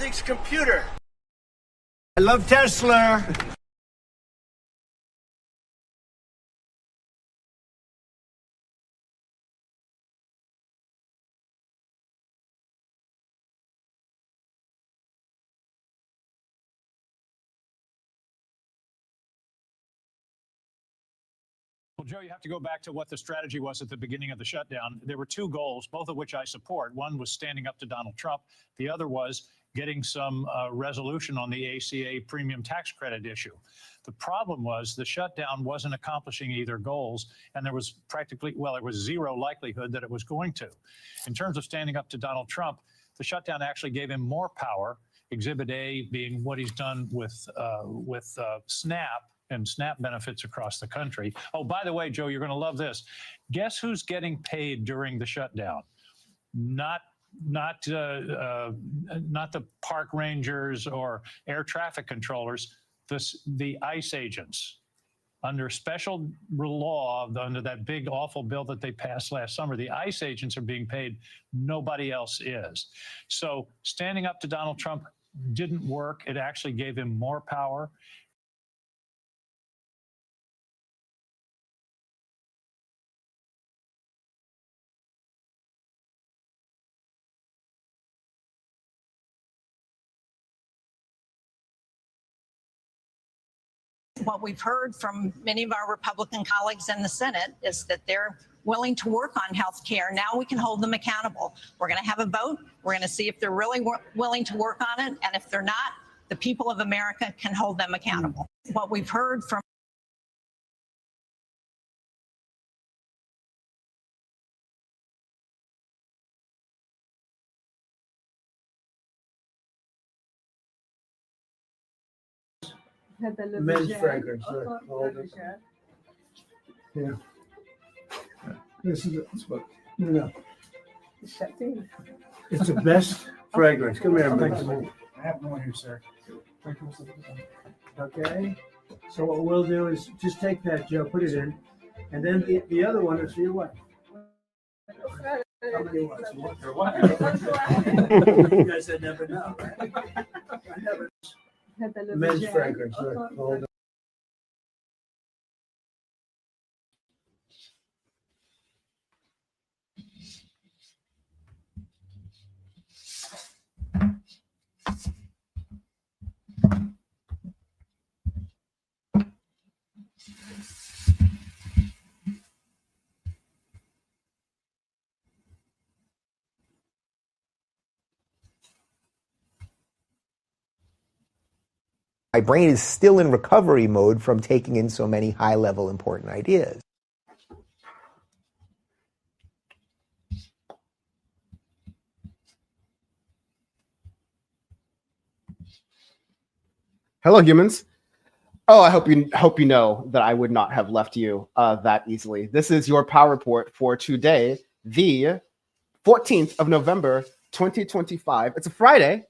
colleague's computer. I love Tesla. Well, Joe, you have to go back to what the strategy was at the beginning of the shutdown. There were two goals, both of which I support. One was standing up to Donald Trump. The other was getting some resolution on the ACA premium tax credit issue. The problem was the shutdown wasn't accomplishing either goals, and there was practically, well, there was zero likelihood that it was going to. In terms of standing up to Donald Trump, the shutdown actually gave him more power, Exhibit A being what he's done with SNAP, and SNAP benefits across the country. Oh, by the way, Joe, you're going to love this. Guess who's getting paid during the shutdown? Not the park rangers or air traffic controllers, the ICE agents. Under special law, under that big awful bill that they passed last summer, the ICE agents are being paid. Nobody else is. So standing up to Donald Trump didn't work. It actually gave him more power. What we've heard from many of our Republican colleagues in the Senate is that they're willing to work on health care. Now we can hold them accountable. We're going to have a vote. We're going to see if they're really willing to work on it. And if they're not, the people of America can hold them accountable. What we've heard from Men's fragrance. Yeah. This is what. No. It's the best fragrance. Come here, man. I have no one here, sir. Okay. So what we'll do is just take that, Joe, put it in, and then the other one is for your wife. How many ones? Your wife. You guys never know, right? I never. Men's fragrance. Right. Hold on. My brain is still in recovery mode from taking in so many high-level important ideas. Hello, humans. Oh, I hope you know that I would not have left you that easily. This is your power report for today, the 14th of November, 2025. It's a Friday.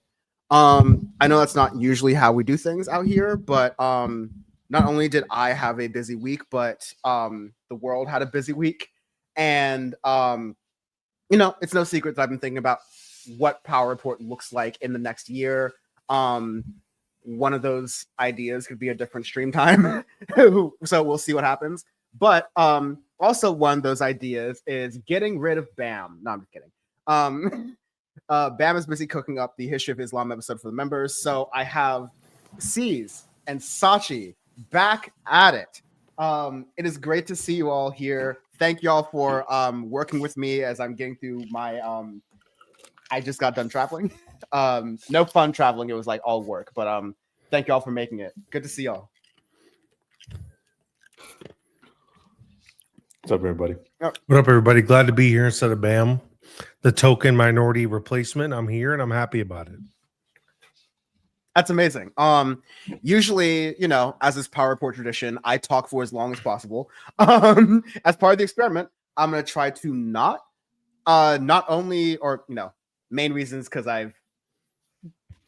I know that's not usually how we do things out here, but not only did I have a busy week, but the world had a busy week. And it's no secret that I've been thinking about what power report looks like in the next year. One of those ideas could be a different stream time. So we'll see what happens. But also one of those ideas is getting rid of BAM. No, I'm just kidding. Bam is busy cooking up the History of Islam episode for the members. So I have ceez and Sachi back at it. It is great to see you all here. Thank you all for working with me as I'm getting through my I just got done traveling. No fun traveling. It was like all work, but thank you all for making it. Good to see y'all. What's up, everybody? What up, everybody? Glad to be here instead of BAM, the token minority replacement. I'm here and I'm happy about it. That's amazing. Usually, as is power report tradition, I talk for as long as possible. As part of the experiment, I'm gonna try to not only, main reasons because I've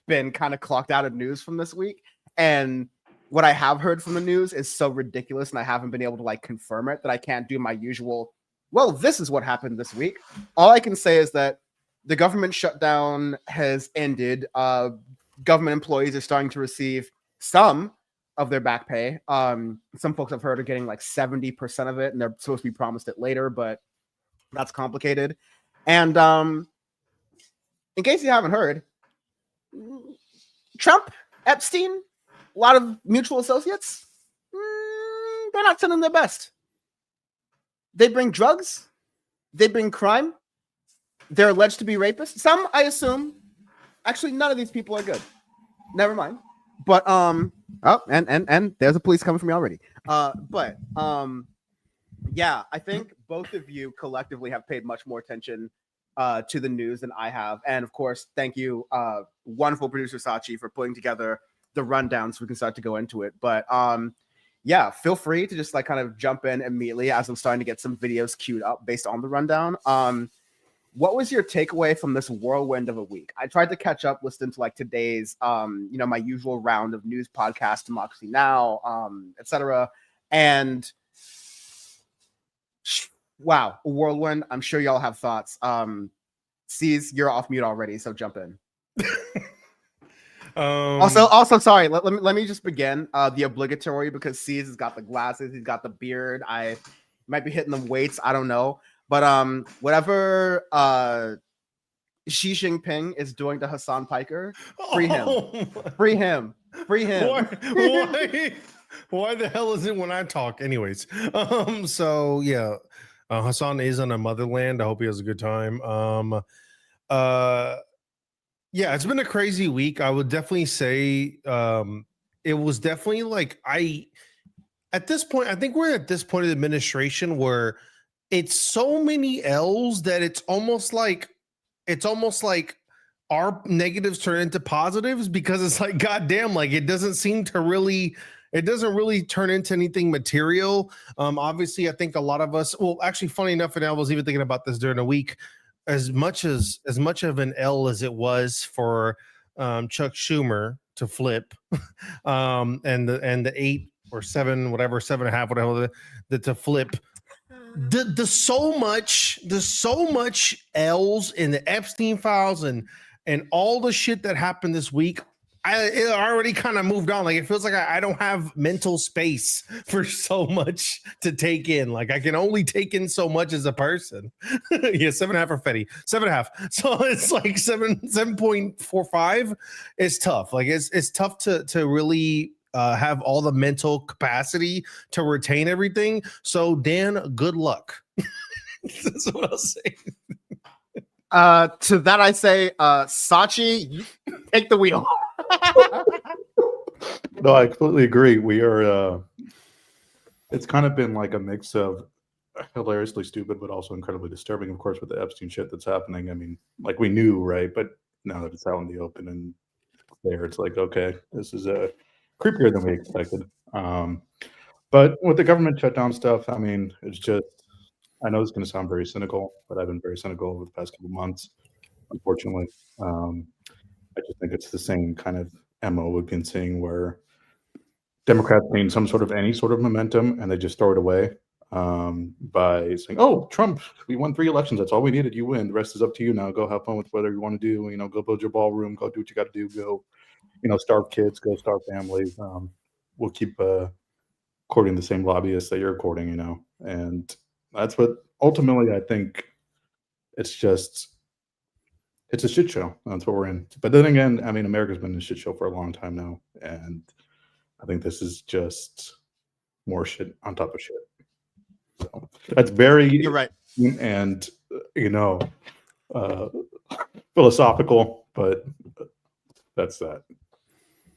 been kind of clocked out of news from this week, and what I have heard from the news is so ridiculous, and I haven't been able to confirm it that I can't do my usual. Well, this is what happened this week. All I can say is that the government shutdown has ended. government employees are starting to receive some of their back pay. Some folks I've heard are getting like 70% of it, and they're supposed to be promised it later, but that's complicated. And in case you haven't heard, Trump, Epstein, a lot of mutual associates, they're not sending their best. They bring drugs. They bring crime. They're alleged to be rapists. Some, I assume, actually, none of these people are good. Never mind. But and there's a police coming for me already. Yeah, I think both of you collectively have paid much more attention to the news than I have. And of course, thank you, wonderful producer Sachi, for putting together the rundown so we can start to go into it. But yeah, feel free to just like kind of jump in immediately as I'm starting to get some videos queued up based on the rundown. What was your takeaway from this whirlwind of a week? I tried to catch up, listening to like today's, my usual round of news podcasts, Democracy Now, etc. And wow, a whirlwind. I'm sure y'all have thoughts. Ceez, you're off mute already, so jump in. Also, sorry. Let me just begin the obligatory, because Ceez has got the glasses, he's got the beard. I might be hitting them weights. I don't know, but whatever Xi Jinping is doing to Hassan Piker, free him, free him, free him. Why the hell is it when I talk? Anyways, so yeah, Hassan is on a motherland. I hope he has a good time. Yeah, it's been a crazy week. I would definitely say it was definitely like at this point, I think we're at this point of the administration where it's so many L's that it's almost like our negatives turn into positives, because it's like, goddamn, like it doesn't really turn into anything material. Obviously, I think a lot of us, well, actually, funny enough, and I was even thinking about this during the week, as much of an L as it was for Chuck Schumer to flip, and the 8 or 7, whatever, 7.5, whatever, to flip. The so much L's in the Epstein files and all the shit that happened this week. It already kind of moved on. Like, it feels like I don't have mental space for so much to take in. Like, I can only take in so much as a person. Yeah, 7.5 for Fetty, 7.5. So it's like 7.45. It's tough. Like, it's tough to really have all the mental capacity to retain everything. So Dan, good luck. That's what I'll say. To that I say, Sachi, you take the wheel. No, I completely agree. We are. It's kind of been like a mix of hilariously stupid, but also incredibly disturbing, of course, with the Epstein shit that's happening. I mean, like, we knew, right? But now that it's out in the open and there, it's like, okay, this is creepier than we expected. But with the government shutdown stuff, I mean, it's just, I know it's going to sound very cynical, but I've been very cynical over the past couple months, unfortunately. I just think it's the same kind of MO we've been seeing, where Democrats gain some sort of any sort of momentum and they just throw it away by saying, "Oh, Trump, we won 3 elections. That's all we needed. You win. The rest is up to you now. Go have fun with whatever you want to do. Go build your ballroom. Go do what you got to do. Go, starve kids. Go starve families. We'll keep courting the same lobbyists that you're courting. And that's what ultimately I think. It's a shit show. That's what we're in. But then again, I mean, America's been in a shit show for a long time now, and I think this is just more shit on top of shit. So that's very, you're right, and philosophical, but that's that.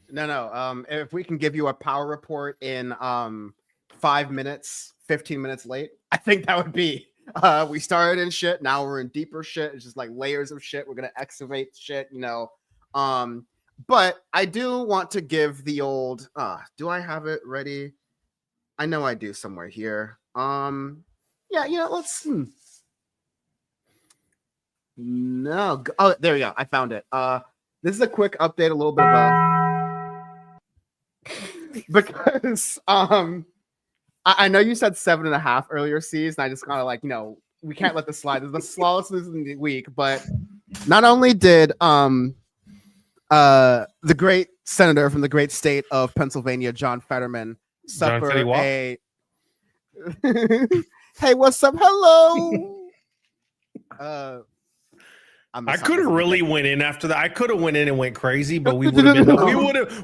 No. If we can give you a power report in 5 minutes, 15 minutes late, I think that would be. We started in shit. Now we're in deeper shit. It's just like layers of shit. We're gonna excavate shit, But I do want to give the old. Do I have it ready? I know I do somewhere here. Yeah. Let's. No. Oh, there we go. I found it. This is a quick update. A little bit of because I know you said 7.5 earlier, Ceez, and I just kind of like, we can't let this slide. This is the slowest news in the week, but not only did the great senator from the great state of Pennsylvania, John Fetterman, suffer Fetty Wap? a. Hey, what's up? Hello. I could have really went in after that. I could have went in and went crazy, but we would have been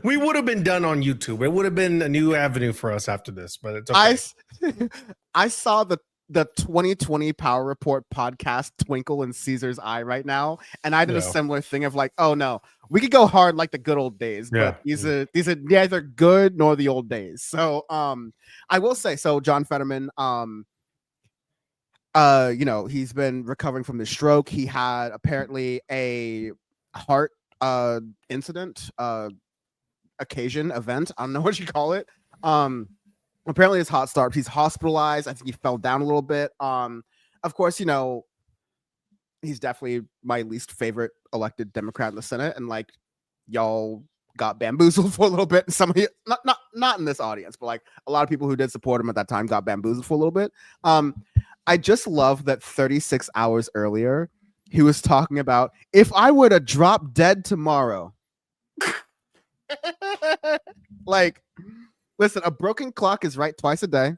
we would have been done on YouTube. It would have been a new avenue for us after this, but it's okay. I saw the 2020 Power Report podcast twinkle in Caesar's eye right now, and I did a similar thing of like, oh no, we could go hard like the good old days, but these are neither good nor the old days. So I will say, so John Fetterman, he's been recovering from the stroke. He had apparently a heart incident, occasion, event. I don't know what you call it. Apparently it's hot start. He's hospitalized. I think he fell down a little bit. Of course, he's definitely my least favorite elected Democrat in the Senate, and like y'all got bamboozled for a little bit. Some of you, not in this audience, but like a lot of people who did support him at that time got bamboozled for a little bit. I just love that 36 hours earlier, he was talking about if I were to drop dead tomorrow. Like, listen, a broken clock is right twice a day. And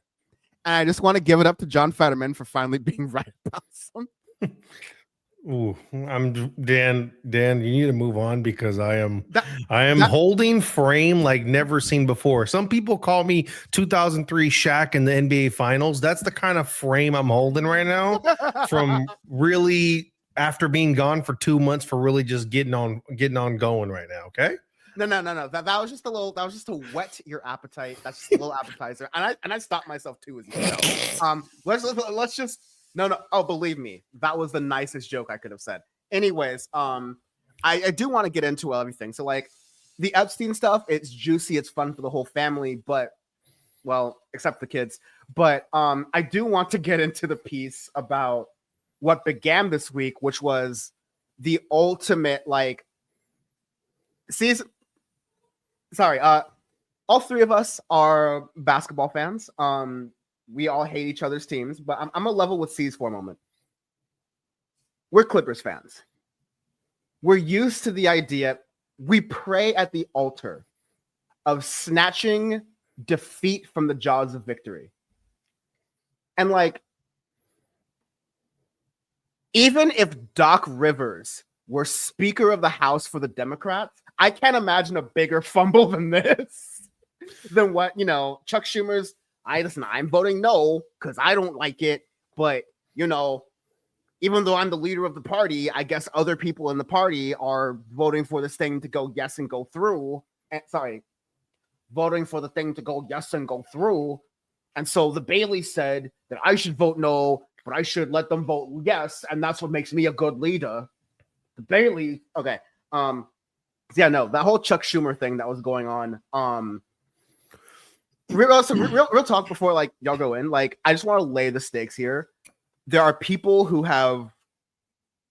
I just want to give it up to John Fetterman for finally being right about something. Ooh, I'm Dan. Dan, you need to move on because I am holding frame like never seen before. Some people call me 2003 Shaq in the NBA Finals. That's the kind of frame I'm holding right now. From really after being gone for 2 months for really just getting on going right now. Okay. No. That was just a little. That was just to whet your appetite. That's just a little appetizer. And I stopped myself too, as you know. Let's just. No. Oh, believe me, that was the nicest joke I could have said. Anyways, I do want to get into everything. So like the Epstein stuff, it's juicy, it's fun for the whole family, but well, except the kids. But I do want to get into the piece about what began this week, which was the ultimate like season. Sorry, all three of us are basketball fans. We all hate each other's teams, but I'm gonna level with ceez for a moment. We're Clippers fans. We're used to the idea. We pray at the altar of snatching defeat from the jaws of victory. And like, even if Doc Rivers were Speaker of the House for the Democrats, I can't imagine a bigger fumble than this, than what, Chuck Schumer's. I'm voting no because I don't like it. But, even though I'm the leader of the party, I guess other people in the party are voting for this thing to go yes and go through. Voting for the thing to go yes and go through. And so the Bailey said that I should vote no, but I should let them vote yes. And that's what makes me a good leader. The Bailey. Okay. That whole Chuck Schumer thing that was going on. Real talk before like y'all go in. Like, I just want to lay the stakes here. There are people who have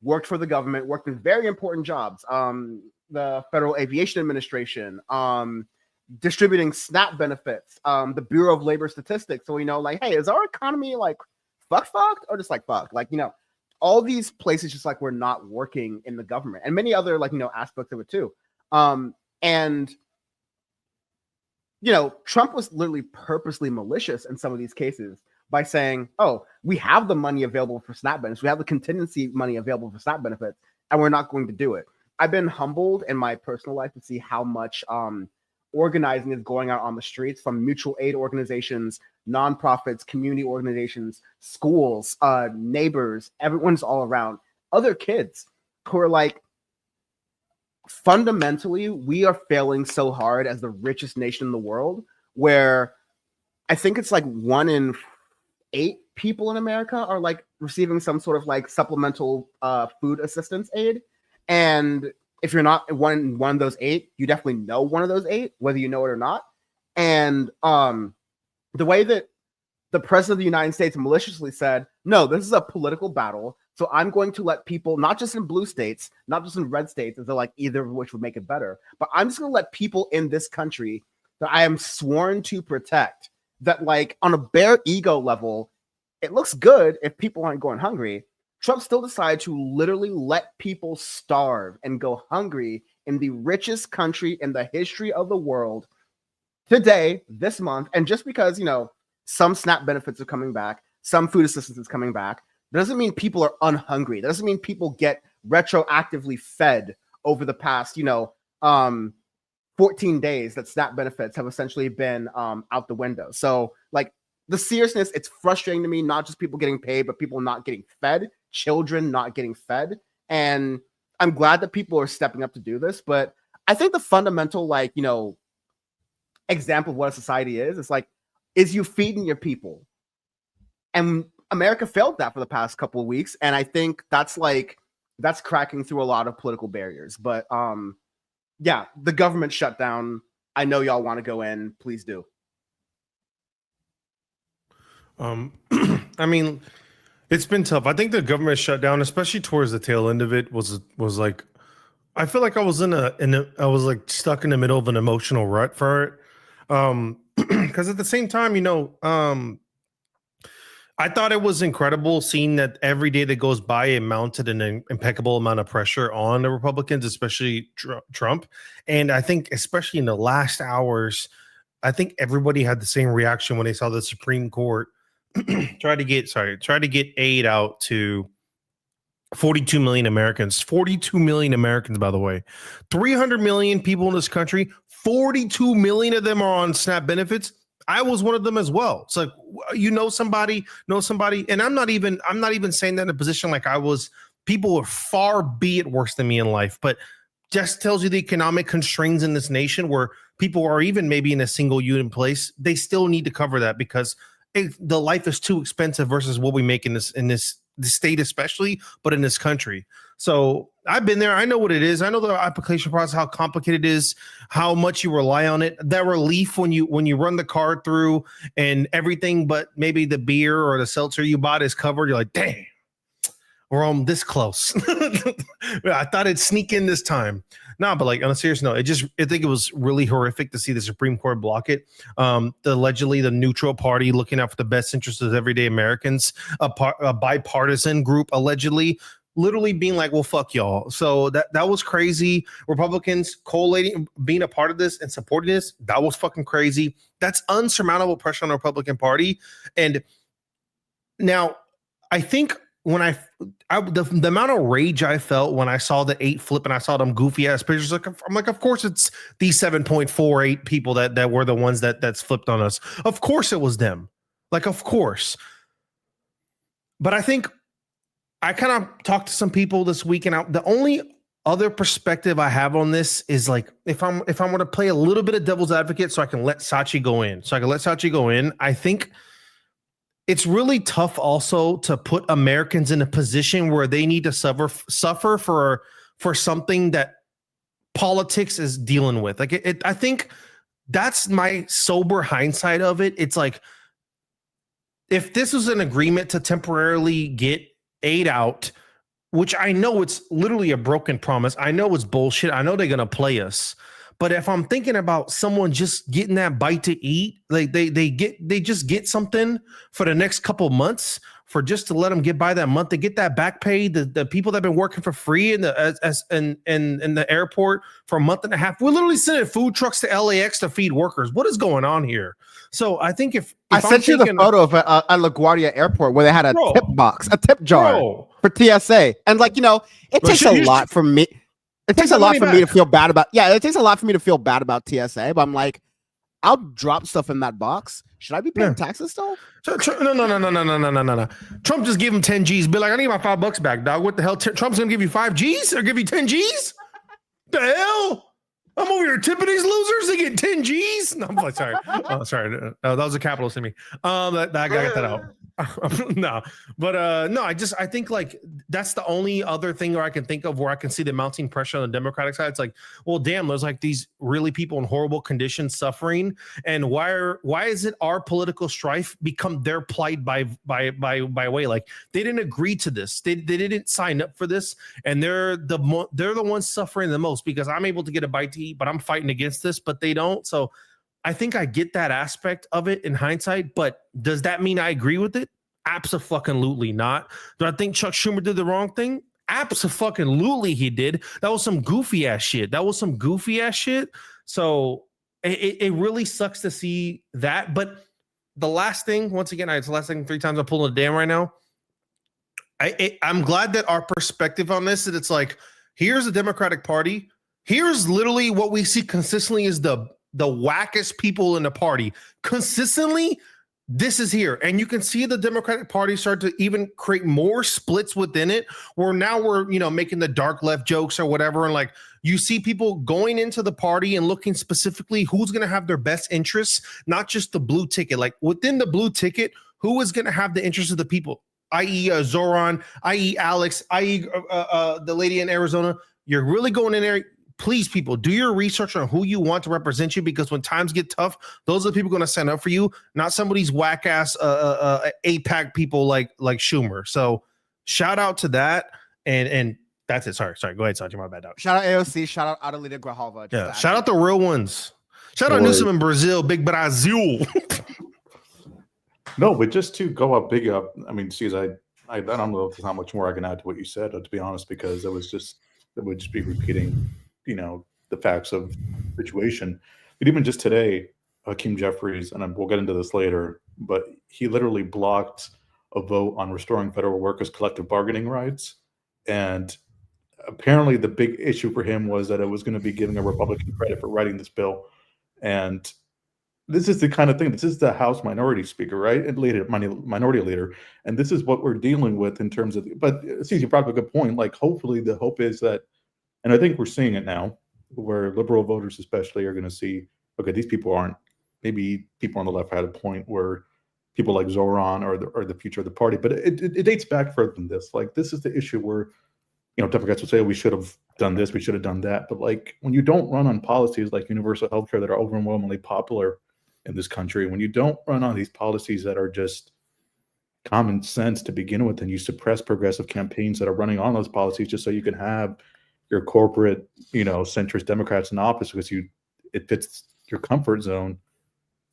worked for the government, worked in very important jobs. The Federal Aviation Administration, distributing SNAP benefits, the Bureau of Labor Statistics. So we know, like, hey, is our economy like fucked or just like fucked? Like, all these places just like we're not working in the government, and many other like aspects of it too. And Trump was literally purposely malicious in some of these cases by saying, oh, we have the money available for SNAP benefits. We have the contingency money available for SNAP benefits, and we're not going to do it. I've been humbled in my personal life to see how much organizing is going on the streets from mutual aid organizations, nonprofits, community organizations, schools, neighbors, everyone's all around. Other kids who are like, fundamentally, we are failing so hard as the richest nation in the world, where I think it's like 1 in 8 people in America are like receiving some sort of like supplemental food assistance aid. And if you're not one of those 8, you definitely know one of those 8, whether you know it or not. And the way that the president of the United States maliciously said, no, this is a political battle. So I'm going to let people, not just in blue states, not just in red states, as though like either of which would make it better, but I'm just going to let people in this country that I am sworn to protect, that like on a bare ego level, it looks good if people aren't going hungry. Trump still decided to literally let people starve and go hungry in the richest country in the history of the world today, this month. And just because, you know, some SNAP benefits are coming back, some food assistance is coming back, doesn't mean people are unhungry. That doesn't mean people get retroactively fed over the past, 14 days that SNAP benefits have essentially been out the window. So like the seriousness, it's frustrating to me, not just people getting paid, but people not getting fed, children not getting fed. And I'm glad that people are stepping up to do this. But I think the fundamental, like, example of what a society is like, is you feeding your people? And America failed that for the past couple of weeks. And I think that's cracking through a lot of political barriers. But yeah, the government shutdown. I know y'all want to go in. Please do. I mean, it's been tough. I think the government shutdown, especially towards the tail end of it, was like, I feel like I was I was like stuck in the middle of an emotional rut for it. Because at the same time, I thought it was incredible seeing that every day that goes by, it mounted an impeccable amount of pressure on the Republicans, especially Trump. And I think, especially in the last hours, I think everybody had the same reaction when they saw the Supreme Court try to get aid out to 42 million Americans. 42 million Americans, by the way. 300 million people in this country. 42 million of them are on SNAP benefits. I was one of them as well. It's like, somebody, and I'm not even saying that in a position like I was. People are far be it worse than me in life, but just tells you the economic constraints in this nation where people are even maybe in a single unit place. They still need to cover that because the life is too expensive versus what we make in this state, especially, but in this country. So I've been there. I know what it is. I know the application process, how complicated it is, how much you rely on it. That relief when you run the card through and everything, but maybe the beer or the seltzer you bought is covered. You're like, dang, we're on this close. I thought it'd sneak in this time. No, but like on a serious note, I think it was really horrific to see the Supreme Court block it. Allegedly the neutral party looking out for the best interests of everyday Americans, a bipartisan group allegedly literally being like, well, fuck y'all. So that was crazy. Republicans collating, being a part of this and supporting this, that was fucking crazy. That's unsurmountable pressure on the Republican Party. And now I think when the amount of rage I felt when I saw the 8 flip and I saw them goofy ass pictures, I'm like, of course it's these 7.48 people that were the ones that's flipped on us. Of course it was them. Like, of course. But I think I kind of talked to some people this week, and the only other perspective I have on this is like, if I'm going to play a little bit of devil's advocate so I can let Sachi go in. I think it's really tough also to put Americans in a position where they need to suffer for something that politics is dealing with. Like I think that's my sober hindsight of it. It's like, if this was an agreement to temporarily get aid out, which I know it's literally a broken promise. I know it's bullshit. I know they're going to play us. But if I'm thinking about someone just getting that bite to eat, like they just get something for the next couple months for just to let them get by that month. They get that back pay. The people that have been working for free in the airport for a month and a half. We're literally sending food trucks to LAX to feed workers. What is going on here? So I think if I sent you the photo of at LaGuardia Airport where they had a tip box, a tip jar for TSA, and like it takes a lot for me. It takes a lot for me to feel bad about. Yeah, it takes a lot for me to feel bad about TSA. But I'm like, I'll drop stuff in that box. Should I be paying taxes still? No. Trump just gave him 10 G's. Be like, I need my $5 back, dog. What the hell? Trump's gonna give you 5 G's or give you 10 G's? The hell? I'm over here tipping these losers. They get 10 G's. No, I'm like, sorry. Oh, sorry. No, that was a capitalist in me. I got that out. No, but no, I think like that's the only other thing where I can think of where I can see the mounting pressure on the Democratic side. It's like, well, damn, there's like these really people in horrible conditions suffering, and why is it our political strife become their plight by way? Like they didn't agree to this, they didn't sign up for this, and they're the ones suffering the most because I'm able to get a bite to eat, but I'm fighting against this, but they don't. So I think I get that aspect of it in hindsight, but does that mean I agree with it? Absolutely not. Do I think Chuck Schumer did the wrong thing? Absolutely, he did. That was some goofy ass shit. So it really sucks to see that. But the last thing, once again, it's the last thing 3 times I'm pulling a damn right now. I'm glad that our perspective on this, that it's like, here's the Democratic Party. Here's literally what we see consistently is the wackest people in the party. Consistently, this is here. And you can see the Democratic Party start to even create more splits within it, where now we're, making the dark left jokes or whatever. And like, you see people going into the party and looking specifically who's going to have their best interests, not just the blue ticket. Like within the blue ticket, who is going to have the interests of the people, i.e. Zoran, i.e. Alex, i.e. The lady in Arizona. You're really going in there. Please, people, do your research on who you want to represent you, because when times get tough, those are the people going to stand up for you, not somebody's whack ass APAC people like Schumer. So shout out to that, and that's it. Sorry. Go ahead, Satch. My bad, dog. Shout out AOC. Shout out Adelita Grijalva. Yeah. Shout out the real ones. Shout out Newsom in Brazil, big Brazil. No, but just to go up big up. I mean, ceez, I don't know if there's how much more I can add to what you said, to be honest, because it would just be repeating, the facts of the situation. But even just today, Hakeem Jeffries, and we'll get into this later, but he literally blocked a vote on restoring federal workers' collective bargaining rights. And apparently the big issue for him was that it was going to be giving a Republican credit for writing this bill. And this is the kind of thing, this is the House minority speaker, right? And minority leader. And this is what we're dealing with in terms of, but ceez, you brought up a good point. Like, hopefully the hope is that, and I think we're seeing it now, where liberal voters especially are going to see, okay, these people aren't, maybe people on the left had a point where people like Zoran are the future of the party, but it dates back further than this. Like, this is the issue where, Democrats will say, we should have done this, we should have done that. But like, when you don't run on policies like universal healthcare that are overwhelmingly popular in this country, when you don't run on these policies that are just common sense to begin with, and you suppress progressive campaigns that are running on those policies just so you can have your corporate, centrist Democrats in office because it fits your comfort zone,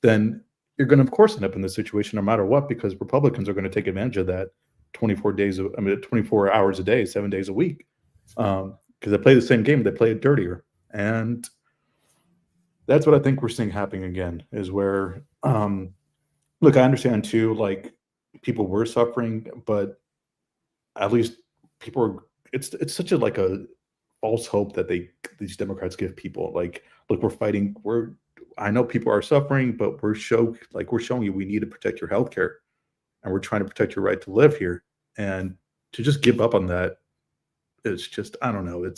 then you're going to, of course, end up in this situation no matter what, because Republicans are going to take advantage of that 24 hours a day, 7 days a week, because they play the same game, they play it dirtier. And that's what I think we're seeing happening again, is where, look, I understand too, like, people were suffering, but at least people are, it's such a false hope that these Democrats give people. Like, look, we're fighting, I know people are suffering, but we're showing you we need to protect your health care, and we're trying to protect your right to live here. And to just give up on that, it's just, I don't know,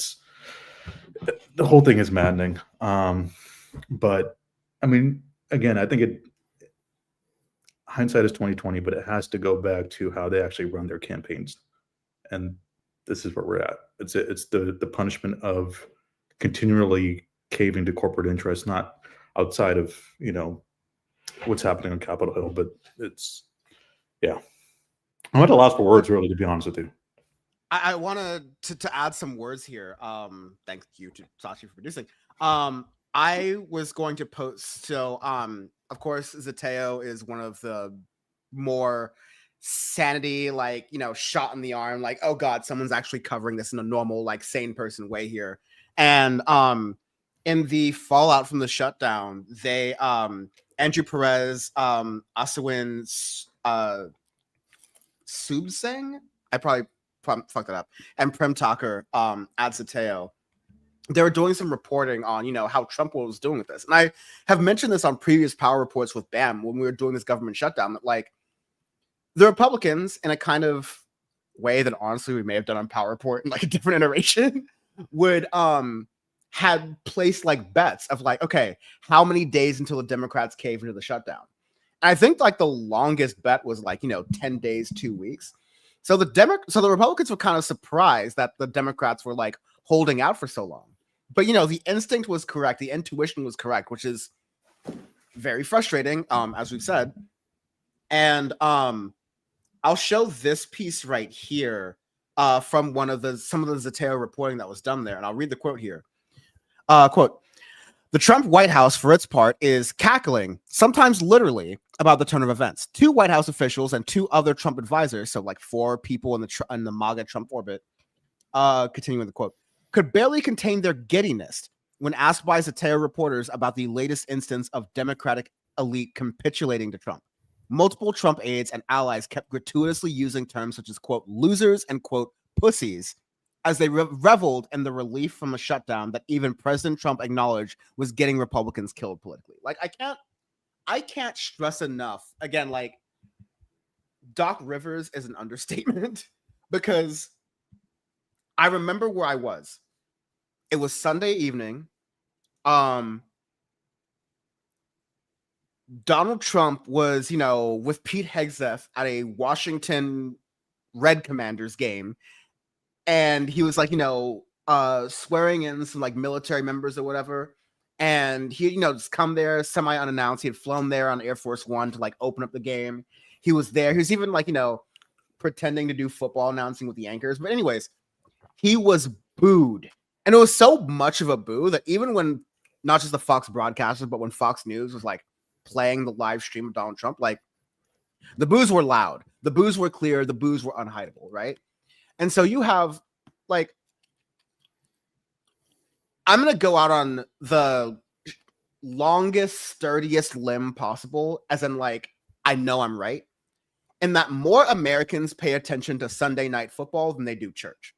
the whole thing is maddening. But I mean, again, I think hindsight is 20/20, but it has to go back to how they actually run their campaigns. And this is where we're at. It's the punishment of continually caving to corporate interests, not outside of, what's happening on Capitol Hill, but I'm at a loss for words, really, to be honest with you. I wanted to add some words here. Thank you to Sachi for producing. I was going to post, so of course Zateo is one of the more sanity, shot in the arm, like, oh god, someone's actually covering this in a normal, sane person way here. And in the fallout from the shutdown, they Andrew Perez, Asawin Subsang, I probably fucked that up, and Prem Takar at Zateo, they were doing some reporting on, how Trump was doing with this. And I have mentioned this on previous Power Reports with BAM when we were doing this government shutdown, that the Republicans, in a kind of way that honestly we may have done on Power Report in a different iteration, would had placed bets of okay, how many days until the Democrats cave into the shutdown? And I think the longest bet was 10 days, 2 weeks. So the Republicans were kind of surprised that the Democrats were holding out for so long. But the instinct was correct, the intuition was correct, which is very frustrating, as we've said. And I'll show this piece right here from some of the Zateo reporting that was done there, and I'll read the quote here. Quote: "The Trump White House, for its part, is cackling, sometimes literally, about the turn of events. 2 White House officials and 2 other Trump advisors, so 4 people in the MAGA Trump orbit, Continuing the quote, could barely contain their giddiness when asked by Zateo reporters about the latest instance of Democratic elite capitulating to Trump. Multiple Trump aides and allies kept gratuitously using terms such as, quote, losers and, quote, pussies as they reveled in the relief from a shutdown that even President Trump acknowledged was getting Republicans killed politically. Like, I can't stress enough. Again, like, Doc Rivers is an understatement because I remember where I was. It was Sunday evening. Donald Trump was, with Pete Hegseth at a Washington Red Commanders game. And he was like, swearing in some like military members or whatever. And he, just come there semi unannounced. He had flown there on Air Force One to like open up the game. He was there. He was even like, pretending to do football announcing with the anchors. But anyways, he was booed. And it was so much of a boo that even when not just the Fox broadcasters, but when Fox News was like playing the live stream of Donald Trump, like the boos were loud, the boos were clear, the boos were unhideable, right? And so you have like, I'm going to go out on the longest, sturdiest limb possible, as in like, I know I'm right, and that more Americans pay attention to Sunday night football than they do church.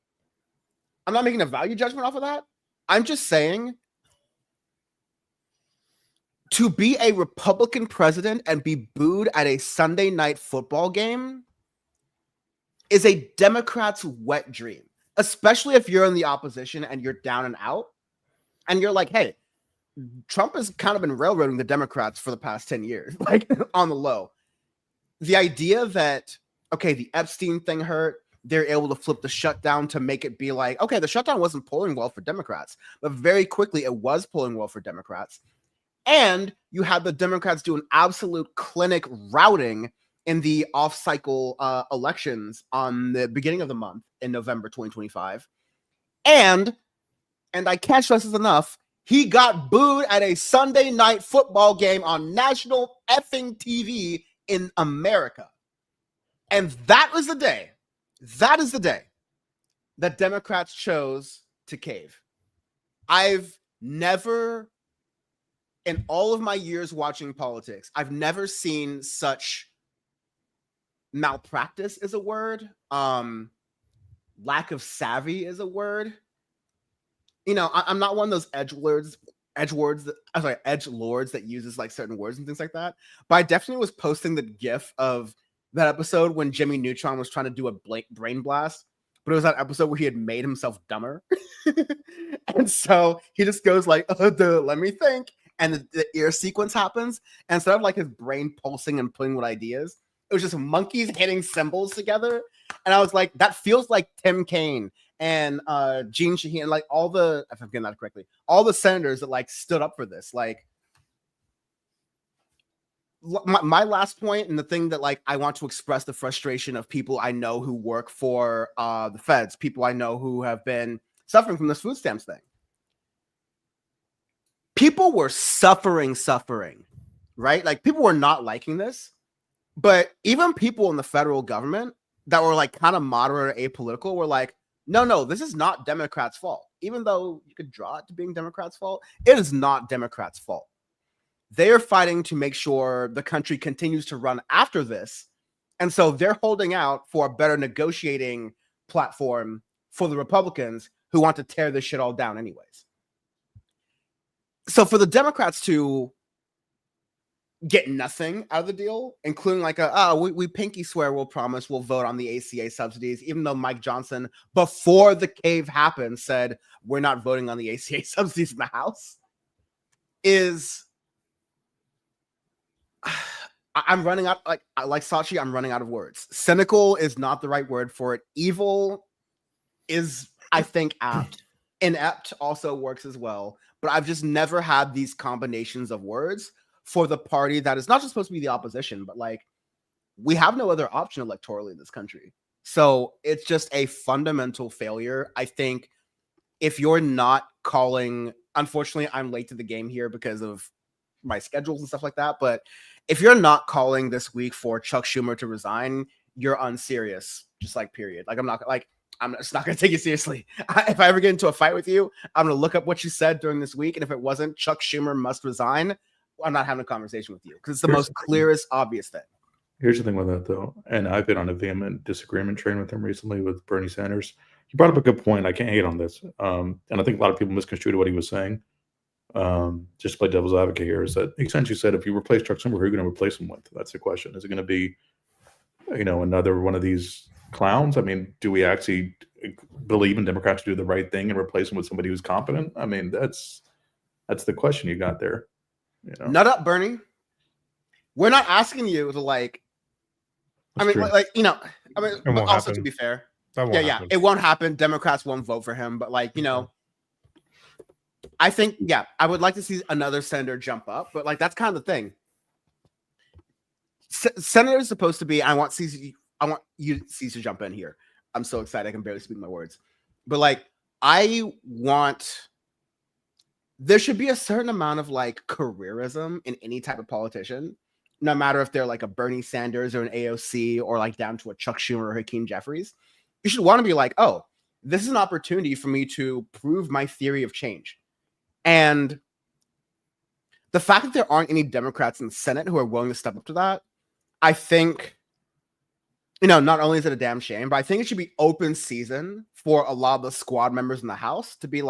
I'm not making a value judgment off of that. I'm just saying to be a Republican president and be booed at a Sunday night football game is a Democrat's wet dream, especially if you're in the opposition and you're down and out and you're like, hey, Trump has kind of been railroading the Democrats for the past 10 years, like on the low. The idea that, okay, the Epstein thing hurt, they're able to flip the shutdown to make it be like, okay, the shutdown wasn't polling well for Democrats, but very quickly it was polling well for Democrats. And you had the Democrats do an absolute clinic routing in the off-cycle elections on the beginning of the month in November 2025. And I can't stress this enough, he got booed at a Sunday night football game on national effing TV in America. And that is the day that Democrats chose to cave. I've never, in all of my years watching politics, I've never seen such malpractice is a word. Lack of savvy is a word. I'm not one of those edge lords that uses like certain words and things like that. But I definitely was posting the GIF of that episode when Jimmy Neutron was trying to do a brain blast, but it was that episode where he had made himself dumber. And so he just goes like, let me think. And the ear sequence happens. And instead of like his brain pulsing and playing with ideas, it was just monkeys hitting cymbals together. And I was like, that feels like Tim Kaine and Gene Shaheen, like all the, if I'm getting that correctly, all the senators that like stood up for this. Like my last point, and the thing that like I want to express the frustration of people I know who work for the feds, people I know who have been suffering from this food stamps thing. People were suffering, right? Like people were not liking this, but even people in the federal government that were like kind of moderate or apolitical were like, no, this is not Democrats' fault. Even though you could draw it to being Democrats' fault, it is not Democrats' fault. They are fighting to make sure the country continues to run after this. And so they're holding out for a better negotiating platform for the Republicans who want to tear this shit all down anyways. So for the Democrats to get nothing out of the deal, including like we pinky swear we'll promise we'll vote on the ACA subsidies, even though Mike Johnson, before the cave happened, said we're not voting on the ACA subsidies in the House, is I'm running out, like Sachi, I'm running out of words. Cynical is not the right word for it. Evil is, I think, apt. Inept also works as well. But I've just never had these combinations of words for the party that is not just supposed to be the opposition, but like we have no other option electorally in this country. So it's just a fundamental failure. I think if you're not calling, unfortunately, I'm late to the game here because of my schedules and stuff like that. But if you're not calling this week for Chuck Schumer to resign, you're unserious, just like period. Like I'm not like, I'm just not going to take you seriously. If I ever get into a fight with you, I'm going to look up what you said during this week. And if it wasn't Chuck Schumer must resign, I'm not having a conversation with you because it's the most clearest, obvious thing. Here's the thing with that, though, and I've been on a vehement disagreement train with him recently with Bernie Sanders. He brought up a good point. I can't hate on this. And I think a lot of people misconstrued what he was saying. Just to play devil's advocate here, is that he essentially said, if you replace Chuck Schumer, who are you going to replace him with? That's the question. Is it going to be, another one of these clowns? I mean, do we actually believe in Democrats to do the right thing and replace him with somebody who's competent? I mean, that's the question you got there. Nut up, Bernie. We're not asking you to That's true. but also to be fair, happen. it won't happen. Democrats won't vote for him, but I think, I would like to see another senator jump up, but that's kind of the thing. Senator is supposed to be. I want you, Ceez, to jump in here. I'm so excited I can barely speak my words, but there should be a certain amount of careerism in any type of politician, no matter if they're a Bernie Sanders or an AOC or down to a Chuck Schumer or Hakeem Jeffries. You should want to be oh, this is an opportunity for me to prove my theory of change. And the fact that there aren't any Democrats in the Senate who are willing to step up to that, I think, not only is it a damn shame, but I think it should be open season for a lot of the squad members in the House to be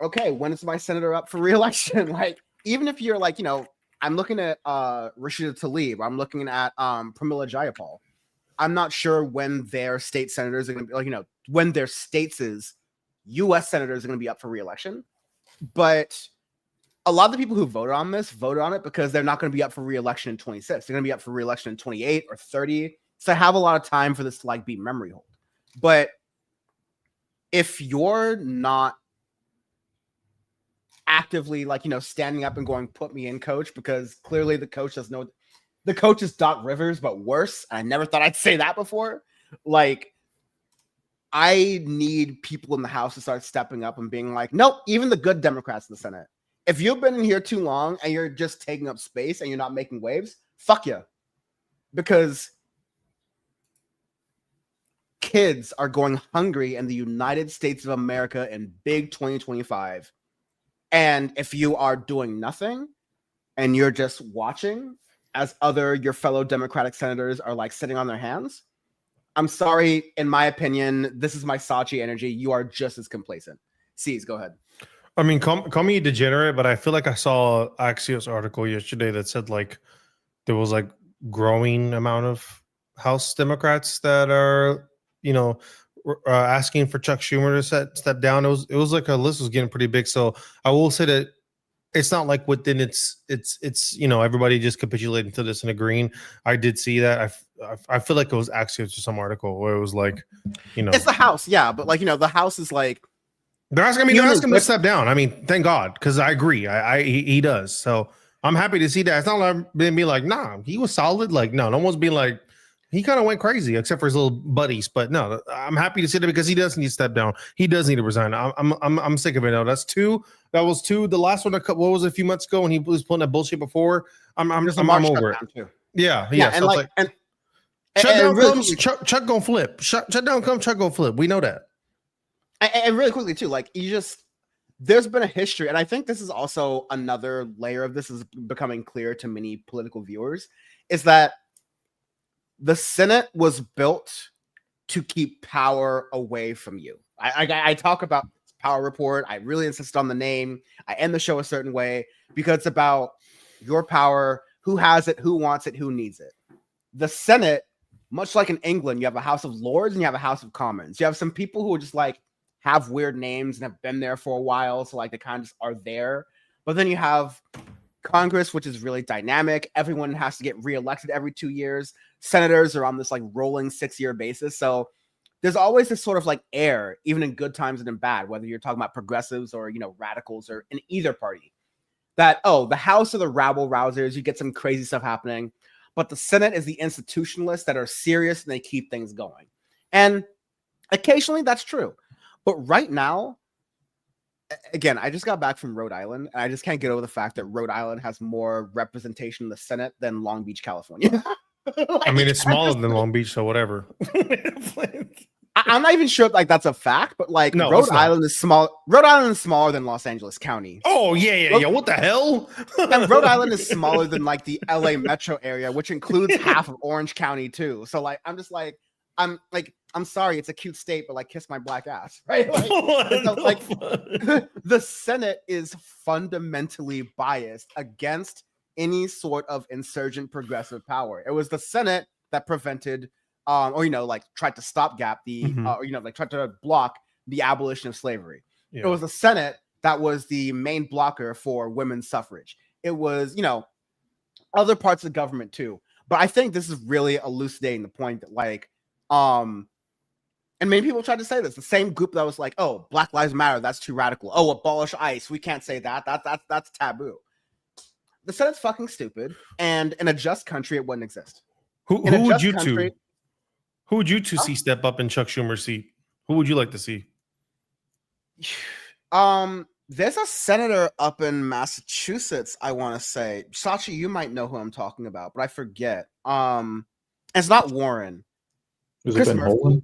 okay, when is my senator up for re-election? Even if you're I'm looking at Rashida Tlaib, I'm looking at Pramila Jayapal. I'm not sure when their state senators are going to be when their states' U.S. senators are going to be up for re-election. But a lot of the people who voted on it because they're not going to be up for re-election in 26. They're going to be up for re-election in 28 or 30. So I have a lot of time for this to be memory hold. But if you're not actively standing up and going, put me in, coach, because clearly the coach doesn't know. The coach is Doc Rivers, but worse. I never thought I'd say that before. I need people in the House to start stepping up and being nope, even the good Democrats in the Senate. If you've been in here too long and you're just taking up space and you're not making waves, fuck you. Because kids are going hungry in the United States of America in big 2025. And if you are doing nothing and you're just watching as your fellow Democratic senators are sitting on their hands, I'm sorry, in my opinion, this is my Sachi energy. You are just as complacent. Ceez, go ahead. I mean, call me degenerate, but I feel like I saw an Axios article yesterday that said there was growing amount of House Democrats that are asking for Chuck Schumer to step down. It was a list was getting pretty big. So I will say that it's not within it's everybody just capitulating to this and agreeing. I did see that. I feel like it was Axios or some article where it was it's the House, yeah, but the House is they're asking him to step down. I mean, thank God, because I agree. He does. So I'm happy to see that. It's not being nah, he was solid. No one's being he kind of went crazy, except for his little buddies. But no, I'm happy to see that because he does need to step down. He does need to resign. I'm sick of it now. That's two. That was two. The last one, what was it, a few months ago when he was pulling that bullshit before? I'm over it. Too. Yeah. And shut down comes Chuck gonna flip. Shut down comes Chuck gonna flip. We know that. And really quickly too, there's been a history, and I think this is also another layer of this is becoming clear to many political viewers, is that the Senate was built to keep power away from you. I talk about Power Report. I really insist on the name. I end the show a certain way because it's about your power, who has it, who wants it, who needs it. The Senate, much like in England, you have a House of Lords and you have a House of Commons. You have some people who are just have weird names and have been there for a while. So they kind of just are there. But then you have Congress, which is really dynamic. Everyone has to get reelected every 2 years. Senators are on this rolling 6-year basis. So there's always this sort of air, even in good times and in bad, whether you're talking about progressives or, radicals or in either party, that, the House are the rabble rousers. You get some crazy stuff happening, but the Senate is the institutionalists that are serious and they keep things going. And occasionally that's true. But right now, again, I just got back from Rhode Island, and I just can't get over the fact that Rhode Island has more representation in the Senate than Long Beach, California. I mean, it's smaller than Long Beach, so whatever. I'm not even sure if like that's a fact, but like No, Rhode it's not. Island is small. Rhode Island is smaller than Los Angeles County. Oh yeah. What the hell? And Rhode Island is smaller than like the LA metro area, which includes half of Orange County too. So like, I'm sorry, it's a cute state, but like, kiss my black ass, right? Like, so, like the Senate is fundamentally biased against any sort of insurgent progressive power. It was the Senate that prevented, like tried to stopgap the, tried to block the abolition of slavery. Yeah. It was the Senate that was the main blocker for women's suffrage. It was, other parts of government too. But I think this is really elucidating the point that like, and many people tried to say this. The same group that was like, "Oh, Black Lives Matter, that's too radical. Oh, abolish ICE, we can't say that. That's taboo." The Senate's fucking stupid, and in a just country, it wouldn't exist. Who would you two see step up in Chuck Schumer's seat? Who would you like to see? There's a senator up in Massachusetts. I want to say, Sachi, you might know who I'm talking about, but I forget. It's not Warren. Is it Van Hollen?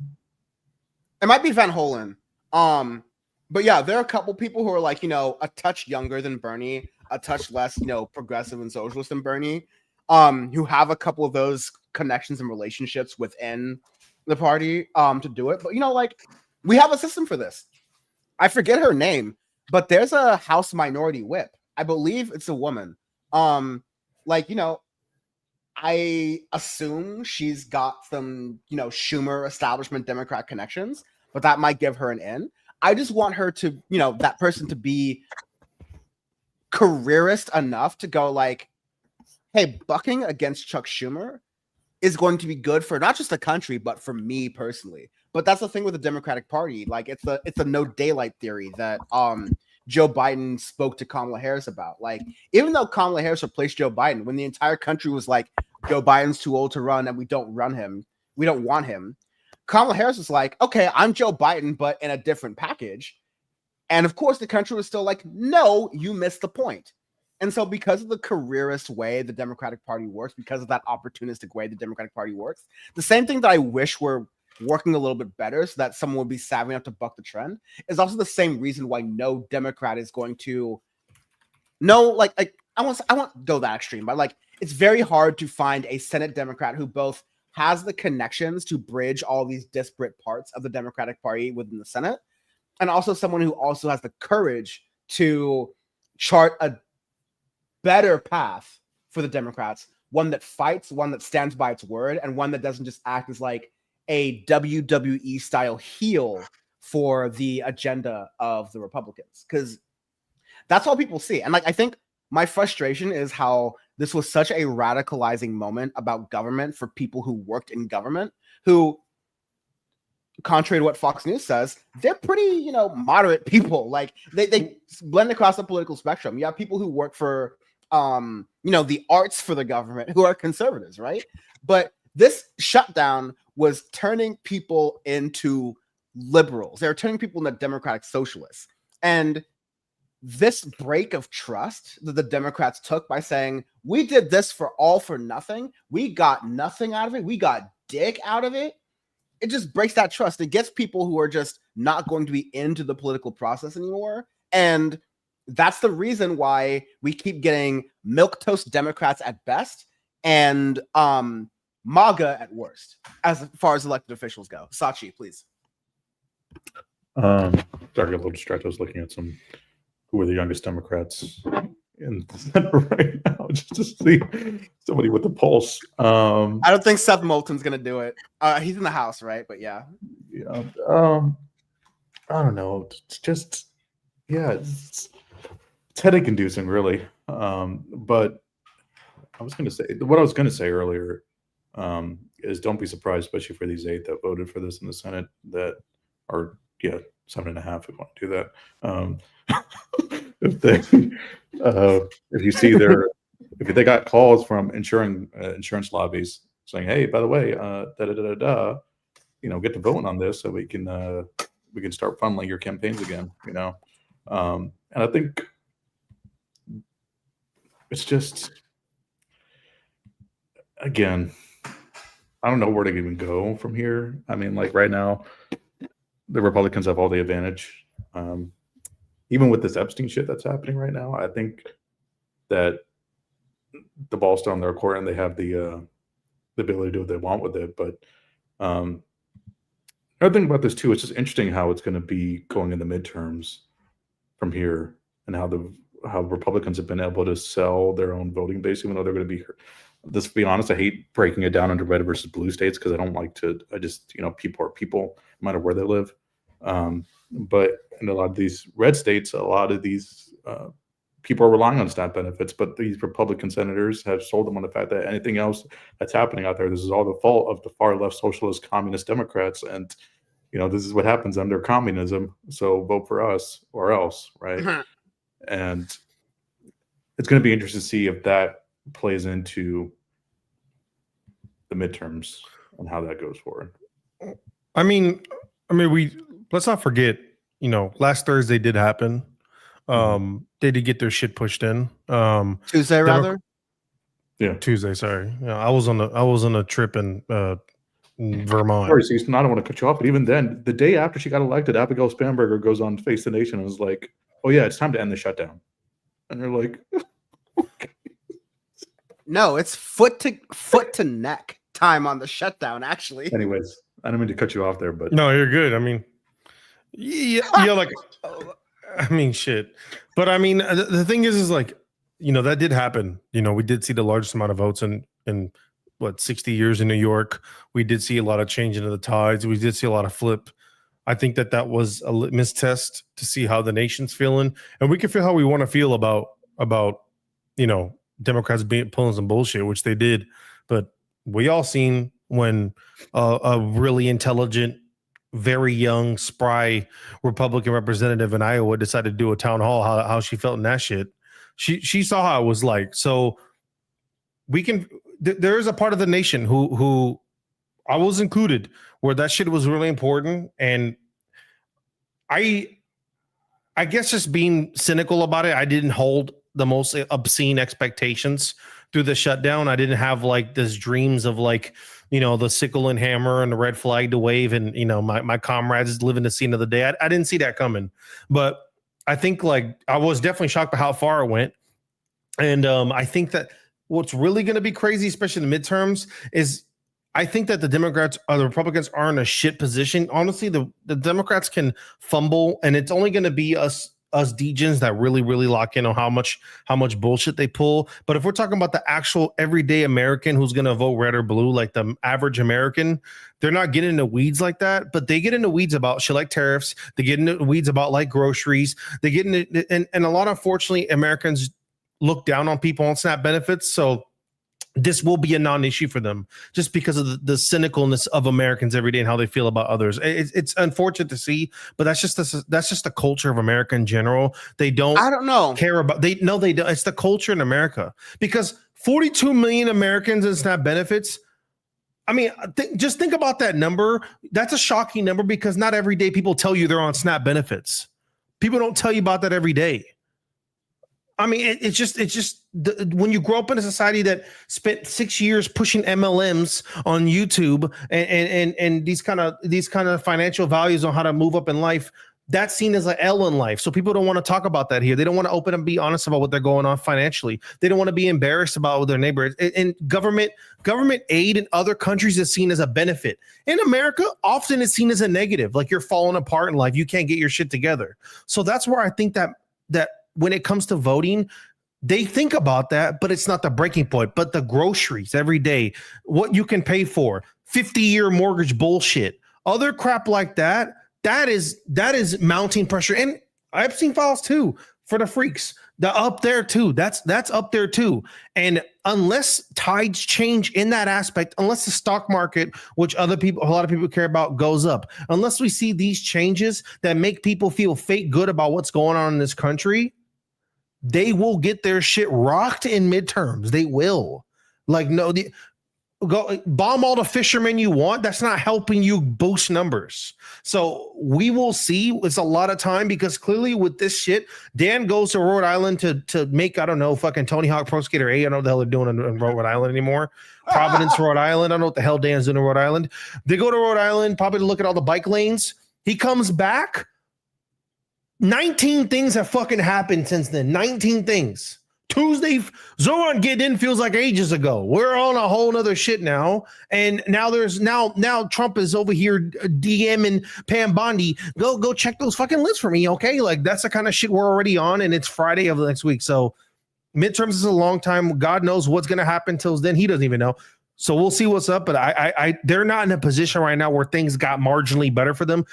It might be Van Hollen. But yeah, there are a couple people who are like, a touch younger than Bernie, a touch less, progressive and socialist than Bernie, who have a couple of those connections and relationships within the party to do it. But like, we have a system for this. I forget her name, but there's a House Minority Whip. I believe it's a woman. I assume she's got some, Schumer establishment Democrat connections, but that might give her an in. I just want her to, that person to be careerist enough to go like, hey, bucking against Chuck Schumer is going to be good for not just the country, but for me personally. But that's the thing with the Democratic Party. Like it's a no daylight theory that Joe Biden spoke to Kamala Harris about. Like, even though Kamala Harris replaced Joe Biden, when the entire country was like, Joe Biden's too old to run and we don't want him. Kamala Harris was like, okay, I'm Joe Biden, but in a different package. And of course, the country was still like, no, you missed the point. And so because of the careerist way the Democratic Party works, because of that opportunistic way the Democratic Party works, the same thing that I wish were working a little bit better so that someone would be savvy enough to buck the trend is also the same reason why no Democrat is going to I won't go that extreme, but like it's very hard to find a Senate Democrat who both has the connections to bridge all these disparate parts of the Democratic Party within the Senate, and also someone who also has the courage to chart a better path for the Democrats, one that fights, one that stands by its word, and one that doesn't just act as like a WWE style heel for the agenda of the Republicans, because that's all people see. And like, I think my frustration is how this was such a radicalizing moment about government for people who worked in government, who, contrary to what Fox News says, they're pretty, moderate people. Like they blend across the political spectrum. You have people who work for, the arts for the government who are conservatives, right? But this shutdown was turning people into liberals. They were turning people into democratic socialists. And this break of trust that the Democrats took by saying, we did this for all for nothing. We got nothing out of it. We got dick out of it. It just breaks that trust. It gets people who are just not going to be into the political process anymore. And that's the reason why we keep getting milquetoast Democrats at best and MAGA at worst, as far as elected officials go. Sachi, please. Sorry, I got a little distracted. I was looking at who are the youngest Democrats in the Senate right now, just to see somebody with the pulse. I don't think Seth Moulton's gonna do it. He's in the House, right? But yeah. Yeah. I don't know. It's just, it's headache inducing, really. But what I was going to say earlier is don't be surprised, especially for these 8 that voted for this in the Senate that are, 7.5 if you want to do that. If you see if they got calls from insurance lobbies saying, hey, by the way, get to voting on this so we can start funneling your campaigns again, and I think it's just, again, I don't know where to even go from here. I mean, like right now, the Republicans have all the advantage. Even with this Epstein shit that's happening right now, I think that the ball's still on their court and they have the ability to do what they want with it. But another thing about this too, it's just interesting how it's going to be going in the midterms from here, and how Republicans have been able to sell their own voting base, even though they're going to be. Let's be honest, I hate breaking it down into red versus blue states because I don't like to. I just people are people, no matter where they live. But in a lot of these red states, a lot of these people are relying on SNAP benefits, but these Republican senators have sold them on the fact that anything else that's happening out there, this is all the fault of the far left socialist communist Democrats. And, this is what happens under communism. So vote for us or else, right? And it's going to be interesting to see if that plays into the midterms and how that goes forward. I mean, let's not forget, last Thursday did happen. They did get their shit pushed in. Tuesday, rather. Yeah, Tuesday. Sorry, I was on a trip in Vermont. Sorry, Ceez, I don't want to cut you off, but even then, the day after she got elected, Abigail Spanberger goes on Face the Nation and was like, "Oh yeah, it's time to end the shutdown," and they're like, okay. "No, it's foot to neck time on the shutdown." Actually, anyways, I don't mean to cut you off there, but no, you're good. I mean, yeah, shit. But the thing is like, that did happen. We did see the largest amount of votes in 60 years in New York. We did see a lot of change into the tides. We did see a lot of flip. I think that was a litmus test to see how the nation's feeling, and we can feel how we want to feel about Democrats pulling some bullshit, which they did. But we all seen when a really intelligent, very young, spry Republican representative in Iowa decided to do a town hall, how she felt in that shit. She saw how it was like. So there is a part of the nation who I was included where that shit was really important. And I guess just being cynical about it, I didn't hold the most obscene expectations through the shutdown. I didn't have like this dreams of like, the sickle and hammer and the red flag to wave and, my comrades living the scene of the day. I didn't see that coming, but I think like I was definitely shocked by how far it went. And I think that what's really going to be crazy, especially in the midterms, is I think that the Republicans are in a shit position. Honestly, the Democrats can fumble, and it's only going to be us degens that really, really lock in on how much bullshit they pull. But if we're talking about the actual everyday American who's going to vote red or blue, like the average American, they're not getting into weeds like that, but they get into weeds about shit like tariffs. They get into weeds about like groceries. They get into, and a lot of, unfortunately, Americans look down on people on SNAP benefits. So this will be a non-issue for them just because of the cynicalness of Americans every day and how they feel about others. It's unfortunate to see, but that's just the culture of America in general. They don't. I don't know. Care about. They don't. It's the culture in America because 42 million Americans in SNAP benefits. I mean, just think about that number. That's a shocking number because not every day people tell you they're on SNAP benefits. People don't tell you about that every day. I mean, it's just when you grow up in a society that spent 6 years pushing MLMs on YouTube and these kind of financial values on how to move up in life, that's seen as an L in life. So people don't want to talk about that here. They don't want to open and be honest about what they're going on financially. They don't want to be embarrassed about their neighbor. And government aid in other countries is seen as a benefit. In America, often it's seen as a negative, like you're falling apart in life. You can't get your shit together. So that's where I think that when it comes to voting, they think about that, but it's not the breaking point. But the groceries every day, what you can pay for, 50-year mortgage bullshit, other crap like that, that is mounting pressure. And I've seen files too for the freaks. They're up there too. That's up there too. And unless tides change in that aspect, unless the stock market, which a lot of people care about, goes up, unless we see these changes that make people feel fake good about what's going on in this country, they will get their shit rocked in midterms. They will. Like, no, go bomb all the fishermen you want. That's not helping you boost numbers. So we will see. It's a lot of time because clearly with this shit, Dan goes to Rhode Island to make, I don't know, fucking Tony Hawk Pro Skater 8. I don't know what the hell they're doing in Rhode Island anymore. Providence, Rhode Island. I don't know what the hell Dan's doing in Rhode Island. They go to Rhode Island probably to look at all the bike lanes. He comes back. 19 things have fucking happened since then. 19 things. Tuesday, Zoran getting in feels like ages ago. We're on a whole nother shit now. And now now Trump is over here DMing Pam Bondi. Go check those fucking lists for me, okay? Like that's the kind of shit we're already on, and it's Friday of the next week. So midterms is a long time. God knows what's gonna happen till then. He doesn't even know. So we'll see what's up. But I they're not in a position right now where things got marginally better for them.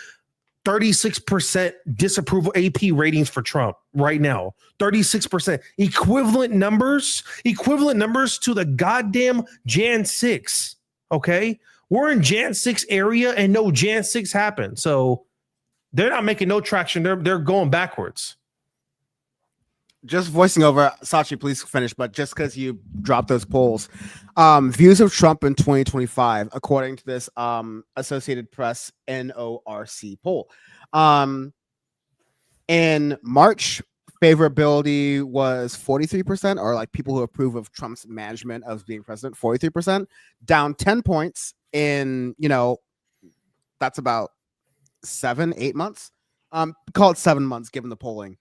36% disapproval AP ratings for Trump right now. 36%. Equivalent numbers to the goddamn Jan 6. Okay? We're in Jan 6 area and no Jan 6 happened. So they're not making no traction. They're going backwards. Just voicing over, Sachi, please finish, but just because you dropped those polls, views of Trump in 2025, according to this Associated Press NORC poll. In March, favorability was 43%, or like people who approve of Trump's management of being president, 43%, down 10 points in, that's about 7-8 months. Call it 7 months given the polling.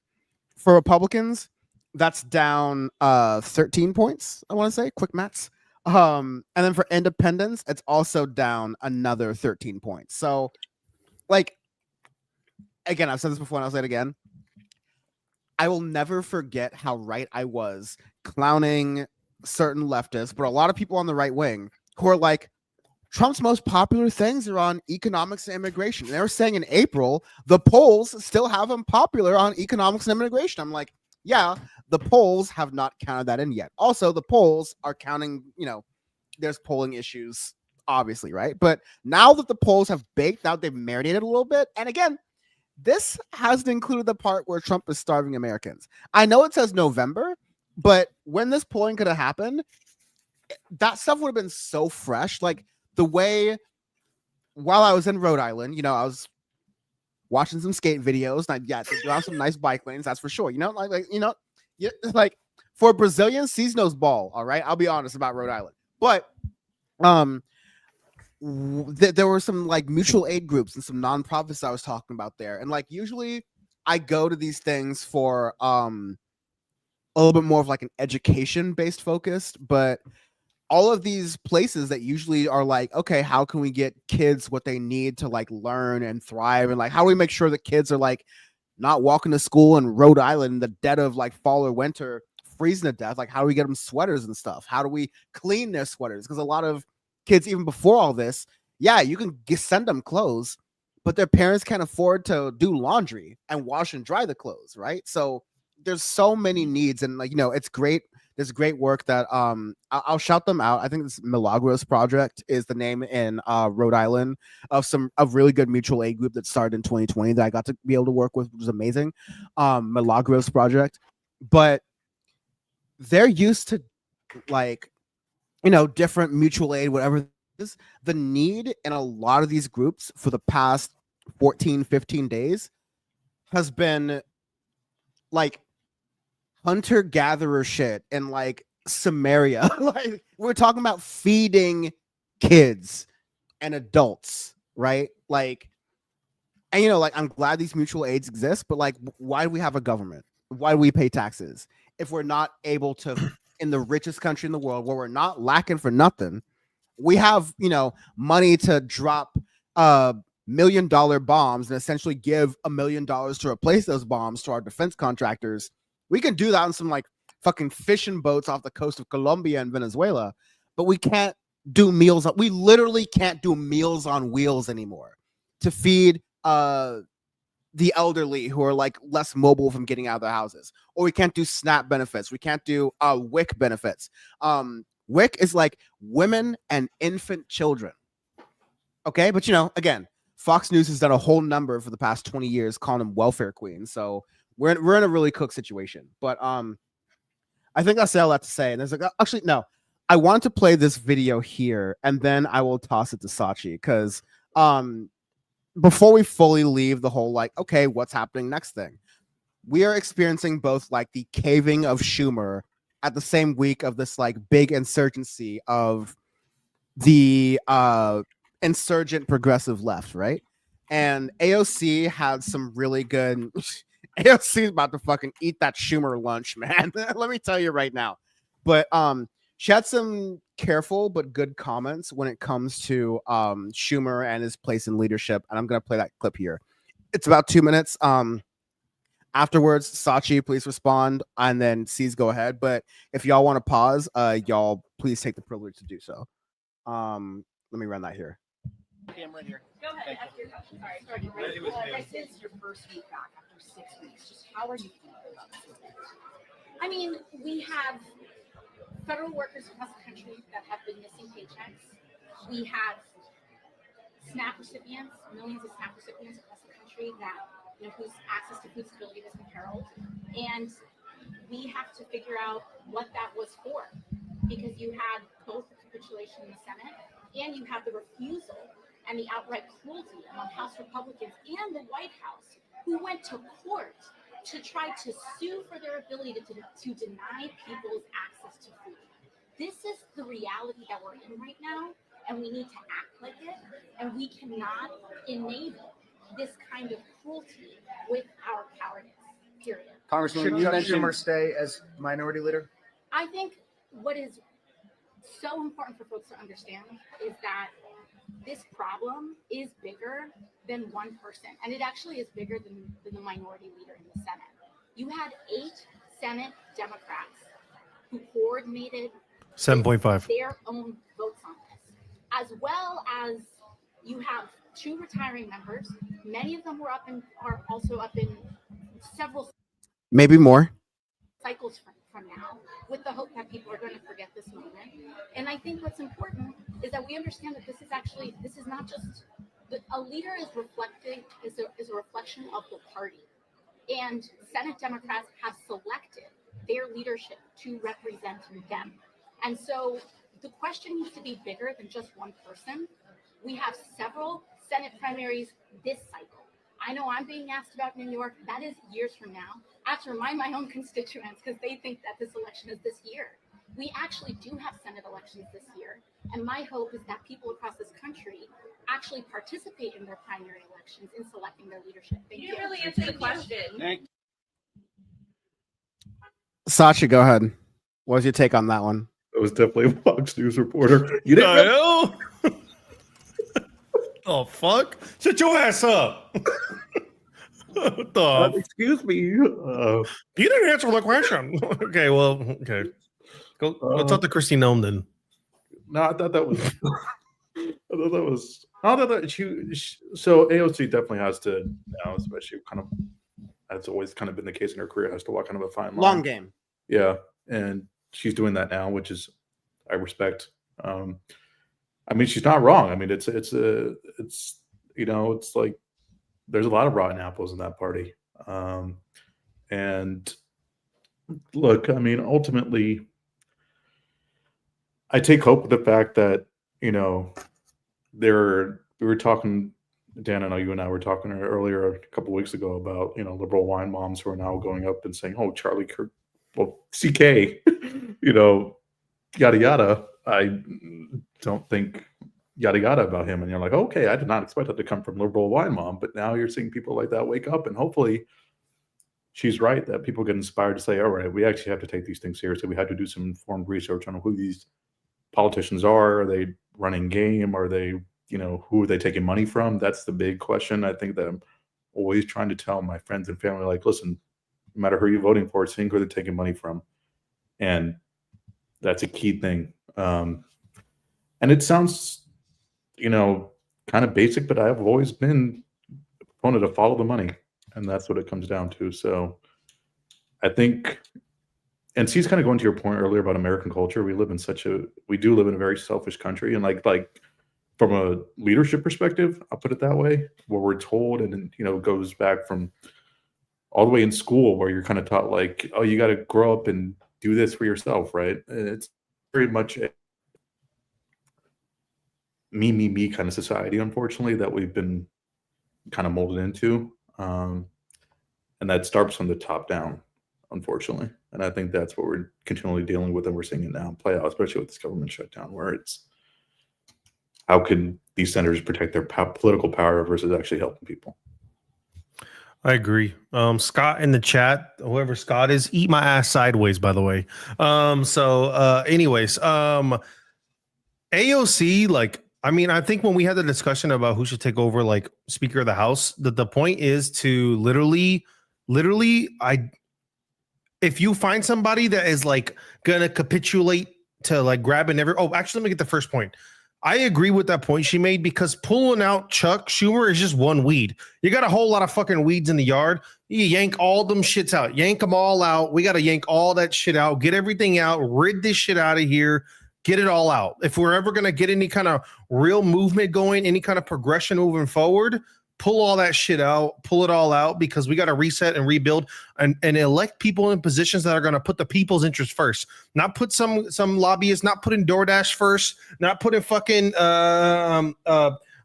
For Republicans, that's down 13 points, I want to say, quick maths. And then for independents, it's also down another 13 points. So, like, again, I've said this before and I'll say it again. I will never forget how right I was clowning certain leftists, but a lot of people on the right wing who are like, Trump's most popular things are on economics and immigration. And they were saying in April, the polls still have him popular on economics and immigration. I'm like, yeah, the polls have not counted that in yet. Also, the polls are counting, there's polling issues, obviously, right? But now that the polls have baked out, they've marinated a little bit. And again, this hasn't included the part where Trump is starving Americans. I know it says November, but when this polling could have happened, that stuff would have been so fresh. Like, the way, while I was in Rhode Island, I was watching some skate videos. And they do have some nice bike lanes, that's for sure. Like for Brazilians, ceez knows ball. All right, I'll be honest about Rhode Island. But there were some like mutual aid groups and some nonprofits I was talking about there. And like usually, I go to these things for a little bit more of like an education based focused, but all of these places that usually are like, okay, how can we get kids what they need to like learn and thrive? And like, how do we make sure that kids are like not walking to school in Rhode Island in the dead of like fall or winter, freezing to death? Like, how do we get them sweaters and stuff? How do we clean their sweaters? Because a lot of kids, even before all this, yeah, you can send them clothes, but their parents can't afford to do laundry and wash and dry the clothes, right? So there's so many needs, and like, it's great. There's great work that I'll shout them out. I think this Milagros Project is the name in Rhode Island of really good mutual aid group that started in 2020 that I got to be able to work with, which was amazing. Milagros Project, but they're used to like, different mutual aid, whatever it is. The need in a lot of these groups for the past 14, 15 days has been like hunter-gatherer shit in like Samaria. Like, we're talking about feeding kids and adults, right? Like, and like, I'm glad these mutual aids exist, but like, why do we have a government? Why do we pay taxes if we're not able to, in the richest country in the world where we're not lacking for nothing, we have money to drop $1 million bombs and essentially give $1 million to replace those bombs to our defense contractors. We can do that on some like fucking fishing boats off the coast of Colombia and Venezuela, but we can't do meals. We literally can't do meals on wheels anymore to feed the elderly who are like less mobile from getting out of their houses. Or we can't do SNAP benefits. We can't do WIC benefits. WIC is like women and infant children. Okay, but again, Fox News has done a whole number for the past 20 years calling them welfare queens. So we're in a really cooked situation. But I think that's all I have to say. And there's like, actually, no, I want to play this video here and then I will toss it to Sachi because before we fully leave the whole like, okay, what's happening next thing? We are experiencing both like the caving of Schumer at the same week of this like big insurgency of the insurgent progressive left, right? and AOC had some really good. AOC is about to fucking eat that Schumer lunch, man. Let me tell you right now. But she had some careful but good comments when it comes to Schumer and his place in leadership, and I'm gonna play that clip here. It's about 2 minutes. Afterwards, Sachi, please respond, and then ceez, go ahead. But if y'all want to pause, y'all please take the privilege to do so. Let me run that here. I'm right here. Go ahead. Ask your question. Sorry. This is your first week back after 6 weeks. Just how are you feeling about this? I mean, we have federal workers across the country that have been missing paychecks. We have SNAP recipients, millions of SNAP recipients across the country that, whose access to food stability is imperiled. And we have to figure out what that was for, because you had both the capitulation in the Senate and you have the refusal and the outright cruelty among House Republicans and the White House, who went to court to try to sue for their ability to deny people's access to food. This is the reality that we're in right now, and we need to act like it, and we cannot enable this kind of cruelty with our cowardice, period. Congressman, should Schumer stay as minority leader? I think what is so important for folks to understand is that this problem is bigger than one person, and it actually is bigger than the minority leader in the Senate. You had 8 Senate Democrats who coordinated 7.5 their own votes on this, as well as you have 2 retiring members. Many of them are also up in several Maybe more. cycles from now, with the hope that people are going to forget this moment. And I think what's important is that we understand that this is not just a leader is a reflection of the party, and Senate Democrats have selected their leadership to represent them. And so the question needs to be bigger than just one person. We have several Senate primaries this cycle. I know I'm being asked about New York. That is years from now. I have to remind my own constituents because they think that this election is this year. We actually do have Senate elections this year. And my hope is that people across this country actually participate in their primary elections in selecting their leadership. Thank you. You didn't really answer the question. Sasha, go ahead. What was your take on that one? It was definitely a Fox News reporter. You didn't know? Oh, fuck. Shut your ass up. What the? Excuse me. You didn't answer the question. Okay, well, okay. Go talk to Christy Nome then. No, I thought that was. So AOC definitely has to now, especially kind of. That's always kind of been the case in her career. Has to walk kind of a fine line. Long game. Yeah, and she's doing that now, which is I respect. I mean, she's not wrong. I mean, it's like there's a lot of rotten apples in that party. And look, I mean, ultimately, I take hope with the fact that we were talking. Dan, I know you and I were talking earlier a couple of weeks ago about liberal wine moms who are now going up and saying, "Oh, Charlie Kirk, well, CK, yada yada." I don't think yada yada about him, and you're like, okay, I did not expect that to come from liberal wine mom, but now you're seeing people like that wake up, and hopefully, she's right that people get inspired to say, all right, we actually have to take these things seriously. We have to do some informed research on who these politicians are. Are they running game? Are they who are they taking money from? That's the big question. I think that I'm always trying to tell my friends and family, like, listen, no matter who you're voting for, seeing who they're taking money from. And that's a key thing. And it sounds, kind of basic, but I've always been a proponent of follow the money. And that's what it comes down to. So I think, and ceez kind of going to your point earlier about American culture, we do live in a very selfish country. And like from a leadership perspective, I'll put it that way, where we're told, and it goes back from all the way in school where you're kind of taught like, oh, you got to grow up and do this for yourself, right? And it's very much a me kind of society, unfortunately, that we've been kind of molded into. And that starts from the top down, unfortunately. And I think that's what we're continually dealing with, and we're seeing it now play out, especially with this government shutdown, where it's how can these senators protect their political power versus actually helping people. I agree. Scott in the chat, whoever Scott is, eat my ass sideways, by the way. Anyways, AOC, like, I mean, I think when we had the discussion about who should take over, like, Speaker of the House, the point is to literally, if you find somebody that is like gonna capitulate to like grabbing actually, let me get the first point. I agree with that point she made, because pulling out Chuck Schumer is just one weed. You got a whole lot of fucking weeds in the yard. You yank all them shits out, yank them all out. We got to yank all that shit out, get everything out, rid this shit out of here, get it all out. If we're ever going to get any kind of real movement going, any kind of progression moving forward, pull all that shit out, pull it all out, because we got to reset and rebuild and elect people in positions that are going to put the people's interest first, not put some lobbyists, not put in DoorDash first, not put in fucking, I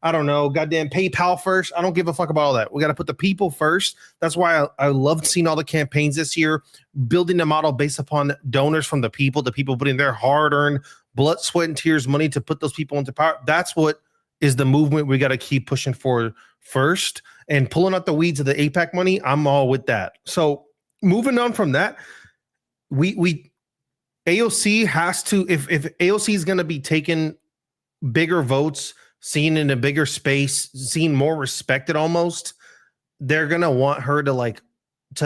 don't know, goddamn PayPal first. I don't give a fuck about all that. We got to put the people first. That's why I loved seeing all the campaigns this year, building the model based upon donors from the people putting their hard-earned blood, sweat, and tears money to put those people into power. That's what is the movement we got to keep pushing for first, and pulling out the weeds of the AIPAC money. I'm all with that. So moving on from that, we AOC has to, if AOC is going to be taking bigger votes, seen in a bigger space, seen more respected almost, they're going to want her to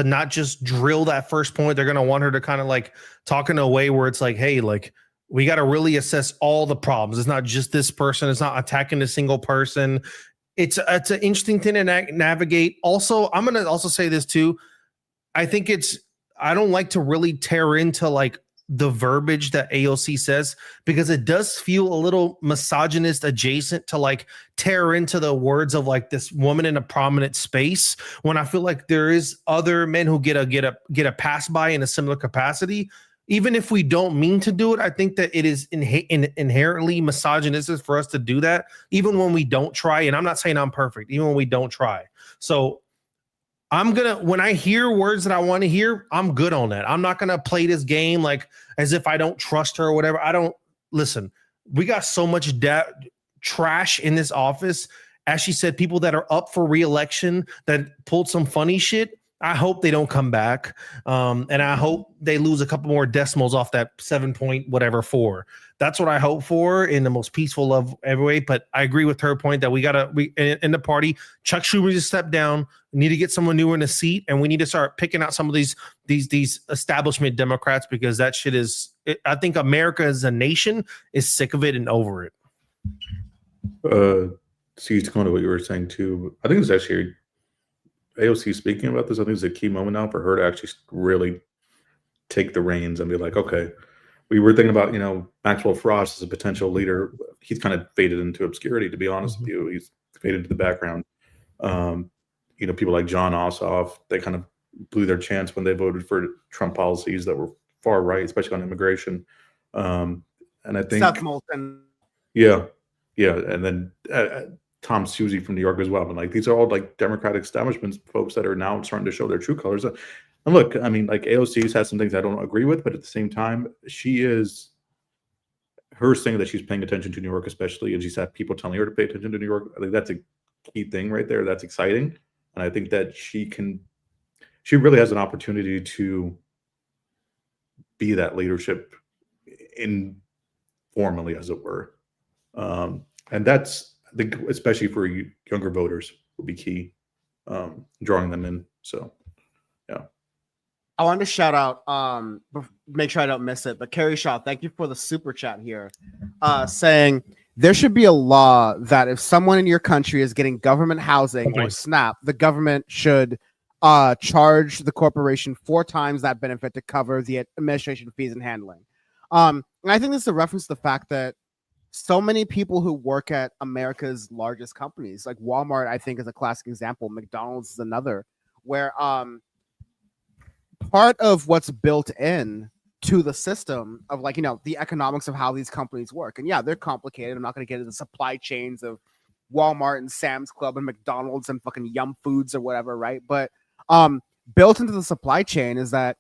not just drill that first point. They're going to want her to kind of like talk in a way where it's like, hey, like, we got to really assess all the problems. It's not just this person. It's not attacking a single person. It's an interesting thing to navigate. Also, I'm going to also say this too. I don't like to really tear into like the verbiage that AOC says, because it does feel a little misogynist adjacent to like tear into the words of like this woman in a prominent space, when I feel like there is other men who get a pass by in a similar capacity. Even if we don't mean to do it, I think that it is inherently misogynistic for us to do that, even when we don't try. And I'm not saying I'm perfect, even when we don't try. So when I hear words that I want to hear, I'm good on that. I'm not going to play this game like as if I don't trust her or whatever. Listen, we got so much trash in this office. As she said, people that are up for re-election that pulled some funny shit. I hope they don't come back. And I hope they lose a couple more decimals off that 7.4. That's what I hope for in the most peaceful of every way. But I agree with her point that we in the party, Chuck Schumer needs to step down. We need to get someone new in the seat, and we need to start picking out some of these establishment Democrats, because that shit I think America as a nation is sick of it and over it. See, to come to what you were saying too, I think it's actually AOC speaking about this. I think it's a key moment now for her to actually really take the reins and be like, okay, we were thinking about, Maxwell Frost as a potential leader. He's kind of faded into obscurity, to be honest with you. He's faded into the background. People like John Ossoff, they kind of blew their chance when they voted for Trump policies that were far right, especially on immigration. And I think Seth Moulton. Yeah. And then Tom Suzy from New York as well. And like, these are all like Democratic establishment folks that are now starting to show their true colors. And look, I mean, like AOC's has some things I don't agree with, but at the same time, her saying that she's paying attention to New York, especially, and she's had people telling her to pay attention to New York. I think that's a key thing right there. That's exciting. And I think that she really has an opportunity to be that leadership informally, as it were. And that's, I think, especially for younger voters, will be key, drawing them in. So, yeah. I wanted to shout out, make sure I don't miss it, but Carrie Shaw, thank you for the super chat here, saying there should be a law that if someone in your country is getting government housing or SNAP, the government should charge the corporation 4 times that benefit to cover the administration fees and handling. And I think this is a reference to the fact that so many people who work at America's largest companies, like Walmart, I think is a classic example. McDonald's is another, where part of what's built in to the system of the economics of how these companies work. And yeah, they're complicated. I'm not going to get into the supply chains of Walmart and Sam's Club and McDonald's and fucking Yum Foods or whatever, right? But built into the supply chain is that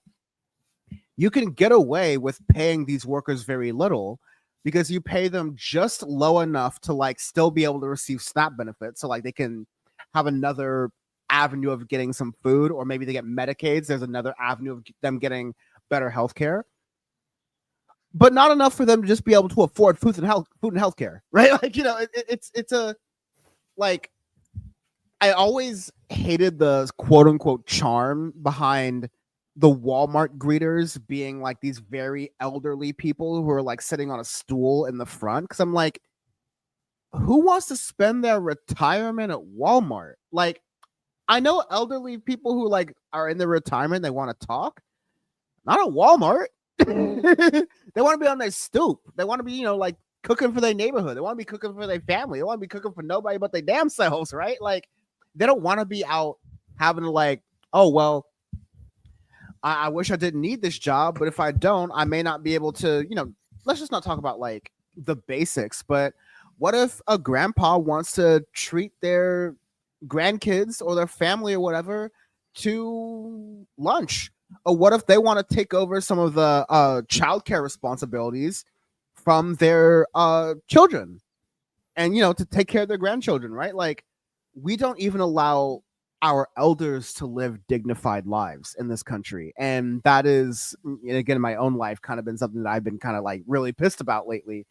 you can get away with paying these workers very little, because you pay them just low enough to like still be able to receive SNAP benefits, so like they can have another avenue of getting some food, or maybe they get Medicaids. There's another avenue of them getting better health care, but not enough for them to just be able to afford food and health care, right? Like, you know, it's a like, I always hated the quote unquote charm behind the Walmart greeters being like these very elderly people who are like sitting on a stool in the front. Cause I'm like, who wants to spend their retirement at Walmart? Like, I know elderly people who like are in their retirement, they want to talk. Not at Walmart. They want to be on their stoop. They want to be, you know, like cooking for their neighborhood. They want to be cooking for their family. They want to be cooking for nobody but their damn selves, right? Like, they don't want to be out having to like, oh, well, I wish I didn't need this job, but if I don't, I may not be able to, you know, let's just not talk about like the basics, but what if a grandpa wants to treat their grandkids or their family or whatever to lunch? Or what if they want to take over some of the childcare responsibilities from their children and, you know, to take care of their grandchildren, right? Like, we don't even allow our elders to live dignified lives in this country. And that is, again, in my own life, kind of been something that I've been kind of like really pissed about lately.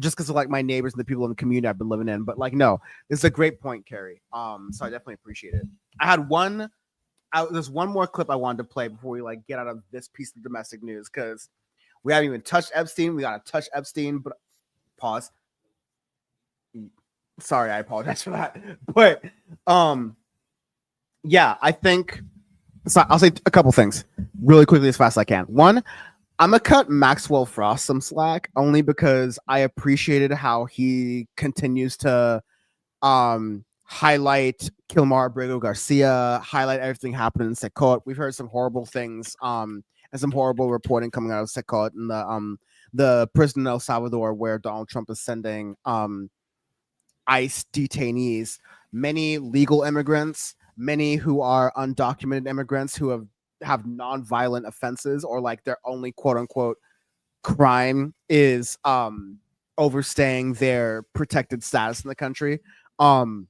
Just because of like my neighbors and the people in the community I've been living in. But like, no, this is a great point, Carrie. So I definitely appreciate it. I had there's one more clip I wanted to play before we like get out of this piece of domestic news, because we haven't even touched Epstein. We got to touch Epstein, but pause. Sorry, I apologize for that. But yeah, I think so. I'll say a couple things really quickly as fast as I can. One, I'm gonna cut Maxwell Frost some slack only because I appreciated how he continues to highlight Kilmar Abrego Garcia, highlight everything happening in Secot. We've heard some horrible things and some horrible reporting coming out of Secot and the prison in El Salvador where Donald Trump is sending ICE detainees, many legal immigrants, many who are undocumented immigrants who have non-violent offenses, or like their only quote unquote crime is overstaying their protected status in the country. I'll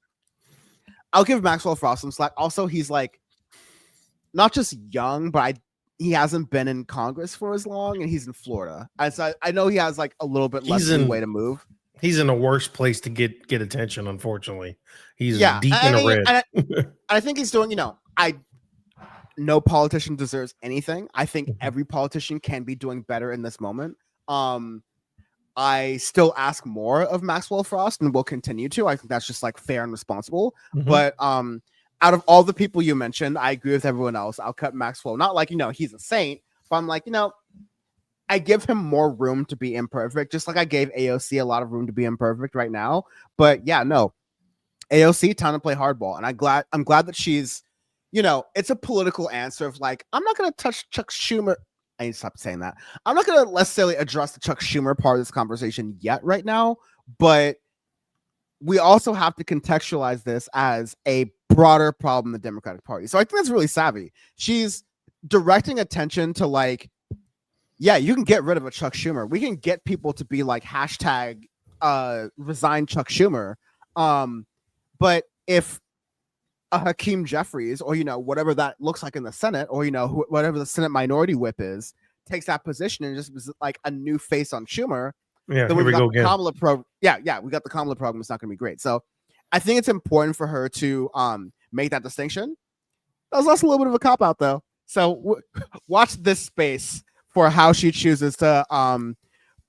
give Maxwell Frost some slack. Also, he's like not just young, but he hasn't been in Congress for as long, and he's in Florida. I know he has like a little bit less way to move. He's in a worse place to get attention, unfortunately. He's deep in the red. I think he's doing, you know, no politician deserves anything. I think every politician can be doing better in this moment. I still ask more of Maxwell Frost and will continue to. I think that's just like fair and responsible. But out of all the people you mentioned, I agree with everyone else. I'll cut Maxwell. Not like, you know, he's a saint, but I'm like, you know, I give him more room to be imperfect, just like I gave AOC a lot of room to be imperfect right now. But yeah, no, AOC, time to play hardball. And I'm glad that she's, you know, it's a political answer of like, I'm not going to touch Chuck Schumer. I need to stop saying that. I'm not going to necessarily address the Chuck Schumer part of this conversation yet right now, but we also have to contextualize this as a broader problem in the Democratic Party. So I think that's really savvy. She's directing attention to like, yeah, you can get rid of a Chuck Schumer. We can get people to be like hashtag resign Chuck Schumer. But if a Hakeem Jeffries, or, you know, whatever that looks like in the Senate, or, you know, whatever the Senate minority whip is, takes that position and just was like a new face on Schumer, yeah, then here we go again. Kamala we got the Kamala program. It's not going to be great. So I think it's important for her to make that distinction. That was also a little bit of a cop out though. So watch this space for how she chooses to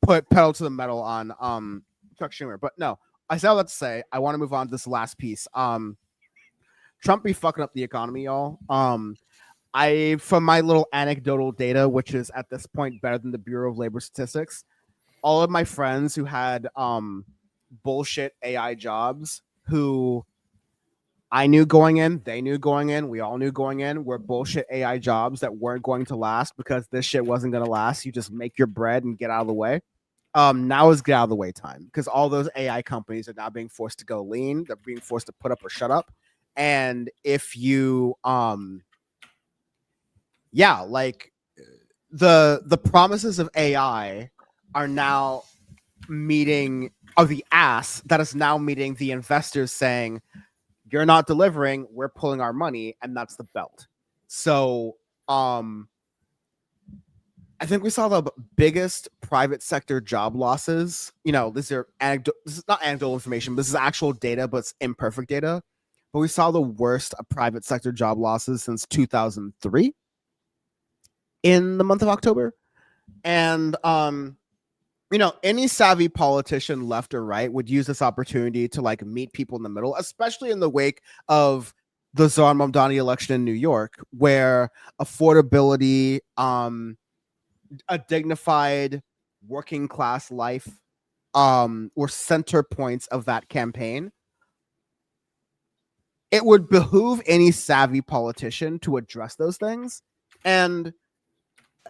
put pedal to the metal on Chuck Schumer. But no, I said all that to say I want to move on to this last piece. Trump be fucking up the economy, y'all. From my little anecdotal data, which is at this point better than the Bureau of Labor Statistics, all of my friends who had bullshit AI jobs, who I knew going in, they knew going in, we all knew going in, were bullshit AI jobs that weren't going to last because this shit wasn't going to last. You just make your bread and get out of the way. Now is get out of the way time, because all those AI companies are now being forced to go lean. They're being forced to put up or shut up. And if you, like the promises of AI are now meeting, of the ass that is now meeting the investors saying, you're not delivering, we're pulling our money, and that's the belt. So I think we saw the biggest private sector job losses. You know, this is not anecdotal information, but this is actual data, but it's imperfect data. But we saw the worst private sector job losses since 2003 in the month of October. And you know, any savvy politician, left or right, would use this opportunity to like meet people in the middle, especially in the wake of the Zohar Mamdani election in New York, where affordability, a dignified working class life, were center points of that campaign. It would behoove any savvy politician to address those things. And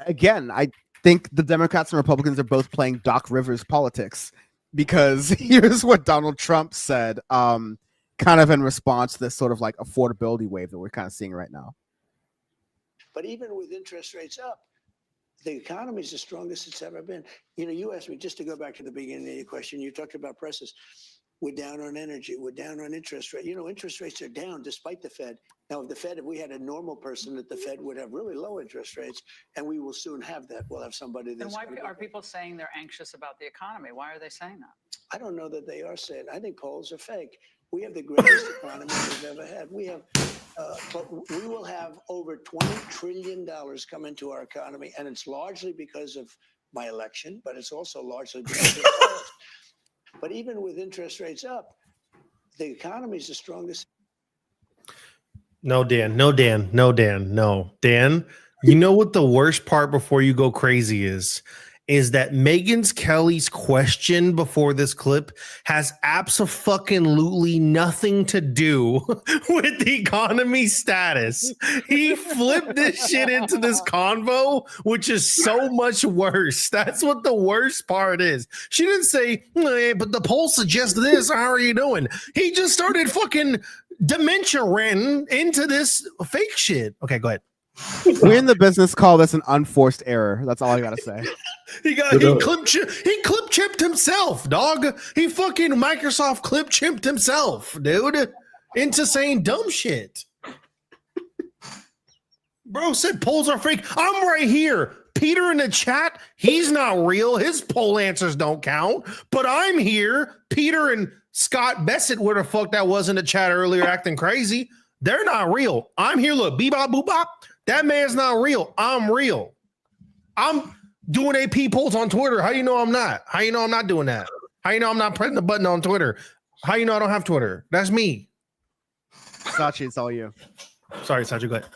again, I think the Democrats and Republicans are both playing Doc Rivers politics, because here's what Donald Trump said, kind of in response to this sort of like affordability wave that we're kind of seeing right now. But even with interest rates up, the economy is the strongest it's ever been. You know, you asked me, just to go back to the beginning of your question, you talked about prices. We're down on energy. We're down on interest rate. You know, interest rates are down despite the Fed. Now, if we had a normal person at the Fed would have really low interest rates, and we will soon have that. We'll have somebody that's. Then why are people saying they're anxious about the economy? Why are they saying that? I don't know that they are saying. I think polls are fake. We have the greatest economy we've ever had. We have, but we will have over $20 trillion come into our economy, and it's largely because of my election, but it's also largely because of polls. But even with interest rates up, the economy is the strongest. No, Dan. No, Dan. No, Dan. No, Dan. You know what the worst part before you go crazy is that Megan Kelly's question before this clip has absolutely nothing to do with the economy status. He flipped this shit into this convo, which is so much worse. That's what the worst part is. She didn't say, but the poll suggests this. How are you doing? He just started fucking dementia ranting into this fake shit. Okay, go ahead. We're in the business call this an unforced error. That's all I gotta say. He clip chipped himself, dog. He fucking Microsoft clip chipped himself, dude, into saying dumb shit. Bro said polls are fake. I'm right here. Peter in the chat, he's not real. His poll answers don't count. But I'm here. Peter and Scott Bessett, where the fuck that was in the chat earlier, acting crazy. They're not real. I'm here. Look, bebop, boopop. That man's not real. I'm real. I'm doing AP polls on Twitter. How do you know I'm not? How you know I'm not doing that? How you know I'm not pressing the button on Twitter? How you know I don't have Twitter? That's me. Sachi, it's all you. Sorry, Sachi, go ahead.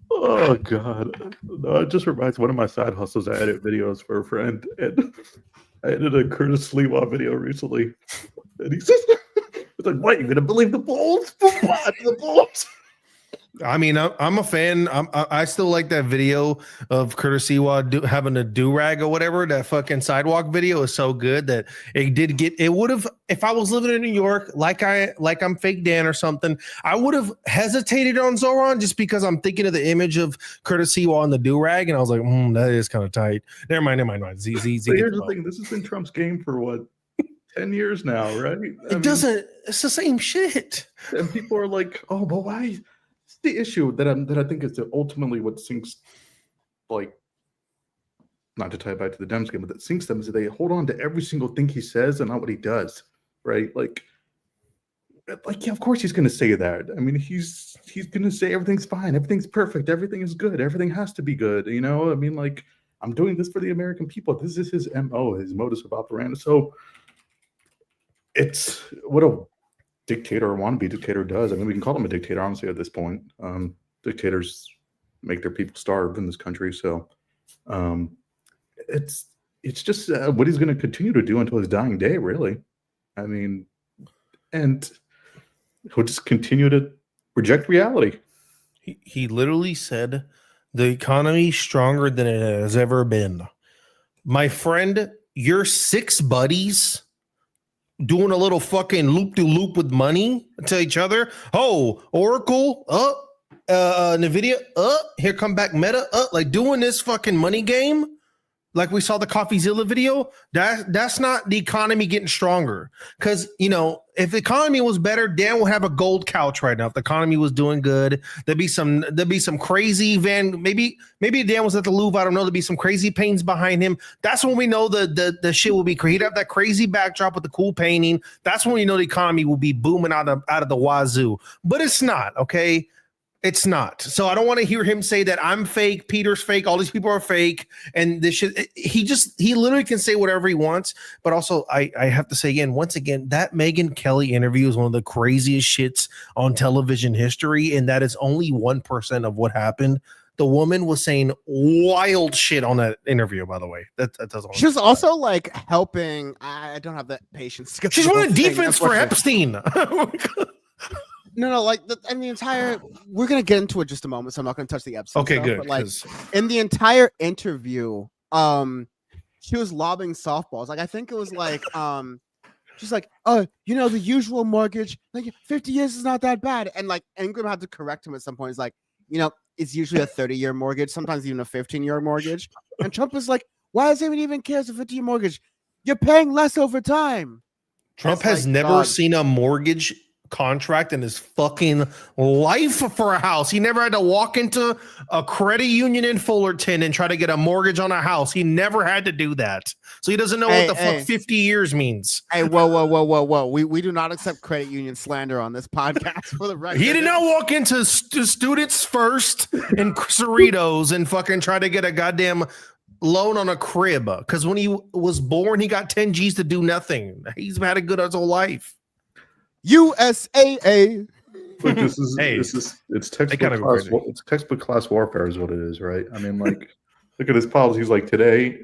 Oh God. No, it just reminds me, one of my side hustles. I edit videos for a friend, and I edited a Curtis Sliwa video recently. And he says, it's like, what, you gonna believe the polls? What? The polls? I mean, I'm a fan. I still like that video of Curtis Sewa having a do-rag or whatever. That fucking sidewalk video is so good that it did get. It would have, if I was living in New York, like I'm fake Dan or something, I would have hesitated on Zoran just because I'm thinking of the image of Curtis Sewa on the do-rag, and I was like, that is kind of tight. Never mind. Z. But here's the thing: this has been Trump's game for what, 10 years now, right? It's the same shit. And people are like, oh, but why? The issue that I think is ultimately what sinks, like, not to tie it back to the Dems game, but that sinks them is that they hold on to every single thing he says and not what he does, right? Like yeah, of course he's going to say that. I mean, he's going to say everything's fine, everything's perfect, everything is good, everything has to be good. You know, I mean, like, I'm doing this for the American people. This is his MO, his modus operandi. So it's what a dictator or wannabe dictator does. I mean, we can call him a dictator, honestly, at this point. Dictators make their people starve in this country. So it's just what he's going to continue to do until his dying day, really. I mean, and he'll just continue to reject reality. He literally said the economy is stronger than it has ever been. My friend, your 6 buddies doing a little fucking loop-de-loop with money to each other. Oh, Oracle, NVIDIA, here come back Meta, like doing this fucking money game. like we saw the CoffeeZilla video, that's not the economy getting stronger. Because, you know, if the economy was better, Dan would have a gold couch right now. If the economy was doing good, there'd be some crazy maybe Dan was at the Louvre. I don't know. There'd be some crazy paintings behind him. That's when we know the shit will be created. Have that crazy backdrop with the cool painting. That's when we know the economy will be booming out of the wazoo. But it's not, okay? It's not. So I don't want to hear him say that I'm fake, Peter's fake, all these people are fake, and this shit. He literally can say whatever he wants. But also, I have to say once again, that Megyn Kelly interview is one of the craziest shits on television history, and that is only 1% of what happened. The woman was saying wild shit on that interview, by the way. That doesn't. She was also like helping. I don't have that patience. She's running defense for Epstein. No, like the entire. We're gonna get into it just a moment, so I'm not gonna touch the Epstein. Okay, stuff, good. But like in the entire interview, she was lobbing softballs. Like I think it was like, she's like, oh, you know, the usual mortgage, like 50 years is not that bad, and like Ingram had to correct him at some point. He's like, you know, it's usually a 30-year mortgage, sometimes even a 15-year mortgage, and Trump is like, why does anyone even care? It's a 50-year mortgage. You're paying less over time. Trump has never seen a mortgage contract in his fucking life for a house. He never had to walk into a credit union in Fullerton and try to get a mortgage on a house. He never had to do that. So he doesn't know what the fuck 50 years means. Hey, whoa. We do not accept credit union slander on this podcast for the record. He did not walk into Students First and Cerritos and fucking try to get a goddamn loan on a crib. Because when he was born, he got 10 G's to do nothing. He's had a good his whole life. USAA. Look, it's textbook class warfare is what it is, right? I mean, like, look at his policies. Like today,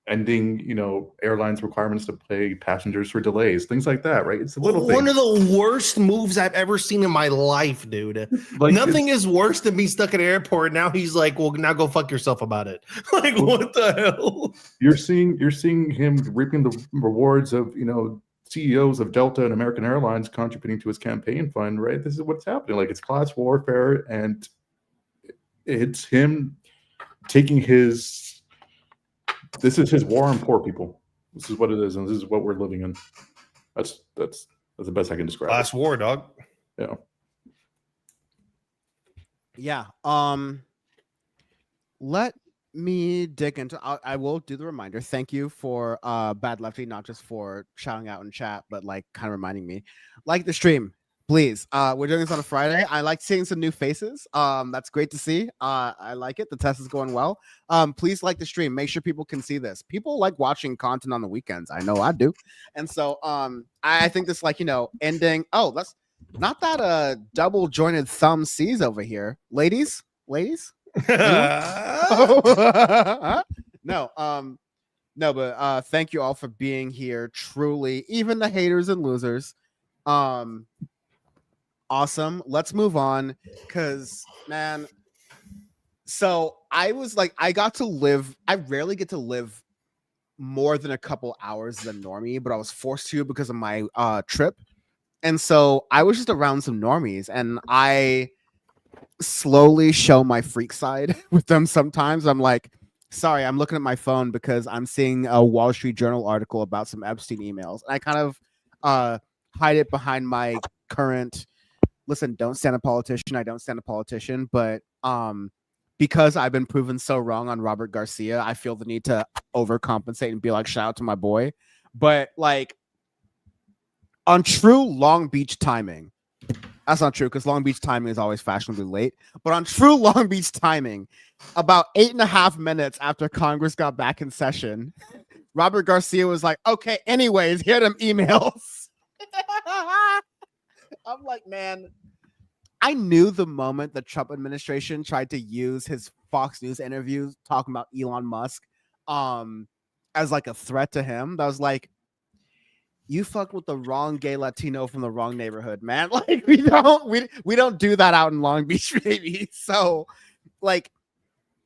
ending, you know, airlines' requirements to pay passengers for delays, things like that, right? It's a little one of the worst moves I've ever seen in my life, dude. Like, nothing is worse than being stuck at an airport. Now he's like, well, now go fuck yourself about it. Like, what the hell? You're seeing him reaping the rewards of, you know, CEOs of Delta and American Airlines contributing to his campaign fund, right? This is what's happening. Like, it's class warfare, and it's him taking this is his war on poor people. This is what it is, and this is what we're living in. That's the best I can describe. Class war, dog. Yeah. Let me dig into. I will do the reminder. Thank you for Bad Lefty, not just for shouting out in chat, but like kind of reminding me. Like the stream, please. We're doing this on a Friday. I like seeing some new faces. That's great to see. I like it. The test is going well. Please like the stream. Make sure people can see this. People like watching content on the weekends. I know I do. And so I think this, like, you know, ending. Oh, that's not that double jointed thumb ceez over here. Ladies. No, but thank you all for being here. Truly, even the haters and losers. Awesome. Let's move on, because man, so I was like, I rarely get to live more than a couple hours than normie, but I was forced to because of my trip. And so I was just around some normies, and I slowly show my freak side with them sometimes. I'm like, sorry, I'm looking at my phone because I'm seeing a Wall Street Journal article about some Epstein emails. And I kind of hide it behind my current, listen, don't stand a politician. I don't stand a politician. But because I've been proven so wrong on Robert Garcia, I feel the need to overcompensate and be like, shout out to my boy. But like, on true Long Beach timing, that's not true, because Long Beach timing is always fashionably late. But on true Long Beach timing, about 8.5 minutes after Congress got back in session, Robert Garcia was like, okay, anyways, here are them emails. I'm like, man, I knew the moment the Trump administration tried to use his Fox News interviews talking about Elon Musk as like a threat to him. That was like, you fucked with the wrong gay Latino from the wrong neighborhood, man. Like, we don't do that out in Long Beach, baby. So, like,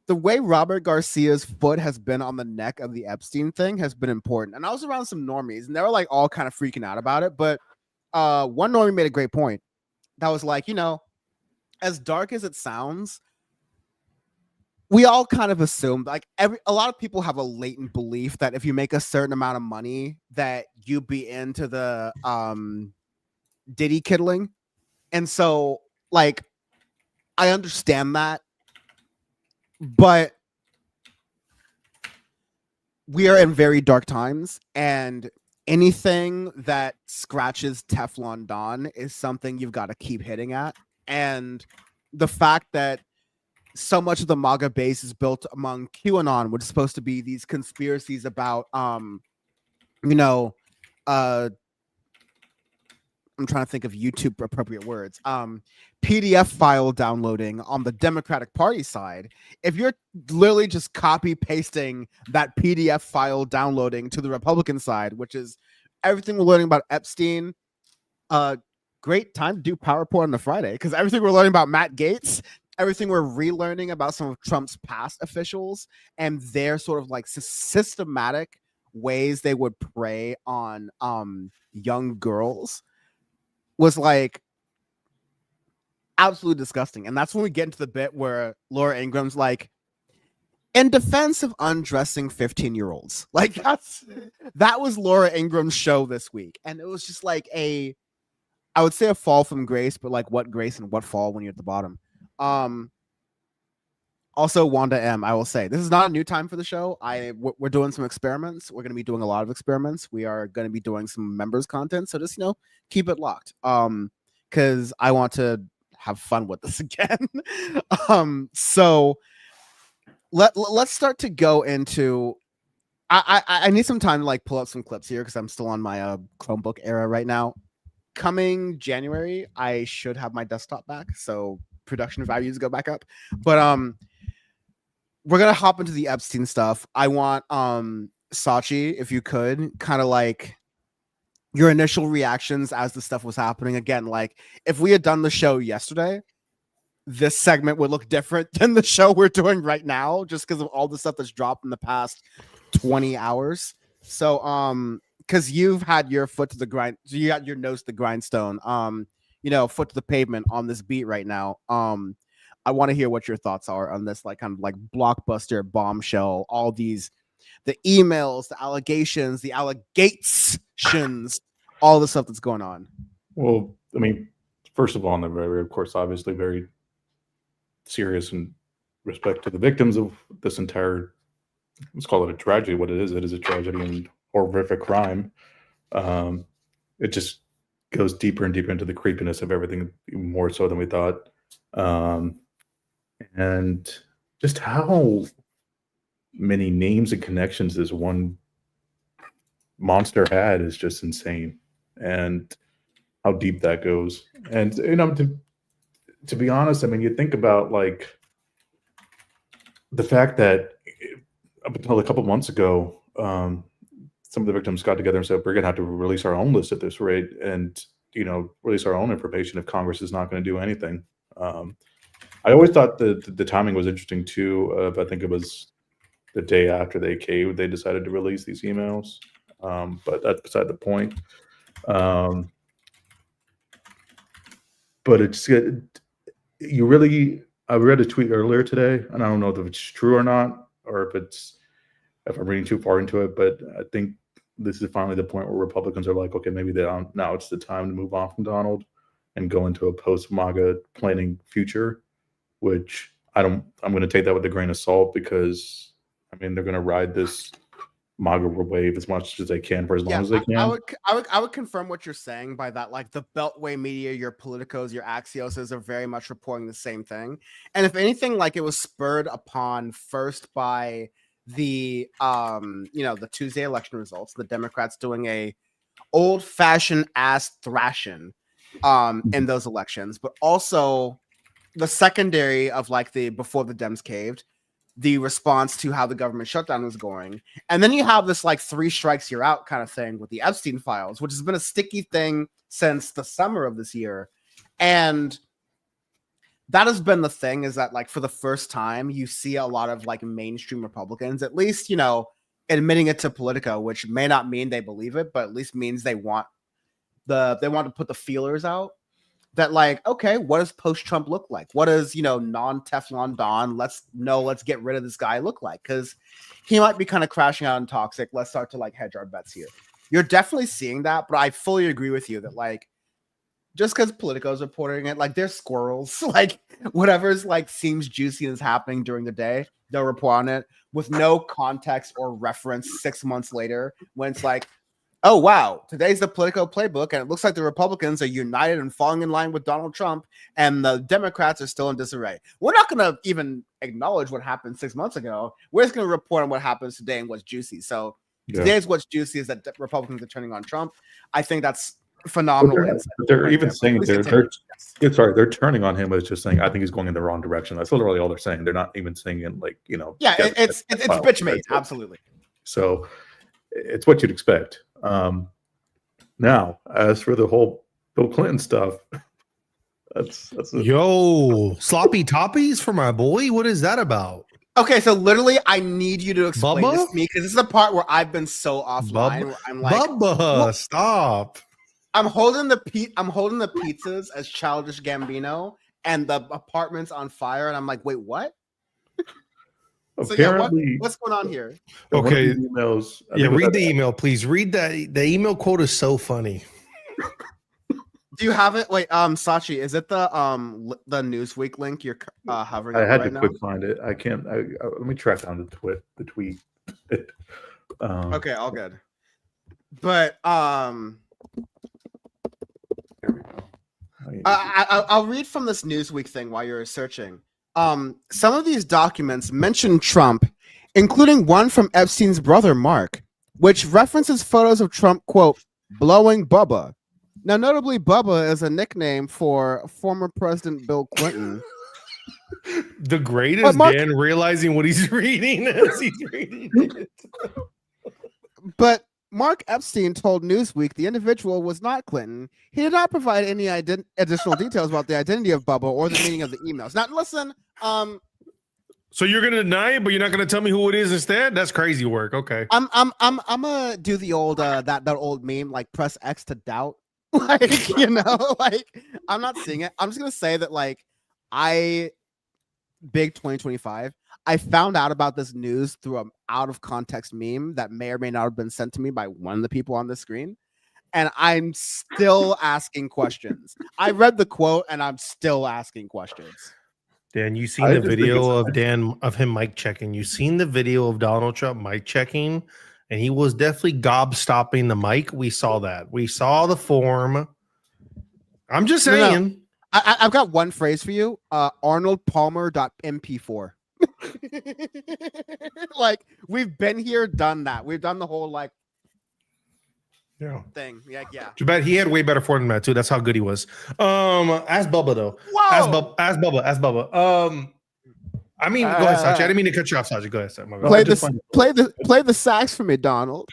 the way Robert Garcia's foot has been on the neck of the Epstein thing has been important. And I was around some normies, and they were like all kind of freaking out about it. But one normie made a great point. That was like, you know, as dark as it sounds, we all kind of assume, like, a lot of people have a latent belief that if you make a certain amount of money that you be into the Diddy kiddling. And so, like, I understand that, but we are in very dark times, and anything that scratches Teflon Don is something you've got to keep hitting at. And the fact that so much of the MAGA base is built among QAnon, which is supposed to be these conspiracies about, you know, I'm trying to think of YouTube appropriate words. PDF file downloading on the Democratic Party side. If you're literally just copy pasting that PDF file downloading to the Republican side, which is everything we're learning about Epstein, great time to do PowerPoint on the Friday, because everything we're learning about Matt Gaetz, everything we're relearning about some of Trump's past officials and their sort of like systematic ways they would prey on young girls was like absolutely disgusting. And that's when we get into the bit where Laura Ingram's like, in defense of undressing 15-year-olds. Like that was Laura Ingram's show this week. And it was just like I would say a fall from grace, but like what grace and what fall when you're at the bottom. Also, Wanda M, I will say, this is not a new time for the show. We're doing some experiments. We're going to be doing a lot of experiments. We are going to be doing some members content. So just, keep it locked. Because I want to have fun with this again. So let's start to go into, I need some time to like pull up some clips here because I'm still on my Chromebook era right now. Coming January, I should have my desktop back. So production values go back up. But we're gonna hop into the Epstein stuff. I want Sachi, if you could, kind of like your initial reactions as the stuff was happening. Again, like if we had done the show yesterday, this segment would look different than the show we're doing right now, just because of all the stuff that's dropped in the past 20 hours. So because you've had your foot to the grind, so you got your nose to the grindstone, foot to the pavement on this beat right now. I want to hear what your thoughts are on this, like kind of like blockbuster bombshell, all these, the emails, the allegations, the allegations, all the stuff that's going on. Well, I mean, first of all, on the very, of course, obviously very serious in respect to the victims of this entire, let's call it a tragedy. What it is a tragedy and horrific crime. It just goes deeper and deeper into the creepiness of everything, even more so than we thought. And just how many names and connections this one monster had is just insane. And how deep that goes. And, to be honest, I mean, you think about like the fact that up until a couple months ago, some of the victims got together and said, we're going to have to release our own list at this rate and, release our own information if Congress is not going to do anything. I always thought that the timing was interesting too. I think it was the day after they caved, they decided to release these emails. But that's beside the point. But it's I read a tweet earlier today, and I don't know if it's true or not, or if I'm reading too far into it, but I think this is finally the point where Republicans are like, okay, maybe now it's the time to move on from Donald and go into a post-MAGA planning future, which I'm going to take that with a grain of salt because, I mean, they're going to ride this MAGA wave as much as they can for as long as they can. I would confirm what you're saying by that. Like the Beltway media, your Politicos, your Axioses are very much reporting the same thing. And if anything, like it was spurred upon first by the the Tuesday election results, the Democrats doing a old-fashioned ass thrashing in those elections, but also the secondary of like the before the Dems caved, the response to how the government shutdown was going. And then you have this like 3 strikes you're out kind of thing with the Epstein files, which has been a sticky thing since the summer of this year. And that has been the thing, is that like for the first time you see a lot of like mainstream Republicans, at least, admitting it to Politico, which may not mean they believe it, but at least means they want to put the feelers out. that like, okay, what does post-Trump look like? What does, non-Teflon Don, let's get rid of this guy look like? Because he might be kind of crashing out and toxic. Let's start to like hedge our bets here. You're definitely seeing that, but I fully agree with you that like, just because Politico's reporting it, like they're squirrels, like whatever's like seems juicy is happening during the day, they'll report on it with no context or reference 6 months later when it's like, oh, wow, today's the Politico playbook, and it looks like the Republicans are united and falling in line with Donald Trump, and the Democrats are still in disarray. We're not going to even acknowledge what happened 6 months ago. We're just going to report on what happens today and what's juicy. So today's what's juicy is that Republicans are turning on Trump. I think that's phenomenal. They're even saying they're turning on him as just saying, I think he's going in the wrong direction. That's literally all they're saying. They're not even saying it like, it's bitch-made, absolutely. So it's what you'd expect. Now, as for the whole Bill Clinton stuff, that's yo, sloppy toppies for my boy. What is that about? Okay, so literally, I need you to explain this to me because this is the part where I've been so offline. Where I'm like, Bubba, stop. I'm holding the pizzas as Childish Gambino and the apartment's on fire, and I'm like, wait, what? Apparently, what's going on here? Okay, emails. Read the email, please. Read that. The email quote is so funny. Do you have it? Wait, Sachi, is it the Newsweek link you're hovering? I had right to now? quick find it. I can't. Let me track down the tweet. Okay, all good. But I'll read from this Newsweek thing while you're searching. Some of these documents mention Trump, including one from Epstein's brother, Mark, which references photos of Trump, quote, blowing Bubba. Now, notably, Bubba is a nickname for former President Bill Clinton. The greatest Dan realizing what he's reading as he's reading it. But Mark Epstein told Newsweek the individual was not Clinton. He did not provide any additional details about the identity of Bubba or the meaning of the emails. Now, listen. So you're gonna deny it, but you're not gonna tell me who it is instead? That's crazy work. Okay. I'm gonna do the old that old meme, like press X to doubt. Like, like I'm not seeing it. I'm just gonna say that like big 2025. I found out about this news through an out of context meme that may or may not have been sent to me by one of the people on the screen. And I'm still asking questions. I read the quote and I'm still asking questions. Dan, you seen the video of him mic checking. You seen the video of Donald Trump mic checking, and he was definitely gob-stopping the mic. We saw that. We saw the form. I'm just saying. No. I've got one phrase for you. Arnold Palmer.mp4. Like, we've been here, done that. We've done the whole like thing. Yeah. Too bad he had way better form than that too. That's how good he was. Ask Bubba though. Whoa! Ask Bubba. I mean, go ahead, Sachi. I didn't mean to cut you off, Sachi. Go ahead, Play the sax for me, Donald.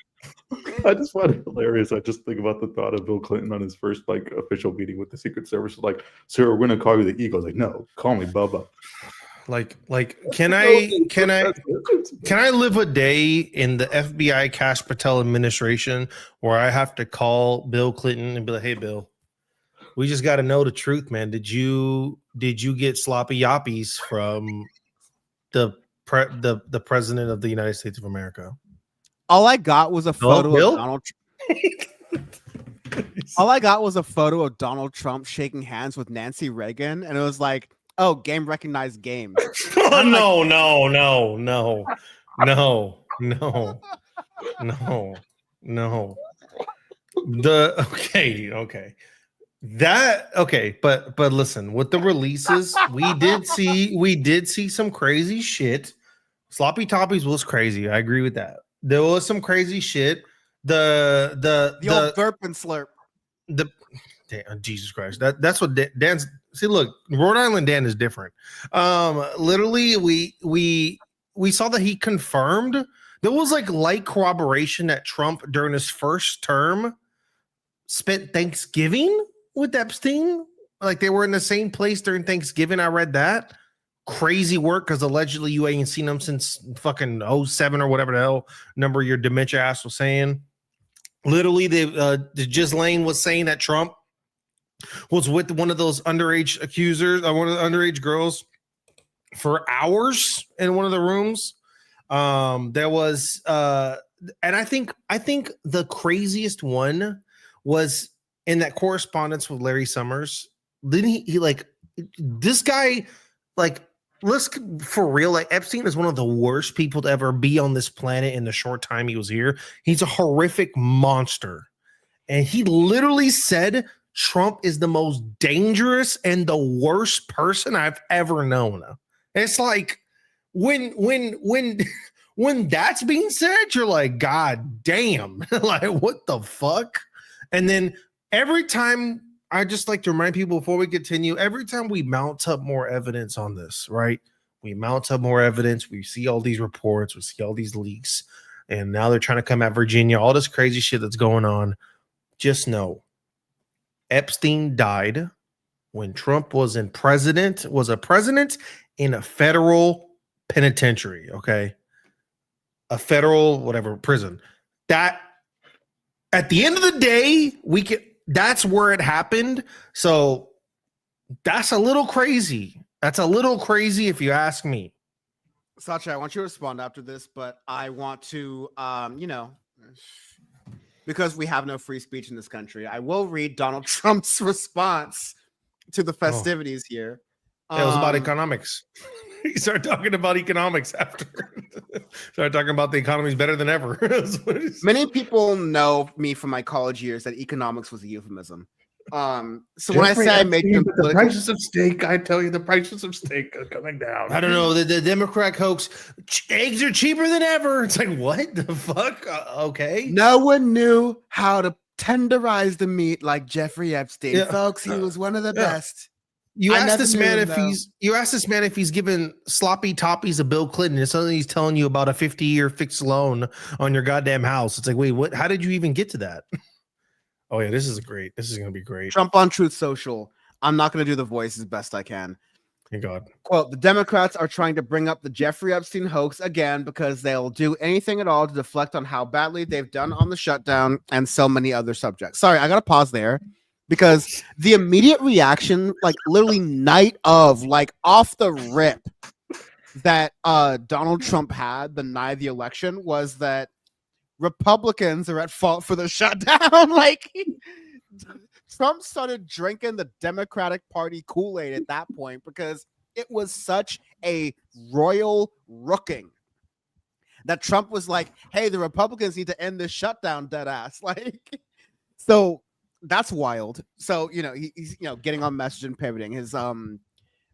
I just find it hilarious. I just think about the thought of Bill Clinton on his first like official meeting with the Secret Service. Like, sir, we're gonna call you the Eagles. Like, no, call me Bubba. Like, can I live a day in the FBI Cash Patel administration where I have to call Bill Clinton and be like, hey, Bill, we just got to know the truth, man. Did you get sloppy yappies from the president of the United States of America? All I got was a photo of Donald All I got was a photo of Donald Trump shaking hands with Nancy Reagan, and it was like, oh, game recognized game. Oh, no. But listen, with the releases, we did see some crazy shit. Sloppy Toppies was crazy. I agree with that. There was some crazy shit. The old burp and slurp. Damn, Jesus Christ. That's what Dan's. See, look, Rhode Island Dan is different. Literally, we saw that he confirmed there was like corroboration that Trump during his first term spent Thanksgiving with Epstein. Like they were in the same place during Thanksgiving. I read that. Crazy work because allegedly you ain't seen him since fucking 07 or whatever the hell number your dementia ass was saying. Literally, the Ghislaine was saying that Trump was with one of those underage accusers, one of the underage girls, for hours in one of the rooms. There was, and I think the craziest one was in that correspondence with Larry Summers. Didn't he like this guy? Like, let's for real. Like, Epstein is one of the worst people to ever be on this planet in the short time he was here. He's a horrific monster, and he literally said Trump is the most dangerous and the worst person I've ever known. It's like when that's being said, you're like, God damn, like what the fuck? And then every time, I just like to remind people before we continue, every time we mount up more evidence on this, right? We mount up more evidence. We see all these reports, we see all these leaks, and now they're trying to come at Virginia, all this crazy shit that's going on. Just know Epstein died when Trump was a president in a federal penitentiary, okay? A federal whatever prison. That at the end of the day, that's where it happened. So that's a little crazy. That's a little crazy if you ask me. Satch, I want you to respond after this, but I want to because we have no free speech in this country, I will read Donald Trump's response to the festivities here. It was about economics. He started talking about economics after. Started talking about the economy's better than ever. Many people know me from my college years that economics was a euphemism. So when I say I made the prices of steak, I tell you the prices of steak are coming down. I don't know. The Democrat hoax, eggs are cheaper than ever. It's like, what the fuck? Okay. No one knew how to tenderize the meat like Jeffrey Epstein. Folks, he was one of the best. You ask this man if he's given sloppy toppies to Bill Clinton, and suddenly he's telling you about a 50-year fixed loan on your goddamn house. It's like, wait, what? How did you even get to that? Oh yeah, this is going to be great. Trump on Truth Social. I'm not going to do the voice as best I can. Thank God. Quote, the Democrats are trying to bring up the Jeffrey Epstein hoax again because they'll do anything at all to deflect on how badly they've done on the shutdown and so many other subjects. Sorry, I got to pause there. Because the immediate reaction, like literally night of, like off the rip, that Donald Trump had the night of the election was that Republicans are at fault for the shutdown. Like Trump started drinking the Democratic Party Kool-Aid at that point because it was such a royal rooking that Trump was like, hey, the Republicans need to end this shutdown, dead ass. Like, so that's wild. So, he's, getting on message and pivoting. His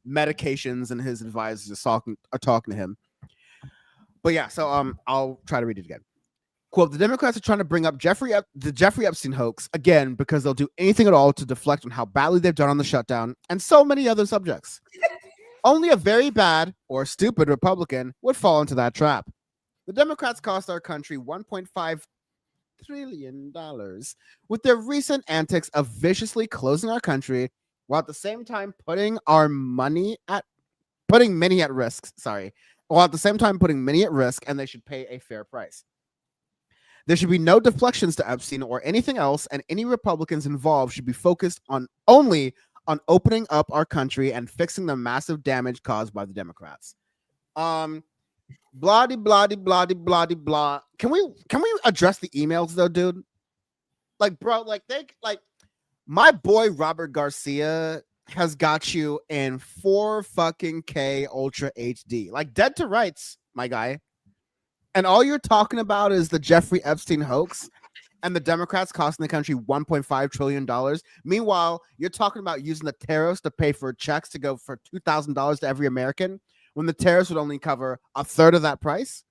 medications and his advisors are talking to him. But yeah, so I'll try to read it again. Quote, the Democrats are trying to bring up the Jeffrey Epstein hoax again because they'll do anything at all to deflect on how badly they've done on the shutdown and so many other subjects. Only a very bad or stupid Republican would fall into that trap. The Democrats cost our country $1.5 trillion with their recent antics of viciously closing our country while at the same time putting many at risk, and they should pay a fair price. There should be no deflections to Epstein or anything else, and any Republicans involved should be focused only on opening up our country and fixing the massive damage caused by the Democrats. Blah de blah de blah de blah de blah. Can we address the emails though, dude? Like, bro, my boy Robert Garcia has got you in 4K Ultra HD, like dead to rights, my guy. And all you're talking about is the Jeffrey Epstein hoax and the Democrats costing the country $1.5 trillion. Meanwhile, you're talking about using the tariffs to pay for checks to go for $2,000 to every American when the tariffs would only cover a third of that price.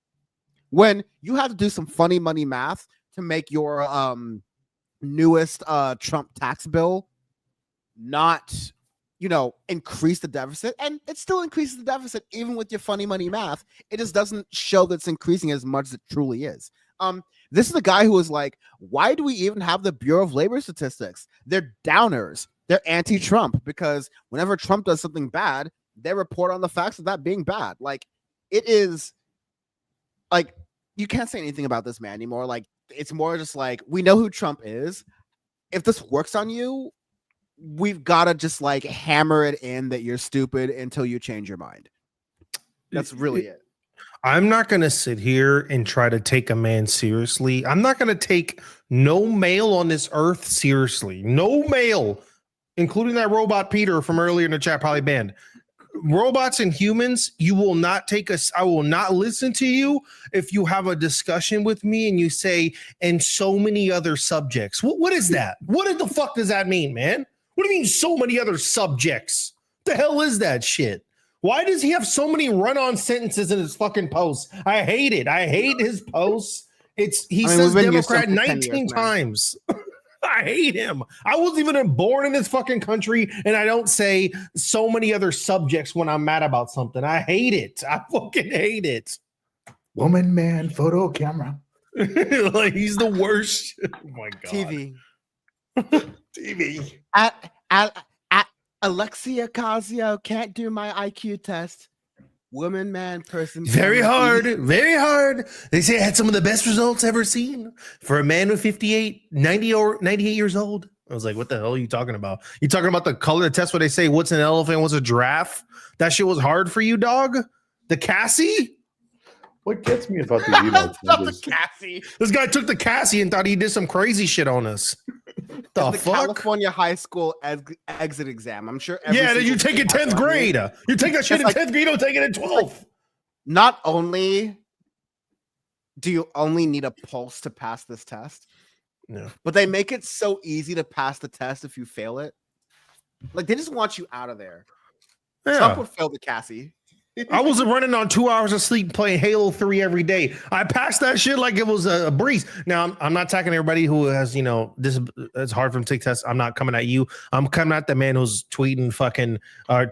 When you have to do some funny money math to make your newest Trump tax bill not, increase the deficit, and it still increases the deficit even with your funny money math. It just doesn't show that it's increasing as much as it truly is. This is the guy who was like, why do we even have the Bureau of Labor Statistics? They're downers. They're anti-Trump because whenever Trump does something bad, they report on the facts of that being bad. Like, it is like, you can't say anything about this man anymore. Like, it's more just like, we know who Trump is. If this works on you, we've got to just like hammer it in that you're stupid until you change your mind. That's really it. I'm not going to sit here and try to take a man seriously. I'm not going to take no male on this earth seriously. No male, including that robot Peter from earlier in the chat, probably banned. Robots and humans, you will not take us. I will not listen to you if you have a discussion with me and you say, and so many other subjects. What is that? What the fuck does that mean, man? What do you mean so many other subjects? What the hell is that shit? Why does he have so many run-on sentences in his fucking posts? I hate it. I hate his posts. He says Democrat 19 times. I hate him. I wasn't even born in this fucking country, and I don't say so many other subjects when I'm mad about something. I hate it. I fucking hate it. Woman, man, photo, camera. Like, he's the worst. Oh my god. TV. TV. At Alexia Casio can't do my IQ test. Woman, man, person. Very hard. Very hard. They say I had some of the best results ever seen for a man with 90 or 98 years old. I was like, what the hell are you talking about? You talking about the color test where they say what's an elephant, what's a giraffe? That shit was hard for you, dog? The Cassie? What gets me about the emails? The Cassie. This guy took the Cassie and thought he did some crazy shit on us. The fuck? California high school exit exam. I'm sure. Yeah, you take it 10th grade. You take that shit in 10th grade. You don't take it in 12th. Not only do you only need a pulse to pass this test, but they make it so easy to pass the test if you fail it. Like, they just want you out of there. Yeah. Trump would fail the Cassie. I wasn't running on 2 hours of sleep playing Halo 3 every day. I passed that shit like it was a breeze. Now, I'm not attacking everybody who has, this. It's hard for them to take tests. I'm not coming at you. I'm coming at the man who's tweeting fucking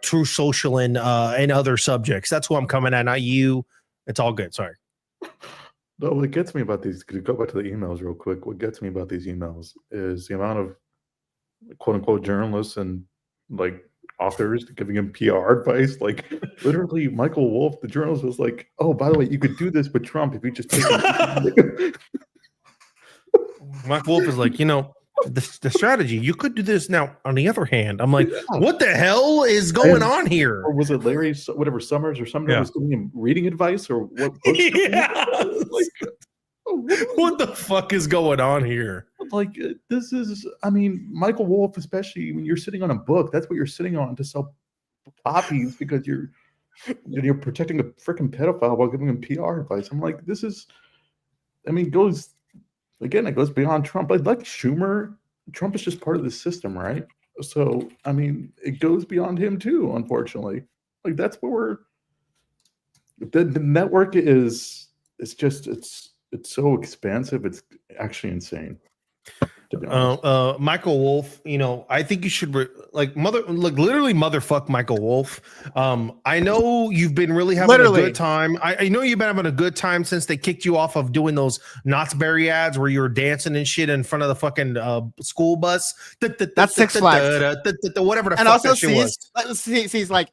True Social and other subjects. That's who I'm coming at, not you. It's all good. Sorry. No, what gets me about these, go back to the emails real quick. What gets me about these emails is the amount of quote unquote journalists and like authors giving him PR advice. Like, literally, Michael Wolff, the journalist, was like, "Oh, by the way, you could do this with Trump if you just take him." Michael Wolff is like, the strategy, you could do this. Now, on the other hand, I'm like, what the hell is going on here? Or was it Larry, whatever, Summers or somebody was giving him reading advice or what? Yeah. Like, what the fuck is going on here? Like, this is, Michael Wolff, especially when you're sitting on a book, that's what you're sitting on to sell copies because you're protecting a freaking pedophile while giving him PR advice. I'm like, this is, it goes beyond Trump. Like Schumer, Trump is just part of the system, right? So, it goes beyond him too, unfortunately. Like, that's what the network is. It's so expansive. It's actually insane. Michael Wolff, I think you should literally motherfuck Michael Wolff. I know you've been really having a good time. I know you've been having a good time since they kicked you off of doing those Knott's Berry ads where you were dancing and shit in front of the fucking school bus. That's Six Flags. Whatever the and fuck also that shit was. Ceez, like,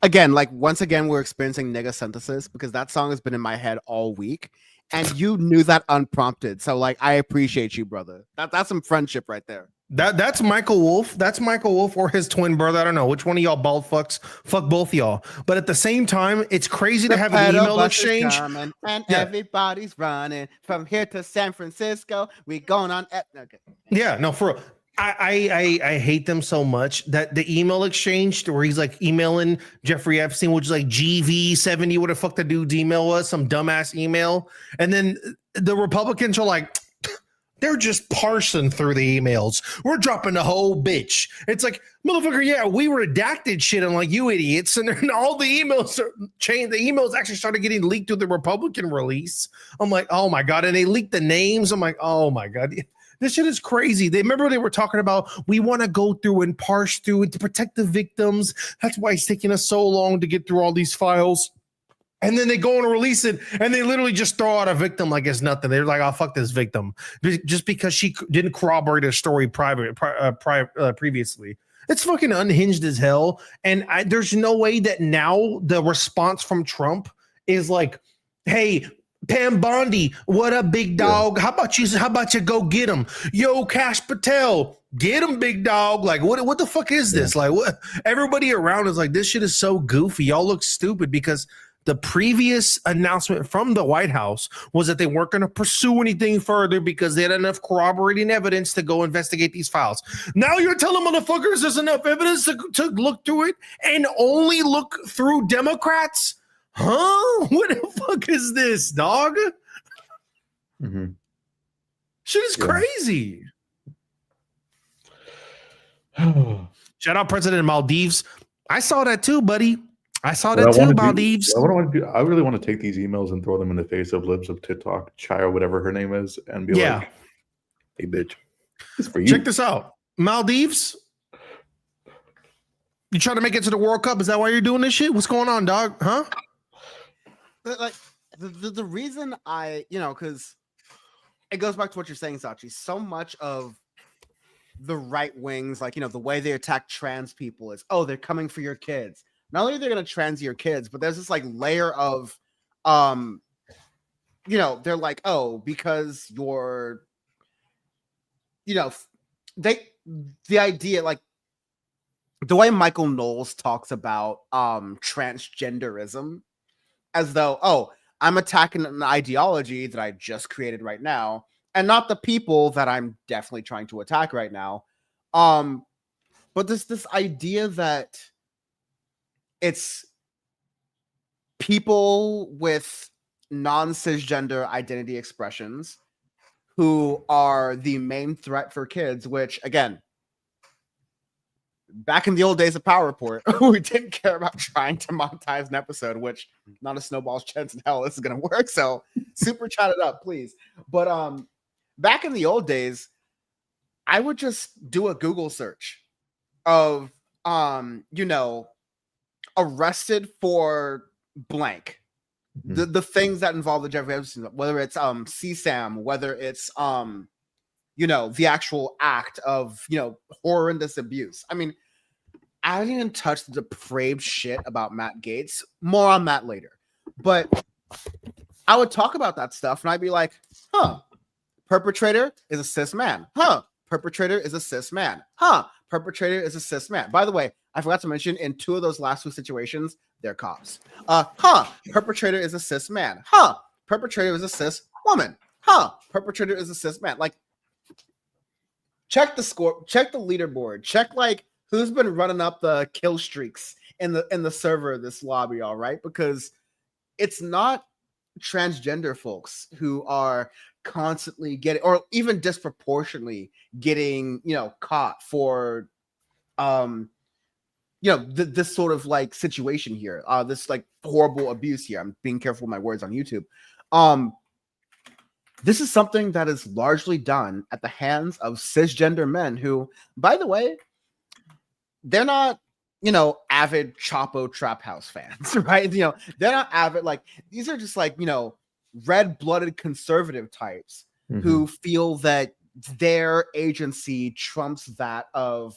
again, once again, we're experiencing nigga synthesis because that song has been in my head all week. And you knew that unprompted. So, I appreciate you, brother. That's some friendship right there. That's Michael Wolff. That's Michael Wolff or his twin brother. I don't know which one of y'all bald fucks. Fuck both y'all. But at the same time, it's crazy to have an email exchange. And everybody's running from here to San Francisco. We going on. Okay. Yeah, no, for real. I hate them so much that the email exchange where he's like emailing Jeffrey Epstein, which is like GV70, what the fuck the dude's email was, some dumbass email. And then the Republicans are like, they're just parsing through the emails. We're dropping the whole bitch. It's like, motherfucker, yeah, we redacted shit on like you idiots. And then all the emails are changed. The emails actually started getting leaked through the Republican release. I'm like, oh my God. And they leaked the names. I'm like, oh my God. This shit is crazy. They were talking about we want to go through and parse through and to protect the victims. That's why it's taking us so long to get through all these files. And then they go and release it, and they literally just throw out a victim like it's nothing. They're like, "Oh, fuck this victim," just because she didn't corroborate her story previously. It's fucking unhinged as hell. And there's no way that now the response from Trump is like, "Hey, Pam Bondi, what up, big dog? How about you go get him? Yo, Cash Patel, get him, big dog. Like, what the fuck is this? Like, what? Everybody around is like, this shit is so goofy. Y'all look stupid because the previous announcement from the White House was that they weren't going to pursue anything further because they had enough corroborating evidence to go investigate these files. Now you're telling motherfuckers there's enough evidence to look through it and only look through Democrats? Huh? What the fuck is this, dog? Mm-hmm. Shit is crazy. Shout out President Maldives. I saw that too, buddy. I saw that too, Maldives. I really want to take these emails and throw them in the face of libs of TikTok, Chai or whatever her name is, and be like, hey, bitch, it's for you. Check this out. Maldives, you trying to make it to the World Cup? Is that why you're doing this shit? What's going on, dog? Huh? But like the reason because it goes back to what you're saying, Sachi. So much of the right wings, like, the way they attack trans people is, oh, they're coming for your kids. Not only are they going to trans your kids, but there's this like layer of, they're like, oh, because you're, the idea, like the way Michael Knowles talks about transgenderism, as though, oh, I'm attacking an ideology that I just created right now, and not the people that I'm definitely trying to attack right now. But there's this idea that it's people with non-cisgender identity expressions who are the main threat for kids, which, again, back in the old days of Power Report, we didn't care about trying to monetize an episode, which not a snowball's chance in hell this is going to work. So super chat it up, please. But back in the old days, I would just do a Google search of, arrested for blank. The things that involve the Jeffrey Epstein, whether it's CSAM, whether it's the actual act of horrendous abuse. I mean, I didn't even touch the depraved shit about Matt Gaetz. More on that later. But I would talk about that stuff and I'd be like, huh, perpetrator is a cis man. Huh, perpetrator is a cis man. Huh, perpetrator is a cis man. By the way, I forgot to mention in two of those last two situations, they're cops. Perpetrator is a cis man. Huh, perpetrator is a cis woman. Huh, perpetrator is a cis man. Like, check the score, check the leaderboard, check like who's been running up the kill streaks in the server of this lobby, all right? Because it's not transgender folks who are constantly getting, or even disproportionately getting, caught for this sort of like situation here, this like horrible abuse here. I'm being careful with my words on YouTube. This is something that is largely done at the hands of cisgender men who, by the way, they're not, avid Chapo Trap House fans, right? They're not avid, like, these are just like, red-blooded conservative types who feel that their agency trumps that of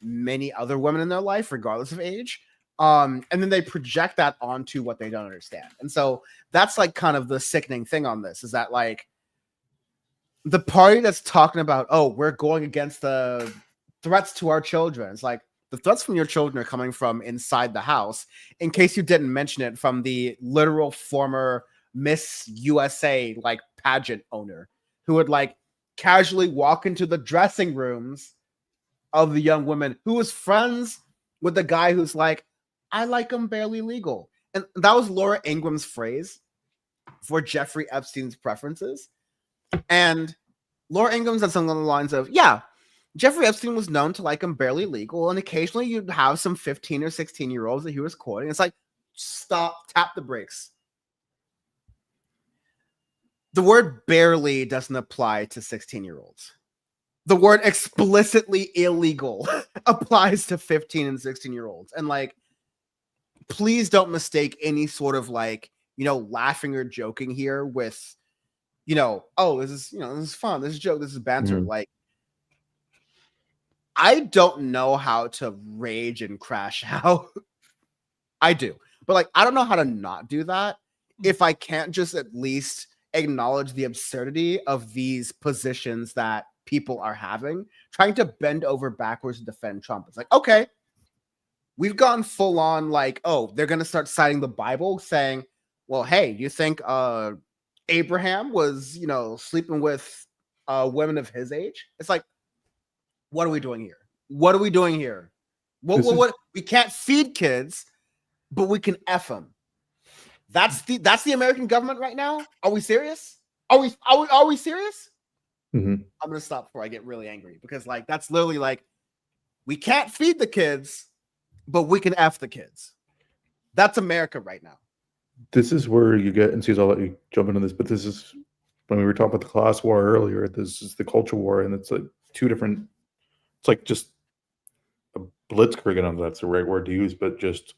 many other women in their life, regardless of age. And then they project that onto what they don't understand. And so that's like kind of the sickening thing on this, is that like the party that's talking about, oh, we're going against the threats to our children. It's like the threats from your children are coming from inside the house. In case you didn't mention it, from the literal former Miss USA like pageant owner who would like casually walk into the dressing rooms of the young women, who was friends with the guy who's like, I like him barely legal. And that was Laura Ingram's phrase for Jeffrey Epstein's preferences. And Laura Ingram said something along the lines of, yeah, Jeffrey Epstein was known to like him barely legal. And occasionally you'd have some 15 or 16-year-olds that he was courting. It's like, stop, tap the brakes. The word barely doesn't apply to 16-year-olds. The word explicitly illegal applies to 15 and 16-year-olds. And like, please don't mistake any sort of like, laughing or joking here with, oh, this is fun. This is joke. This is banter. Like, I don't know how to rage and crash out. I do. But like, I don't know how to not do that if I can't just at least acknowledge the absurdity of these positions that people are having, trying to bend over backwards to defend Trump. It's like, okay, we've gone full on like, oh, they're going to start citing the Bible saying, well, hey, you think Abraham was, sleeping with women of his age? It's like, what are we doing here? What are we doing here? What? We can't feed kids, but we can F them. That's the American government right now. Are we serious? Are we serious? Mm-hmm. I'm gonna stop before I get really angry because like that's literally like we can't feed the kids, but we can F the kids. That's America right now. This is where you get, and I'll let you jump into this, but this is when we were talking about the class war earlier. This is the culture war, and it's like two different. It's like just a blitzkrieg, I don't know if that's the right word to use, but just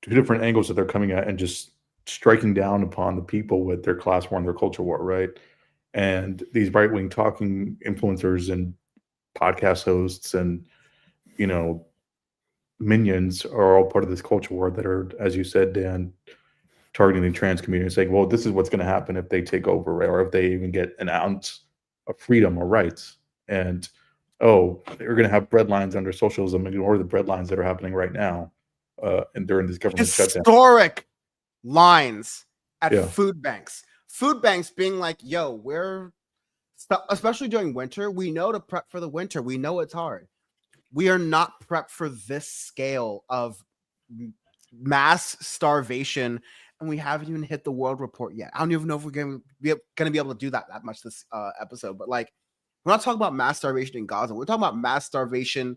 two different angles that they're coming at and just striking down upon the people with their class war and their culture war, right? And these right-wing talking influencers and podcast hosts and, minions are all part of this culture war that are, as you said, Dan, targeting the trans community and saying, well, this is what's going to happen if they take over, right? Or if they even get an ounce of freedom or rights. And, oh, they're going to have breadlines under socialism and ignore the breadlines that are happening right now and during this government shutdown. Historic lines at Yeah. food banks. Food banks being like, yo, especially during winter, we know to prep for the winter. We know it's hard. We are not prepped for this scale of mass starvation, and we haven't even hit the world report yet. I don't even know if we're going to be able to do that much this episode, but like, we're not talking about mass starvation in Gaza. We're talking about mass starvation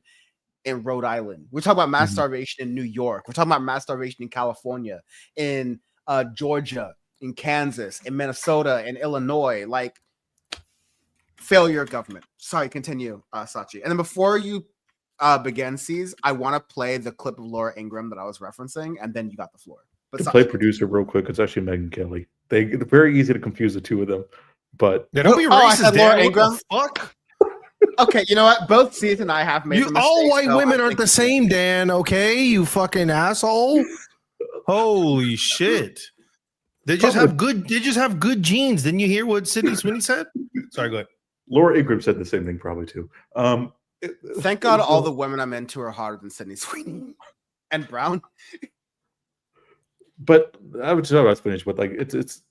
in Rhode Island. We're talking about mass starvation in New York. We're talking about mass starvation in California, in Georgia, in Kansas, in Minnesota, in Illinois. Like, failure of government. Sorry, continue, Sachi. And then before you begin, ceez, I want to play the clip of Laura Ingraham that I was referencing, and then you got the floor. But To play producer real quick, it's actually Megyn Kelly. They're very easy to confuse the two of them, but Yeah, don't be I racist, said Dan. Laura What Ingraham. the fuck? Okay, you know what? Both ceez and I have made the mistake. All white so women I aren't think- the same, Dan. Okay, you fucking asshole. Holy shit! They just have good. They just have good genes. Didn't you hear what Sydney Sweeney said? Sorry, go ahead. Laura Ingraham said the same thing probably too. Thank God all the women I'm into are hotter than Sydney Sweeney and Brown. But I would just finish with like it's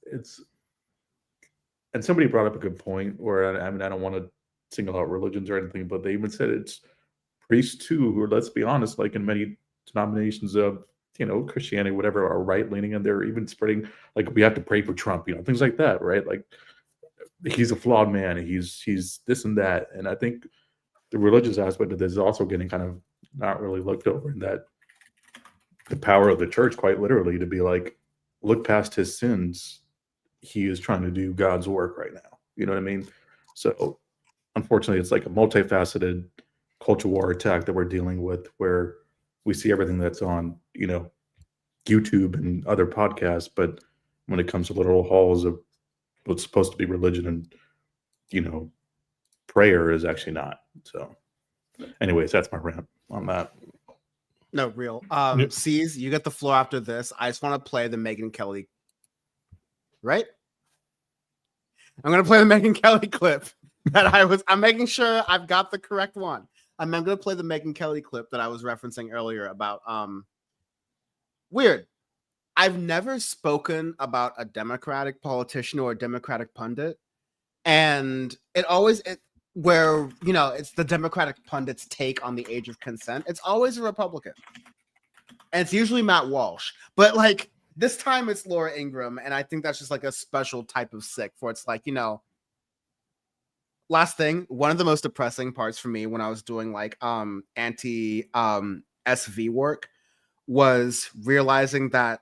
and somebody brought up a good point where I mean I don't want to single out religions or anything, but they even said it's priests too, who are, let's be honest, like in many denominations of Christianity, whatever, are right leaning, and they're even spreading like we have to pray for Trump, things like that, right? Like he's a flawed man, he's this and that, and I think the religious aspect of this is also getting kind of not really looked over in that the power of the church, quite literally, to be like, look past his sins. He is trying to do God's work right now. You know what I mean? So unfortunately, it's like a multifaceted culture war attack that we're dealing with, where we see everything that's on, YouTube and other podcasts. But when it comes to literal halls of what's supposed to be religion and, prayer is actually not. So anyways, that's my rant on that. No, real. ceez, you get the floor after this. I just want to play the Megyn Kelly. Right? I'm going to play the Megyn Kelly clip that I'm making sure I've got the correct one. I'm going to play the Megyn Kelly clip that I was referencing earlier about, weird. I've never spoken about a Democratic politician or a Democratic pundit. And where, it's the Democratic pundit's take on the age of consent. It's always a Republican. And it's usually Matt Walsh. But like this time it's Laura Ingraham. And I think that's just like a special type of sick for it's like, last thing, one of the most depressing parts for me when I was doing like anti SV work was realizing that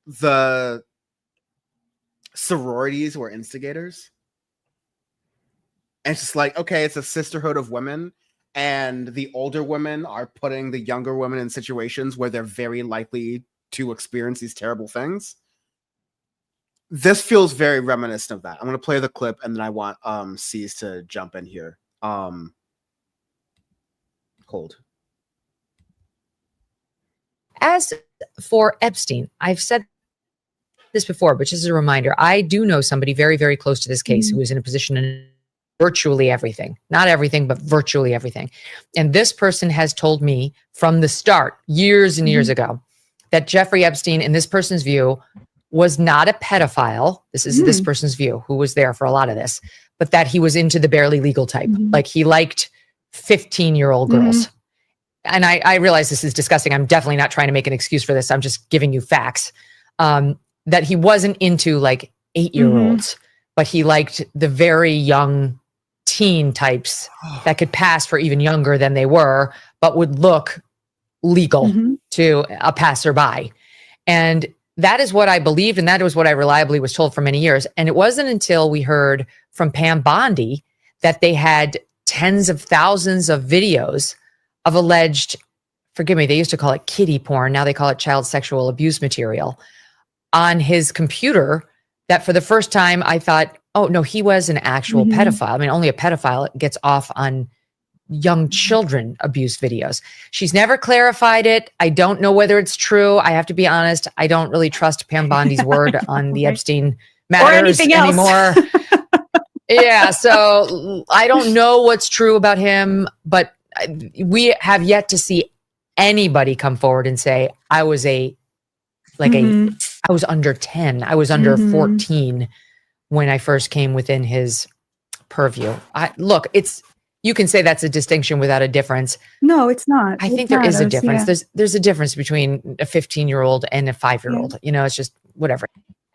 the sororities were instigators. And it's just like, okay, it's a sisterhood of women, and the older women are putting the younger women in situations where they're very likely to experience these terrible things. This feels very reminiscent of that. I'm going to play the clip, and then I want ceez to jump in here. Hold. As for Epstein, I've said this before, but just as a reminder, I do know somebody very, very close to this case who is in a position in virtually everything, not everything, but virtually everything. And this person has told me from the start, years and years ago, that Jeffrey Epstein, in this person's view, was not a pedophile. This is this person's view, who was there for a lot of this, but that he was into the barely legal type. Like he liked 15-year-old girls. And I realize this is disgusting. I'm definitely not trying to make an excuse for this. I'm just giving you facts. That he wasn't into like 8-year-olds, but he liked the very young teen types that could pass for even younger than they were, but would look legal to a passerby. And that is what I believed, and that was what I reliably was told for many years. And it wasn't until we heard from Pam Bondi that they had tens of thousands of videos of alleged, forgive me, they used to call it kiddie porn. Now they call it child sexual abuse material on his computer, that for the first time I thought, oh no, he was an actual pedophile. I mean, only a pedophile gets off on young children abuse videos. She's never clarified it. I don't know whether it's true. I have to be honest. I don't really trust Pam Bondi's word on the Epstein matters anymore. Yeah. So I don't know what's true about him, but we have yet to see anybody come forward and say, I was I was under 10. I was under 14 when I first came within his purview. Look, you can say that's a distinction without a difference. No, it's not. I think there is a difference. Yeah. There's a difference between a 15-year-old and a 5-year-old. You know, it's just whatever.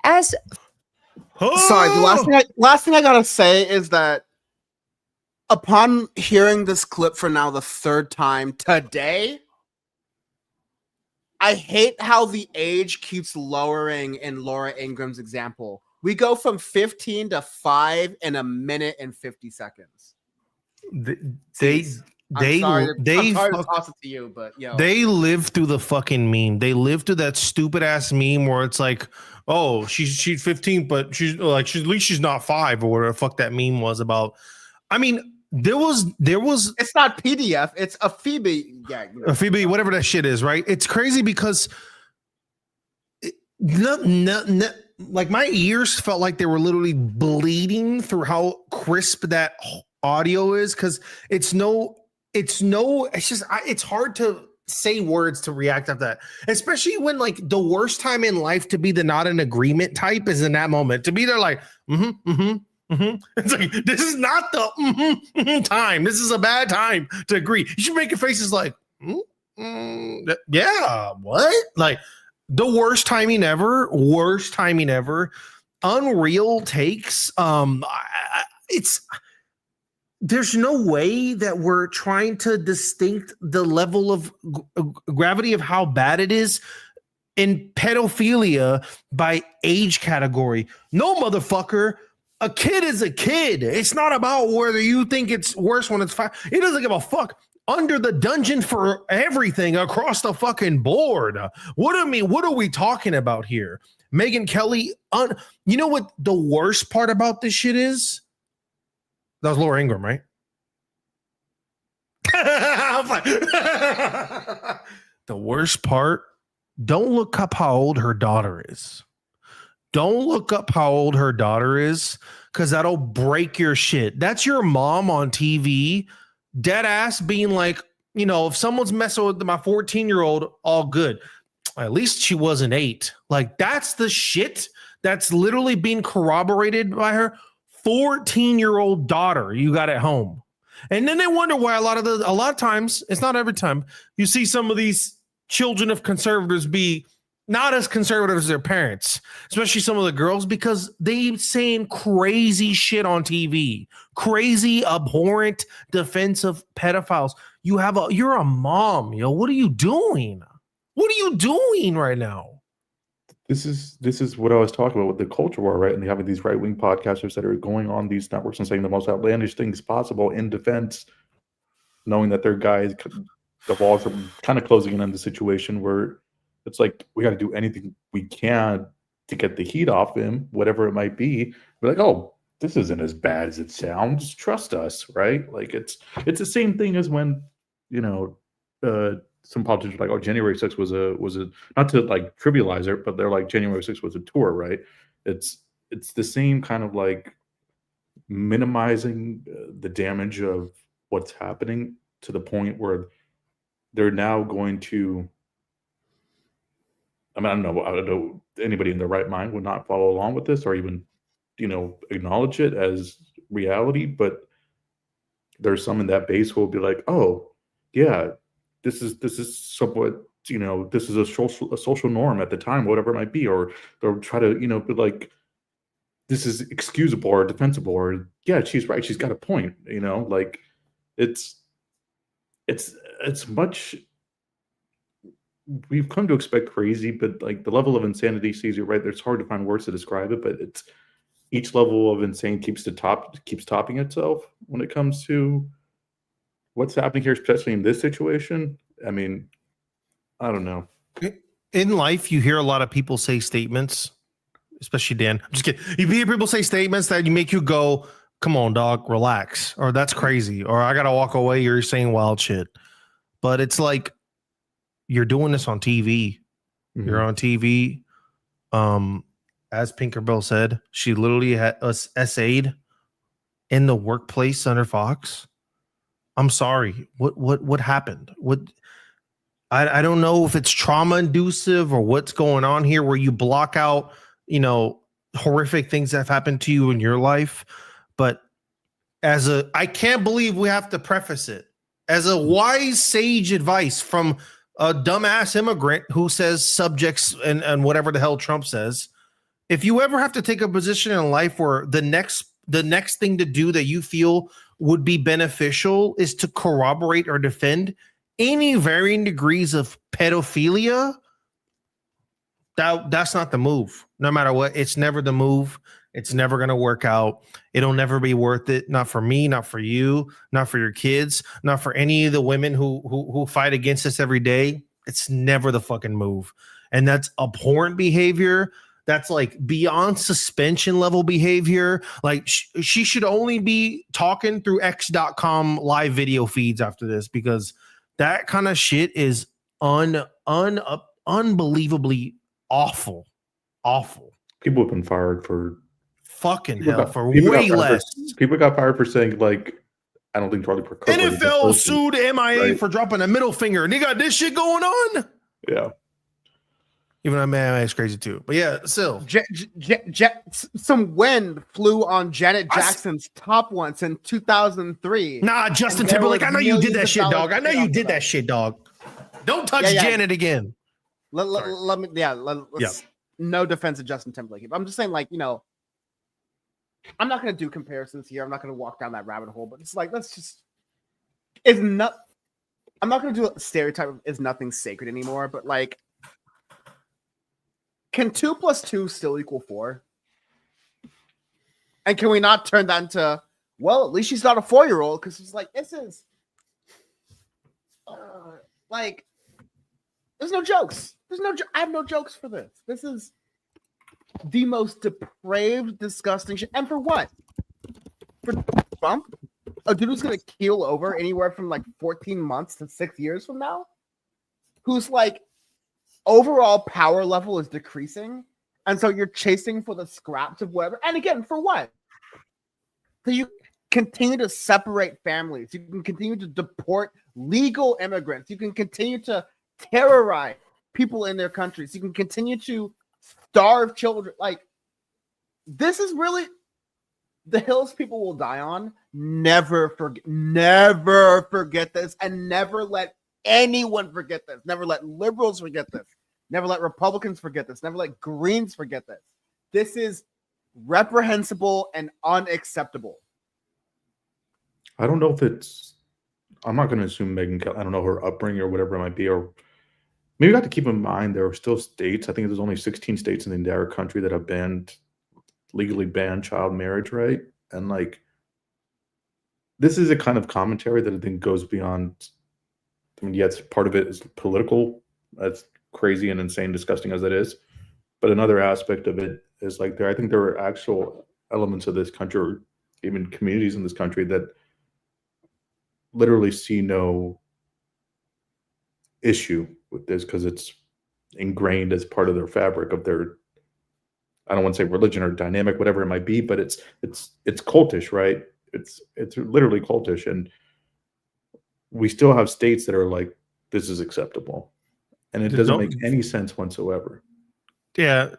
Sorry, the last thing I gotta say is that upon hearing this clip for now the third time today, I hate how the age keeps lowering in Laura Ingram's example. We go from 15 to 5 in a minute and 50 seconds. They toss it to you, but they live through the fucking meme. They live through that stupid ass meme where it's like, oh, she's 15, but she's at least she's not 5 or whatever the fuck that meme was about. I mein, there was. It's not PDF. It's a Phoebe. Yeah, a Phoebe, whatever that shit is, right? It's crazy because like my ears felt like they were literally bleeding through how crisp that audio is, because it's hard to say words to react to that, especially when like the worst time in life to be the not in agreement type is in that moment, to be there like it's like, this is not the time, this is a bad time to agree. You should make your faces like yeah, what, like the worst timing ever, unreal takes. There's no way that we're trying to distinct the level of gravity of how bad it is in pedophilia by age category. No, motherfucker. A kid is a kid. It's not about whether you think it's worse when it's 5. It doesn't give a fuck. Under the dungeon for everything across the fucking board. What are we talking about here? Megyn Kelly. You know what the worst part about this shit is? That was Laura Ingraham, right? I was like, the worst part, don't look up how old her daughter is. Don't look up how old her daughter is, because that'll break your shit. That's your mom on TV, dead ass being like, you know, if someone's messing with my 14-year-old, all good. At least she wasn't 8. Like, that's the shit that's literally being corroborated by her 14-year-old daughter you got at home. And then they wonder why a lot of times, it's not every time, you see some of these children of conservatives be not as conservative as their parents, especially some of the girls, because they saying crazy shit on TV, crazy, abhorrent, defensive pedophiles. You're a mom, yo. What are you doing? What are you doing right now? This is what I was talking about with the culture war, right? And they have these right-wing podcasters that are going on these networks and saying the most outlandish things possible in defense, knowing that their guys, the walls are kind of closing in on the situation where it's like, we got to do anything we can to get the heat off him, whatever it might be. We're like, oh, this isn't as bad as it sounds. Trust us, right? Like it's the same thing as when, some politicians are like, oh, January 6th was a not to like trivialize it, but they're like January 6th was a tour, right? It's the same kind of like minimizing the damage of what's happening to the point where they're now going to. I mean, I don't know anybody in their right mind would not follow along with this or even, acknowledge it as reality. But there's some in that base who will be like, oh, yeah, this is somewhat, this is a social norm at the time, whatever it might be, or they'll try to, be like, this is excusable or defensible, or yeah, she's right, she's got a point, like it's much. We've come to expect crazy, but like the level of insanity, sees you right. It's hard to find words to describe it, but it's each level of insane keeps topping itself when it comes to what's happening here, especially in this situation. I mean, I don't know. In life, you hear a lot of people say statements, especially Dan. I'm just kidding. You hear people say statements that you make you go, "Come on, dog, relax," or "That's crazy," or "I gotta walk away. You're saying wild shit." But it's like, you're doing this on TV. Mm-hmm. You're on TV. As Pinkerbell said, she literally had us essayed in the workplace under Fox. I'm sorry. What happened? I don't know if it's trauma inducive or what's going on here, where you block out, horrific things that have happened to you in your life. But I can't believe we have to preface it as a wise sage advice from a dumbass immigrant who says subjects and whatever the hell Trump says. If you ever have to take a position in life where the next thing to do that you feel would be beneficial is to corroborate or defend any varying degrees of pedophilia, that's not the move. No matter what, it's never the move. It's never going to work out. It'll never be worth it. Not for me, not for you, not for your kids, not for any of the women who fight against us every day. It's never the fucking move. And that's abhorrent behavior. That's like beyond suspension level behavior. Like she should only be talking through x.com live video feeds after this, because that kind of shit is unbelievably awful. Awful. People have been fired for fucking hell for way less. People got fired for saying, like, I don't think Charlie Kirk. NFL sued MIA for dropping a middle finger, and they got this shit going on. Yeah. Even though MIA is crazy too. But yeah, still. Some wind flew on Janet Jackson's top once in 2003. Nah, Justin Timberlake, I know you did that shit, dog. I know you did that shit, dog. Don't touch Janet again. Let me, no defense of Justin Timberlake. I'm just saying, like, I'm not going to do comparisons here. I'm not going to walk down that rabbit hole, but it's like, I'm not going to do a stereotype of is nothing sacred anymore, but like, can 2 + 2 still equal 4? And can we not turn that into, well, at least she's not a 4-year-old, because it's like, this is like, there's no jokes. I have no jokes for this. This is the most depraved, disgusting shit. And for what? For Trump? A dude who's going to keel over anywhere from like 14 months to 6 years from now? Who's like, overall power level is decreasing. And so you're chasing for the scraps of whatever. And again, for what? So you continue to separate families. You can continue to deport legal immigrants. You can continue to terrorize people in their countries. You can continue to starve children. Like, this is really the hills people will die on. Never forget this, and never let anyone forget this. Never let liberals forget this. Never let Republicans forget this. Never let Greens forget this. This is reprehensible and unacceptable. I don't know if it's, I'm not going to assume Megyn Kelly, I don't know her upbringing or whatever it might be, or maybe you have to keep in mind there are still states, I think there's only 16 states in the entire country that have legally banned child marriage, right? And like, this is a kind of commentary that I think goes beyond, I mean, yes, part of it is political, as crazy and insane, disgusting as that is, but another aspect of it is like, I think there are actual elements of this country, or even communities in this country, that literally see no issue with this because it's ingrained as part of their fabric of their, I don't want to say religion or dynamic, whatever it might be, but it's cultish, right? It's literally cultish, and we still have states that are like, this is acceptable, and it doesn't make any sense whatsoever. Yeah,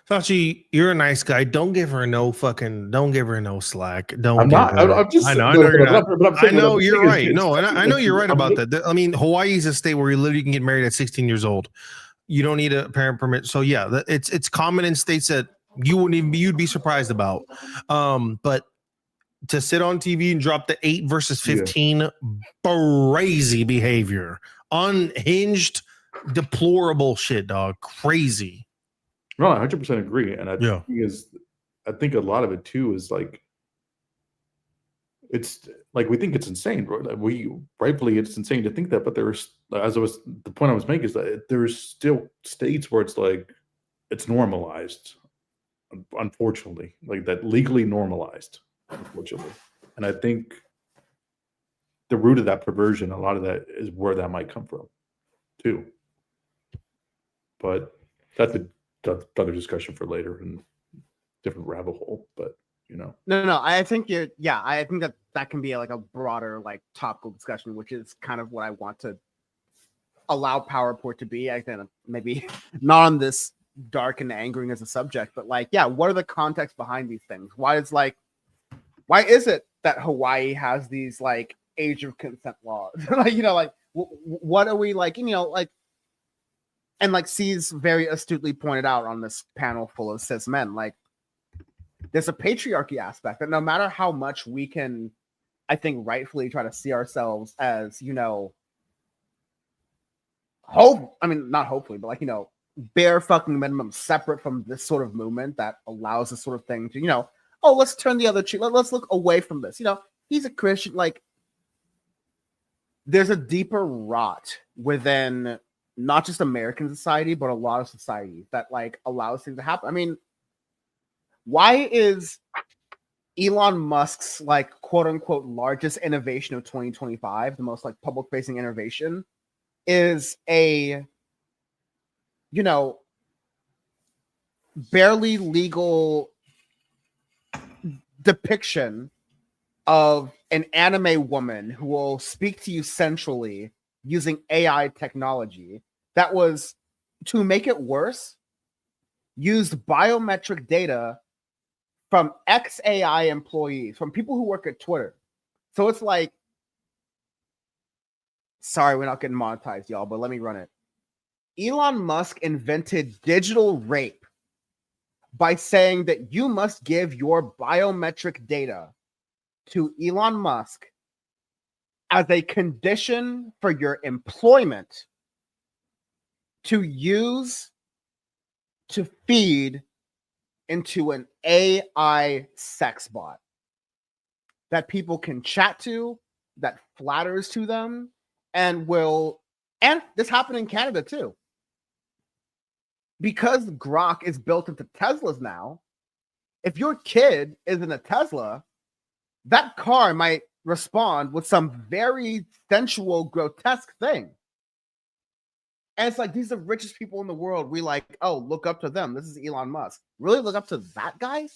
Fauci, you're a nice guy. Don't give her no slack. I'm not. I'm just. I know you're not. I know you're right. Is, no, and I know you're right about that. I mean, Hawaii is a state where you literally can get married at 16 years old. You don't need a parent permit. So yeah, it's common in states that you'd be surprised about. But to sit on TV and drop the 8 versus 15, crazy behavior, unhinged, deplorable shit, dog, crazy. No, I 100% agree, and I think a lot of it too is like, it's like we think it's insane, bro. Like rightfully it's insane to think that, but there's, the point I was making is that there's still states where it's like it's normalized, unfortunately, like that legally normalized, unfortunately, and I think the root of that perversion, a lot of that is where that might come from, too. But that's another discussion for later and different rabbit hole, but No, I think I think that can be like a broader, like topical discussion, which is kind of what I want to allow PowerPort to be. I think maybe not on this dark and angering as a subject, but like, what are the contexts behind these things? Why is it that Hawaii has these like age of consent laws? Like, what are we like, like, and like ceez very astutely pointed out on this panel full of cis men, like there's a patriarchy aspect that no matter how much we can, I think, rightfully try to see ourselves as, not hopefully, but like, bare fucking minimum separate from this sort of movement that allows this sort of thing to, let's turn the other cheek. Let's look away from this. He's a Christian. Like, there's a deeper rot within not just American society, but a lot of society that like allows things to happen. I mean, why is Elon Musk's like quote unquote largest innovation of 2025, the most like public facing innovation, is a barely legal depiction of an anime woman who will speak to you sensually using AI technology that was, to make it worse, used biometric data from ex-AI employees, from people who work at Twitter. So it's like, sorry, we're not getting monetized, y'all, but let me run it. Elon Musk invented digital rape by saying that you must give your biometric data to Elon Musk as a condition for your employment to use to feed into an AI sex bot that people can chat to, that flatters to them, and this happened in Canada too. Because Grok is built into Teslas now, if your kid is in a Tesla, that car might respond with some very sensual, grotesque thing. And it's like, these are the richest people in the world. We like, look up to them. This is Elon Musk. Really look up to that guy?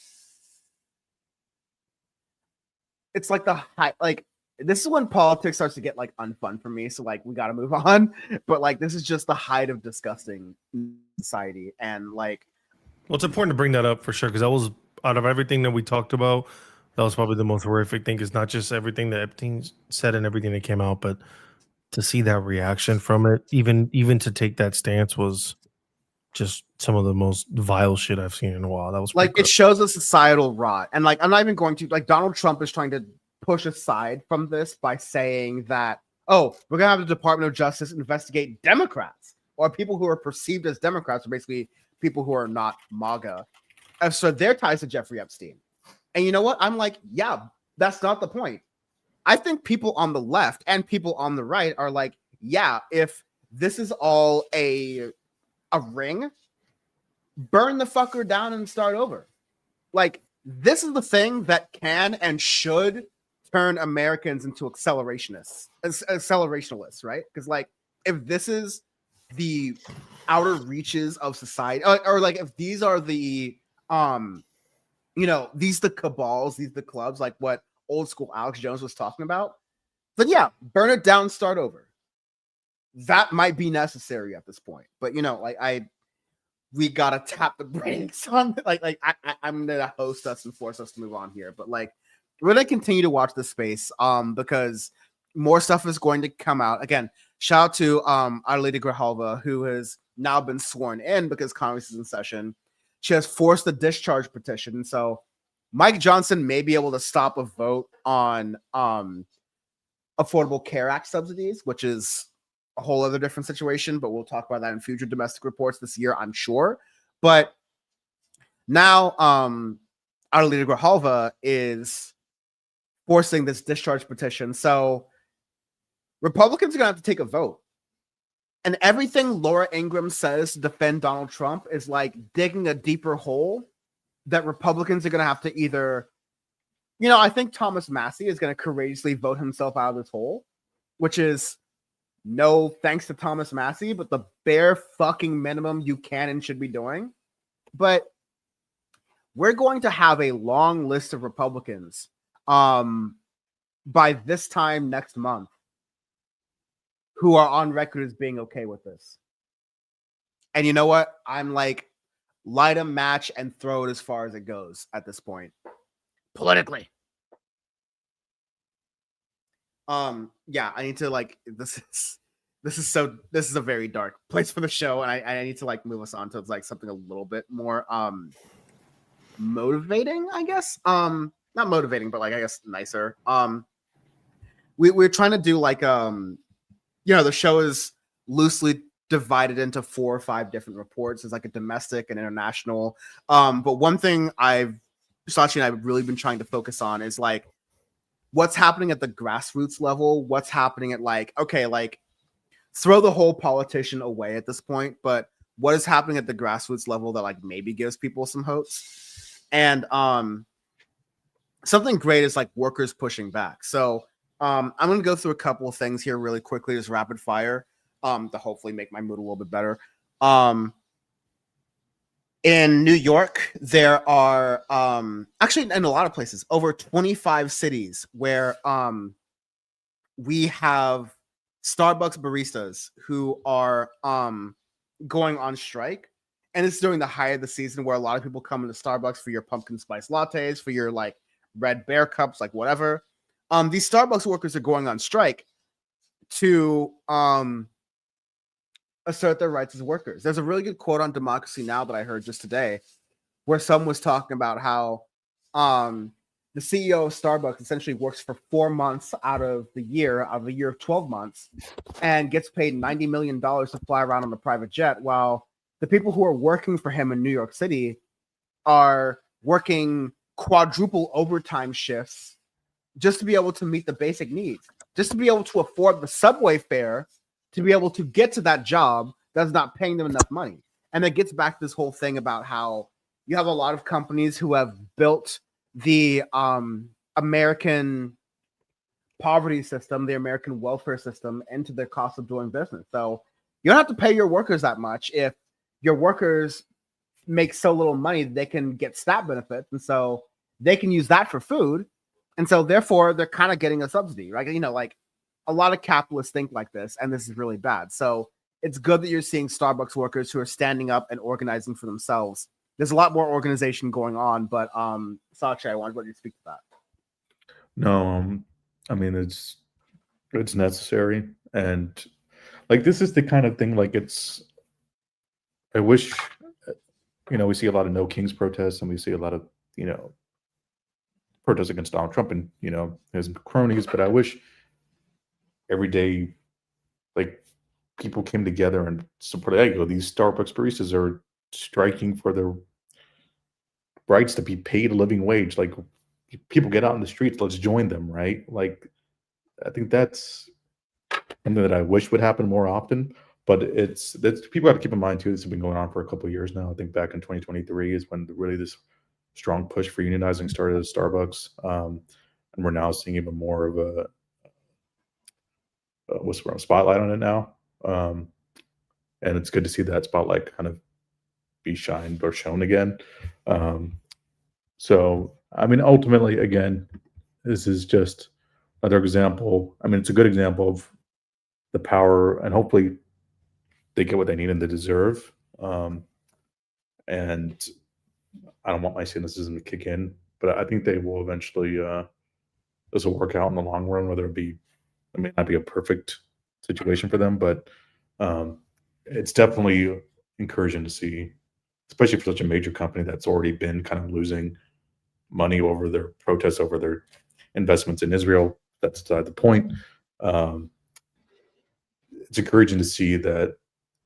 It's like the high, like, this is when politics starts to get like unfun for me. So like, we got to move on. But like, this is just the height of disgusting society. And like, well, it's important to bring that up for sure, because that was, out of everything that we talked about, that was probably the most horrific thing. Is not just everything that Epstein said and everything that came out, but to see that reaction from it, even to take that stance, was just some of the most vile shit I've seen in a while. That was like, it shows a societal rot. And like, I'm not even going to, like, Donald Trump is trying to push aside from this by saying that, we're going to have the Department of Justice investigate Democrats, or people who are perceived as Democrats, or basically people who are not MAGA. So their ties to Jeffrey Epstein. And you know what? I'm like, that's not the point. I think people on the left and people on the right are like, if this is all a ring, burn the fucker down and start over. Like, this is the thing that can and should turn Americans into accelerationists, right? Because like, if this is the outer reaches of society, or like if these are the these the cabals, these the clubs, like what old school Alex Jones was talking about, then yeah, burn it down, start over. That might be necessary at this point. But we gotta tap the brakes on I'm gonna host us and force us to move on here. But like we're gonna continue to watch this space because more stuff is going to come out. Again, shout out to our Lady Grijalva, who has now been sworn in because Congress is in session. She has forced the discharge petition. And so Mike Johnson may be able to stop a vote on Affordable Care Act subsidies, which is a whole other different situation, but we'll talk about that in future domestic reports this year, I'm sure. But now our Lady Grijalva is forcing this discharge petition. So Republicans are going to have to take a vote. And everything Laura Ingraham says to defend Donald Trump is like digging a deeper hole that Republicans are going to have to either, I think Thomas Massie is going to courageously vote himself out of this hole, which is no thanks to Thomas Massie, but the bare fucking minimum you can and should be doing. But we're going to have a long list of Republicans by this time next month who are on record as being okay with this. And you know what? I'm like, light a match and throw it as far as it goes at this point. Politically. Yeah, I need to this is a very dark place for the show, and I need to move us on to something a little bit more motivating, I guess. Not motivating, but I guess nicer. We're trying to do the show is loosely divided into 4 or 5 different reports. There's a domestic and international. But one thing Sachi and I've really been trying to focus on is what's happening at the grassroots level, what's happening at throw the whole politician away at this point, but what is happening at the grassroots level that maybe gives people some hopes. And something great is workers pushing back. So I'm going to go through a couple of things here really quickly, just rapid fire, to hopefully make my mood a little bit better. In New York, there are actually in a lot of places, over 25 cities where we have Starbucks baristas who are going on strike. And it's during the height of the season where a lot of people come into Starbucks for your pumpkin spice lattes, for your red bear cups, whatever. These Starbucks workers are going on strike to assert their rights as workers. There's a really good quote on Democracy Now! That I heard just today where someone was talking about how the CEO of Starbucks essentially works for 4 months out of the year of 12 months and gets paid $90 million to fly around on a private jet, while the people who are working for him in New York City are working quadruple overtime shifts just to be able to meet the basic needs, just to be able to afford the subway fare, to be able to get to that job that's not paying them enough money. And it gets back to this whole thing about how you have a lot of companies who have built the American poverty system, the American welfare system into their cost of doing business. So you don't have to pay your workers that much if your workers make so little money that they can get SNAP benefits. And so they can use that for food. And so therefore they're kind of getting a subsidy, right? A lot of capitalists think like this, and this is really bad. So it's good that you're seeing Starbucks workers who are standing up and organizing for themselves. There's a lot more organization going on, but Sachi, I wanted you to speak to that. No, I mean it's necessary, and this is the kind of thing I wish we see a lot of No Kings protests, and we see a lot of protests against Donald Trump and his cronies, but I wish every day people came together and supported. These Starbucks baristas are striking for their rights to be paid a living wage. People get out in the streets, let's join them, right? I think that's something that I wish would happen more often. But that's people have to keep in mind too. This has been going on for a couple of years now. I think back in 2023 is when really this strong push for unionizing started at Starbucks, and we're now seeing even more of a spotlight on it now. Um, and it's good to see that spotlight kind of be shined or shown again. So, I mean, ultimately, again, this is just another example. I mean, it's a good example of the power, and hopefully they get what they need and they deserve. And I don't want my cynicism to kick in, but I think they will eventually. This will work out in the long run. Whether it be, it may not be a perfect situation for them, but it's definitely encouraging to see, especially for such a major company that's already been kind of losing money over their protests over their investments in Israel. That's beside the point. It's encouraging to see that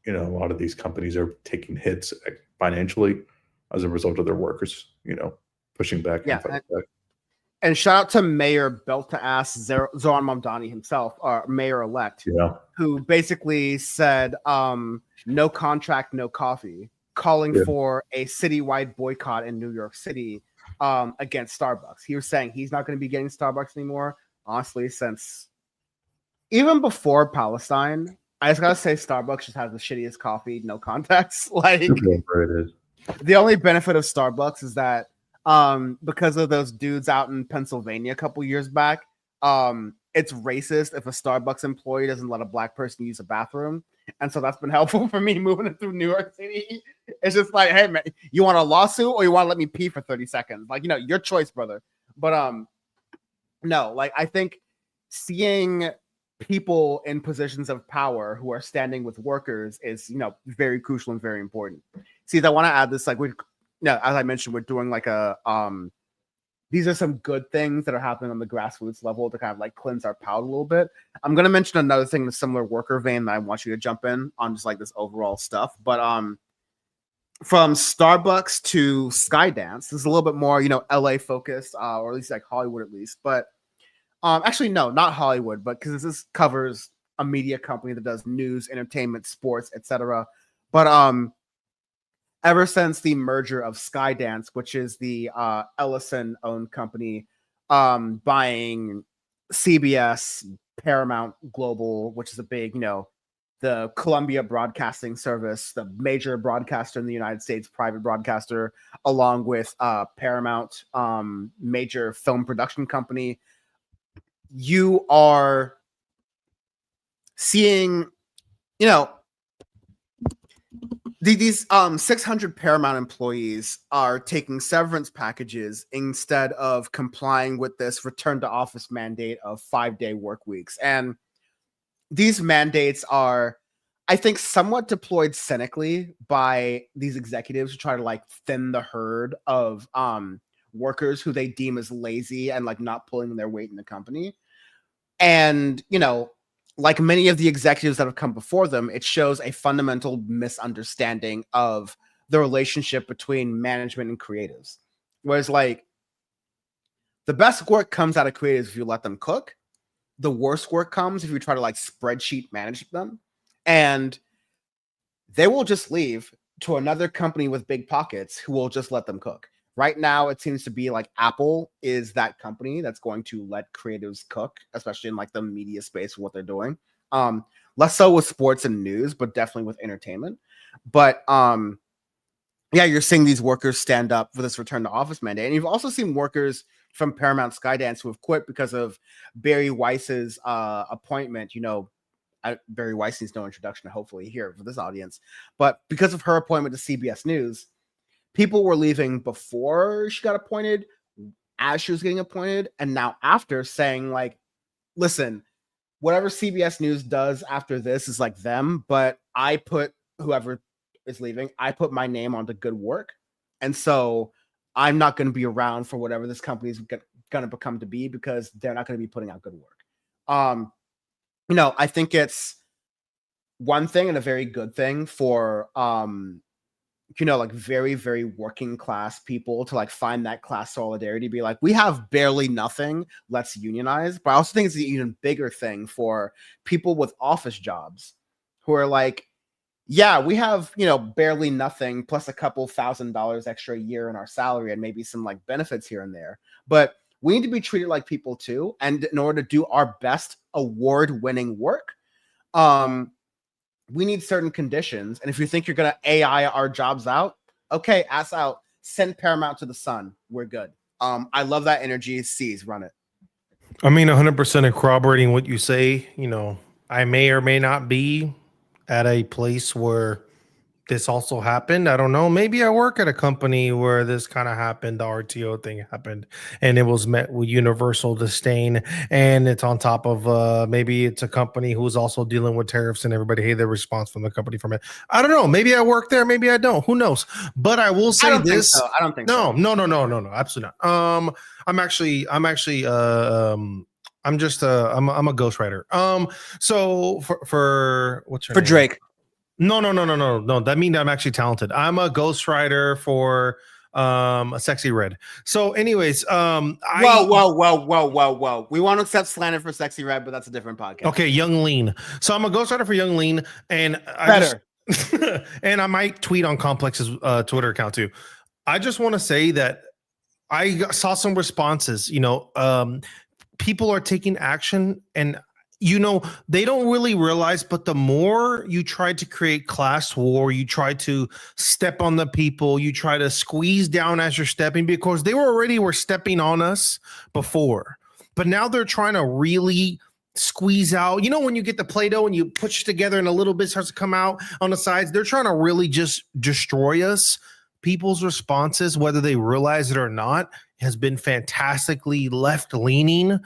a lot of these companies are taking hits financially as a result of their workers, pushing back and fighting back. And shout out to Mayor Belta-ass Zoran Mamdani himself, mayor-elect, who basically said, no contract, no coffee, calling for a citywide boycott in New York City against Starbucks. He was saying he's not going to be getting Starbucks anymore, honestly, since even before Palestine. I just got to say Starbucks just has the shittiest coffee, no context. Like, the only benefit of Starbucks is that because of those dudes out in Pennsylvania a couple years back, it's racist if a Starbucks employee doesn't let a black person use a bathroom. And so that's been helpful for me moving it through New York City. It's just like, hey man, you want a lawsuit or you want to let me pee for 30 seconds? Like, your choice, brother. But no, like I think seeing people in positions of power who are standing with workers is, very crucial and very important. See, I want to add this, like as I mentioned, we're doing like a these are some good things that are happening on the grassroots level to kind of like cleanse our palate a little bit. I'm going to mention another thing in a similar worker vein that I want you to jump in on, just like this overall stuff. But from Starbucks to Skydance, this is a little bit more, LA focused, or at least like Hollywood at least. But actually, no, not Hollywood, but because this covers a media company that does news, entertainment, sports, etc. But ever since the merger of Skydance, which is the Ellison-owned company, buying CBS, Paramount Global, which is a big, the Columbia Broadcasting Service, the major broadcaster in the United States, private broadcaster, along with Paramount, major film production company, you are seeing, these 600 Paramount employees are taking severance packages instead of complying with this return to office mandate of 5-day work weeks. And these mandates are, I think, somewhat deployed cynically by these executives to try to like thin the herd of workers who they deem as lazy and like not pulling their weight in the company. And, like many of the executives that have come before them, it shows a fundamental misunderstanding of the relationship between management and creatives. Whereas like the best work comes out of creatives if you let them cook. The worst work comes if you try to like spreadsheet manage them. And they will just leave to another company with big pockets who will just let them cook. Right now, it seems to be like Apple is that company that's going to let creatives cook, especially in like the media space for what they're doing. Less so with sports and news, but definitely with entertainment. But yeah, you're seeing these workers stand up for this return to office mandate. And you've also seen workers from Paramount Skydance who have quit because of Barry Weiss's appointment. Barry Weiss needs no introduction, hopefully, here for this audience. But because of her appointment to CBS News, people were leaving before she got appointed, as she was getting appointed, and now after, saying like, listen, whatever CBS News does after this is like them, but I put whoever is leaving, I put my name onto good work. And so I'm not going to be around for whatever this company is going to become to be, because they're not going to be putting out good work. I think it's one thing and a very good thing for like very, very working class people to like find that class solidarity, be like, we have barely nothing, let's unionize. But I also think it's an even bigger thing for people with office jobs who are like, yeah, we have, barely nothing plus a couple $1,000 extra a year in our salary and maybe some like benefits here and there. But we need to be treated like people too. And in order to do our best award-winning work, we need certain conditions. And if you think you're going to AI our jobs out, okay, ass out. Send Paramount to the sun. We're good. I love that energy. ceez, run it. I mean, 100% corroborating what you say. You know, I may or may not be at a place where this also happened. I don't know. Maybe I work at a company where this kind of happened. The RTO thing happened and it was met with universal disdain. And it's on top of maybe it's a company who's also dealing with tariffs and everybody hated the response from the company from it. I don't know. Maybe I work there. Maybe I don't. Who knows? But I will say this. I don't think no, so. No, absolutely not. I'm just I'm a ghostwriter. So for what's her For name? Drake. No. That means I'm actually talented. I'm a ghostwriter for a Sexy Red. So, anyways, Whoa. We want to accept slander for Sexy Red, but that's a different podcast. Okay, Young Lean. So I'm a ghostwriter for Young Lean, and and I might tweet on Complex's Twitter account too. I just want to say that I saw some responses. You know, people are taking action and. You know, they don't really realize, but the more you try to create class war, you try to step on the people, you try to squeeze down as you're stepping, because they were stepping on us before. But now they're trying to really squeeze out. You know, when you get the Play-Doh and you push it together and a little bit starts to come out on the sides, they're trying to really just destroy us. People's responses, whether they realize it or not, has been fantastically left-leaning.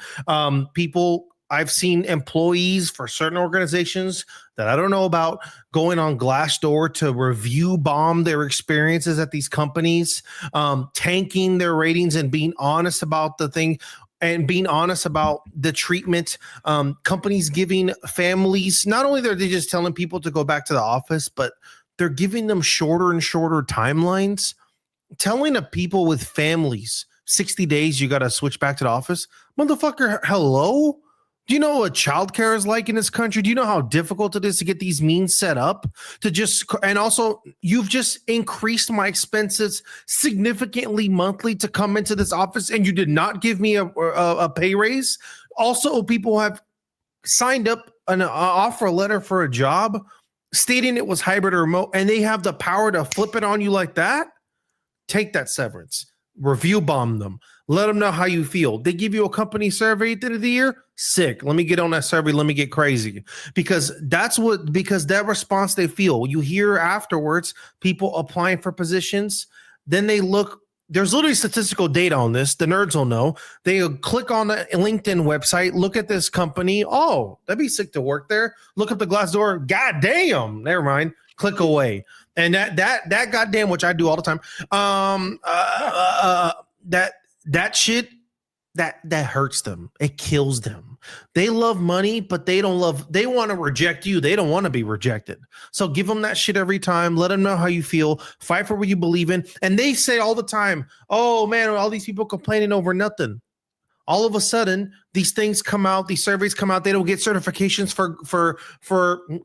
I've seen employees for certain organizations that I don't know about going on Glassdoor to review bomb their experiences at these companies, tanking their ratings and being honest about the thing and being honest about the treatment. Companies giving families, not only are they just telling people to go back to the office, but they're giving them shorter and shorter timelines, telling the people with families 60 days you got to switch back to the office. Motherfucker, hello? Do you know what childcare is like in this country? Do you know how difficult it is to get these means set up? And also, you've just increased my expenses significantly monthly to come into this office, and you did not give me a pay raise. Also, people have signed up an offer letter for a job stating it was hybrid or remote, and they have the power to flip it on you like that. Take that severance. Review bomb them. Let them know how you feel. They give you a company survey at the end of the year. Sick. Let me get on that survey. Let me get crazy. Because that response they feel. You hear afterwards people applying for positions. Then they look. There's literally statistical data on this. The nerds will know. They click on the LinkedIn website, look at this company. Oh, that'd be sick to work there. Look up the Glassdoor. God damn. Never mind. Click away. And that goddamn, which I do all the time. That shit, that hurts them. It kills them. They love money, but they want to reject you. They don't want to be rejected. So give them that shit every time. Let them know how you feel. Fight for what you believe in. And they say all the time, oh man, all these people complaining over nothing. All of a sudden, these things come out, these surveys come out. They don't get certifications for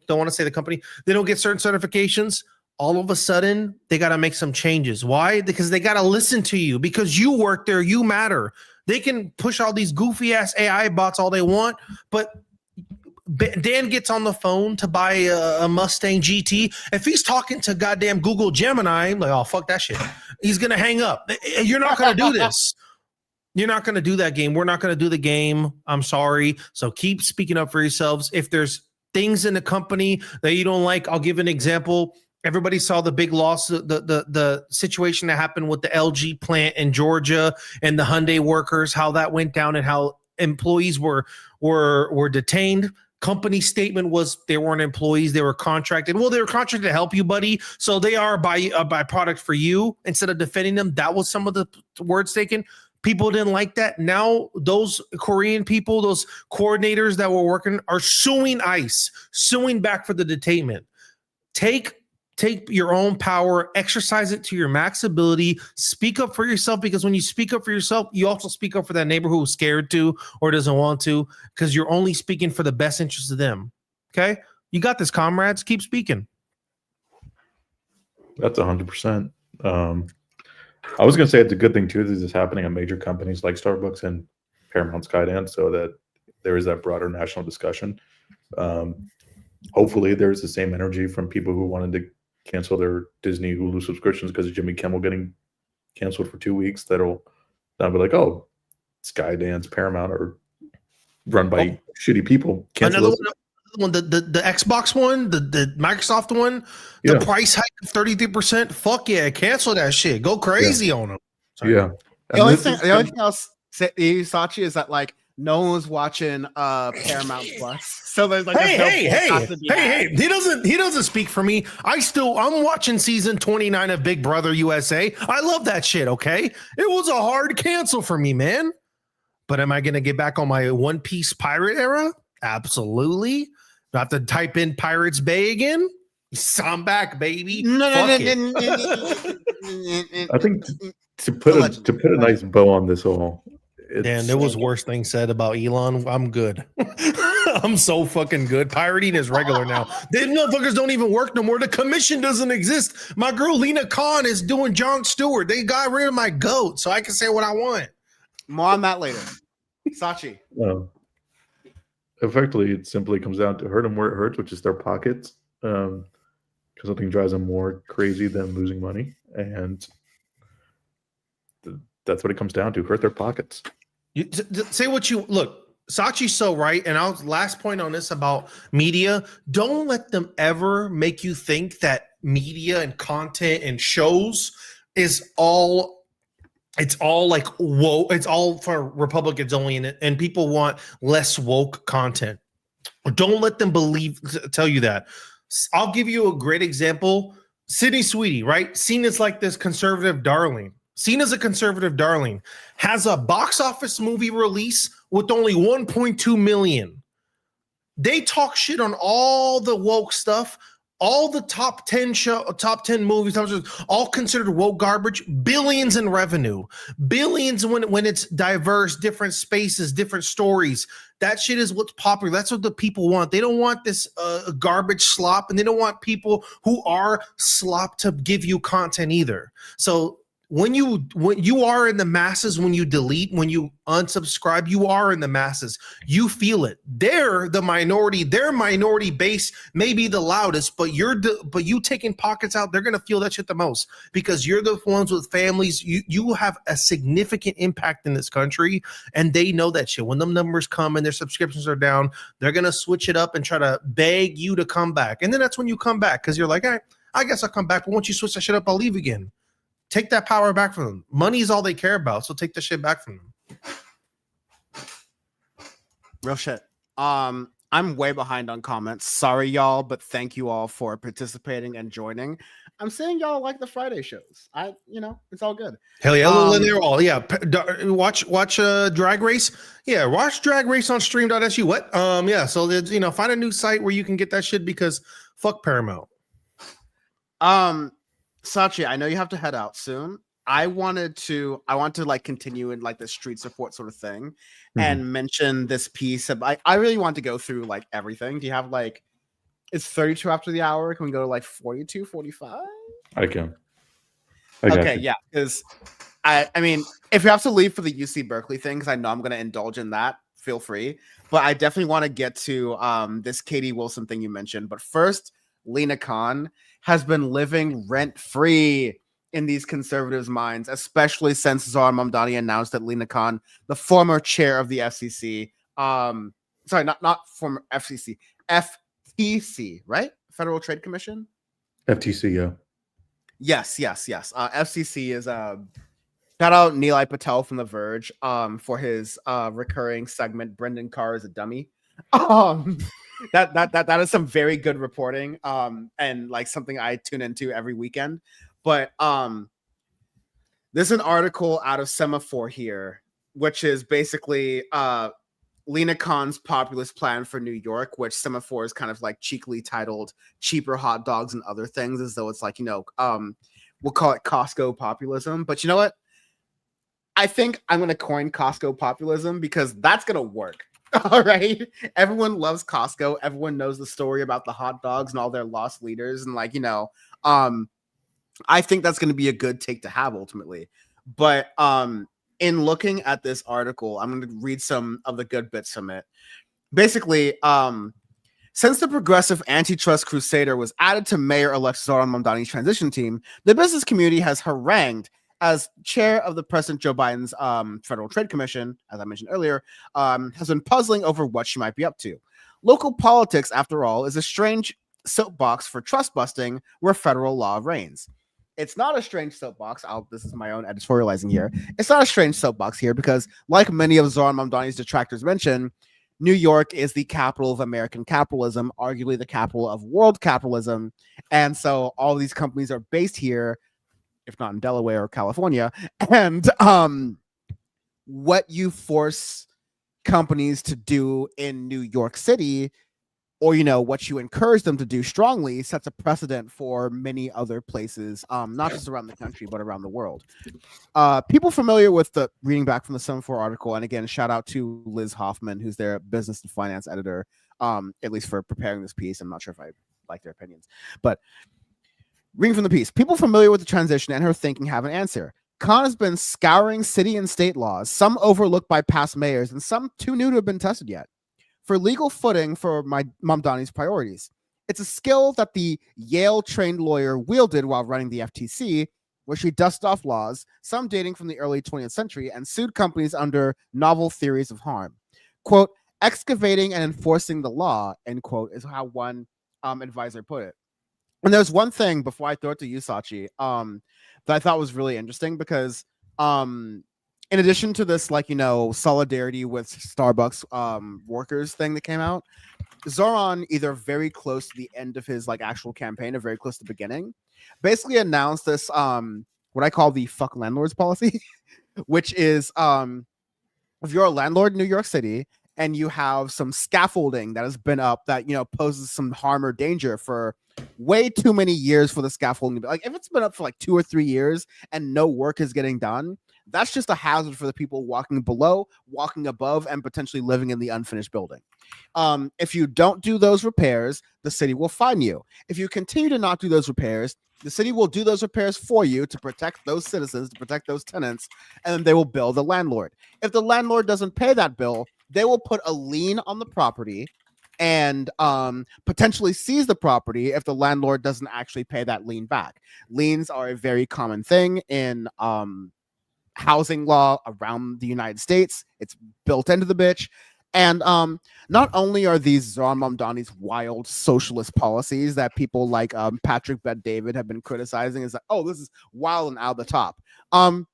don't want to say the company. They don't get certain certifications. All of a sudden, they got to make some changes. Why? Because they got to listen to you, because you work there, you matter. They can push all these goofy ass AI bots all they want, but Dan gets on the phone to buy a Mustang GT. If he's talking to goddamn Google Gemini, I'm like, oh, fuck that shit. He's going to hang up. You're not going to do this. You're not going to do that game. We're not going to do the game. I'm sorry. So keep speaking up for yourselves. If there's things in the company that you don't like, I'll give an example. Everybody saw the big loss, the situation that happened with the LG plant in Georgia and the Hyundai workers, how that went down and how employees were detained. Company statement was they weren't employees, they were contracted. Well, they were contracted to help you, buddy. So they are a byproduct for you. Instead of defending them, that was some of the words taken. People didn't like that. Now those Korean people, those coordinators that were working are suing ICE, suing back for the detainment. Take your own power, exercise it to your max ability, speak up for yourself, because when you speak up for yourself, you also speak up for that neighbor who's scared to or doesn't want to, because you're only speaking for the best interest of them. Okay? You got this, comrades. Keep speaking. That's 100%. I was going to say it's a good thing, too, that this is happening at major companies like Starbucks and Paramount Skydance, so that there is that broader national discussion. hopefully there's the same energy from people who wanted to cancel their Disney Hulu subscriptions because of Jimmy Kimmel getting canceled for 2 weeks. That'll be like, oh, Skydance, Paramount are run by shitty people. Cancel Another those. one, the Xbox one, the Microsoft one, the price hike of 33%. Fuck yeah, cancel that shit. Go crazy on them. Sorry. Yeah. The only thing I'll say, Sachi, is that like no one was watching Paramount Plus, so there's like hey. He doesn't speak for me. I'm watching season 29 of Big Brother USA. I love that shit. Okay, it was a hard cancel for me, man. But am I gonna get back on my One Piece pirate era? Absolutely. Do I have to type in Pirates Bay again? I'm back, baby. I think to put a nice bow on this all. Dan, there was worse things said about Elon. I'm good. I'm so fucking good. Pirating is regular now. These motherfuckers don't even work no more. The commission doesn't exist. My girl Lena Khan is doing Jon Stewart. They got rid of my goat, so I can say what I want. More on that later. Sachi. Effectively, it simply comes down to hurt them where it hurts, which is their pockets. Because nothing drives them more crazy than losing money. And that's what it comes down to, hurt their pockets. Say what you look. Sachi's so right. And last point on this about media, don't let them ever make you think that media and content and shows is all it's all like woke. It's all for Republicans only, and people want less woke content. Don't let them tell you that. I'll give you a great example. Sydney Sweeney, right? Seen as like this conservative darling. Seen as a conservative darling, has a box office movie release with only 1.2 million. They talk shit on all the woke stuff, all the top 10 movies, all considered woke garbage, billions in revenue, billions when it's diverse, different spaces, different stories. That shit is what's popular. That's what the people want. They don't want this garbage slop, and they don't want people who are slop to give you content either. So when you are in the masses, when you delete, when you unsubscribe, you are in the masses. You feel it. They're the minority. Their minority base may be the loudest, but you taking pockets out, they're gonna feel that shit the most because you're the ones with families. You have a significant impact in this country, and they know that shit. When them numbers come and their subscriptions are down, they're gonna switch it up and try to beg you to come back. And then that's when you come back because you're like, all right, I guess I'll come back. But once you switch that shit up, I'll leave again. Take that power back from them. Money is all they care about, so take the shit back from them. Real shit. I'm way behind on comments. Sorry, y'all, but thank you all for participating and joining. I'm saying y'all like the Friday shows. It's all good. Hell yeah, they're all watch Drag Race. Yeah, watch Drag Race on stream.su. What? Yeah. So there's find a new site where you can get that shit because fuck Paramount. Sachi, I know you have to head out soon. I want to like continue in like the street support sort of thing and mention this piece of I really want to go through like everything. Do you have like it's 32 after the hour? Can we go to like 42, 45? I can. Okay, yeah, because I mean, if you have to leave for the UC Berkeley thing, because I know I'm gonna indulge in that, feel free. But I definitely want to get to this Katie Wilson thing you mentioned. But first, Lena Khan has been living rent-free in these conservatives' minds, especially since Zohar Mamdani announced that Lena Khan, the former chair of the FCC, sorry, not former FCC, FTC, right? Federal Trade Commission? FTC, yeah. Yes. FCC is shout out Nilay Patel from The Verge for his recurring segment, Brendan Carr is a dummy. That is some very good reporting and like something I tune into every weekend. But there's an article out of Semaphore here, which is basically Lena Khan's populist plan for New York, which Semaphore is kind of like cheekily titled cheaper hot dogs and other things, as though it's like, we'll call it Costco populism. But you know what? I think I'm going to coin Costco populism because that's going to work. All right. Everyone loves Costco. Everyone knows the story about the hot dogs and all their lost leaders. And I think that's going to be a good take to have ultimately. But in looking at this article, I'm going to read some of the good bits from it. Basically, Since the progressive antitrust crusader was added to Mayor-elect Zohran Mamdani's transition team, the business community has harangued as chair of the President Joe Biden's Federal Trade Commission, as I mentioned earlier, has been puzzling over what she might be up to. Local politics, after all, is a strange soapbox for trust busting where federal law reigns. It's not a strange soapbox. This is my own editorializing here. It's not a strange soapbox here because, like many of Zohran Mamdani's detractors mention, New York is the capital of American capitalism, arguably the capital of world capitalism. And so all these companies are based here, if not in Delaware or California. And what you force companies to do in New York City, or, you know, what you encourage them to do strongly, sets a precedent for many other places, not just around the country, but around the world. People familiar with the reading back from the 7-4 article, and again, shout out to Liz Hoffman, who's their business and finance editor, at least for preparing this piece. I'm not sure if I like their opinions, but reading from the piece, people familiar with the transition and her thinking have an answer. Khan has been scouring city and state laws, some overlooked by past mayors and some too new to have been tested yet, for legal footing for Mamdani's priorities. It's a skill that the Yale-trained lawyer wielded while running the FTC, where she dusted off laws, some dating from the early 20th century, and sued companies under novel theories of harm. Quote, excavating and enforcing the law, end quote, is how one advisor put it. And there's one thing before I throw it to you, Sachi, that I thought was really interesting because in addition to this, like, you know, solidarity with Starbucks workers thing that came out, Zohran, either very close to the end of his like actual campaign or very close to the beginning, basically announced this what I call the fuck landlords policy, which is if you're a landlord in New York City and you have some scaffolding that has been up that, you know, poses some harm or danger for way too many years for the scaffolding to be, like, if it's been up for like 2 or 3 years and no work is getting done, that's just a hazard for the people walking below, walking above, and potentially living in the unfinished building. If you don't do those repairs, the city will fine you. If you continue to not do those repairs, the city will do those repairs for you to protect those citizens, to protect those tenants, and then they will bill the landlord. If the landlord doesn't pay that bill, they will put a lien on the property and potentially seize the property if the landlord doesn't actually pay that lien back. Liens are a very common thing in housing law around the United States. It's built into the bitch. And not only are these Zohran Mamdani's wild socialist policies that people like Patrick Bet-David have been criticizing, is like, oh, this is wild and out of the top. Zohran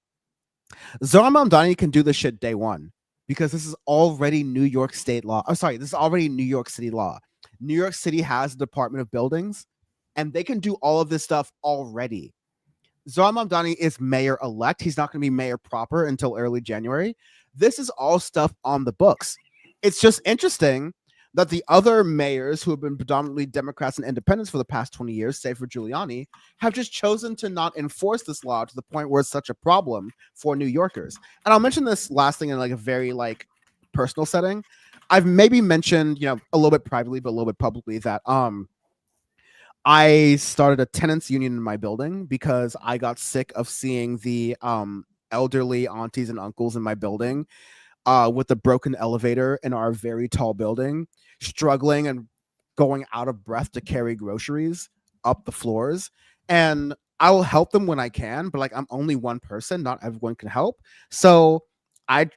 Mamdani can do this shit day one because this is already New York State law. I'm sorry, this is already New York City law. New York City has a Department of Buildings, and they can do all of this stuff already. Zohran Mamdani is mayor-elect. He's not going to be mayor proper until early January. This is all stuff on the books. It's just interesting that the other mayors who have been predominantly Democrats and independents for the past 20 years, save for Giuliani, have just chosen to not enforce this law to the point where it's such a problem for New Yorkers. And I'll mention this last thing in like a very like personal setting. I've maybe mentioned, you know, a little bit privately, but a little bit publicly that I started a tenants union in my building because I got sick of seeing the elderly aunties and uncles in my building with the broken elevator in our very tall building, struggling and going out of breath to carry groceries up the floors. And I will help them when I can, but like, I'm only one person, not everyone can help. So I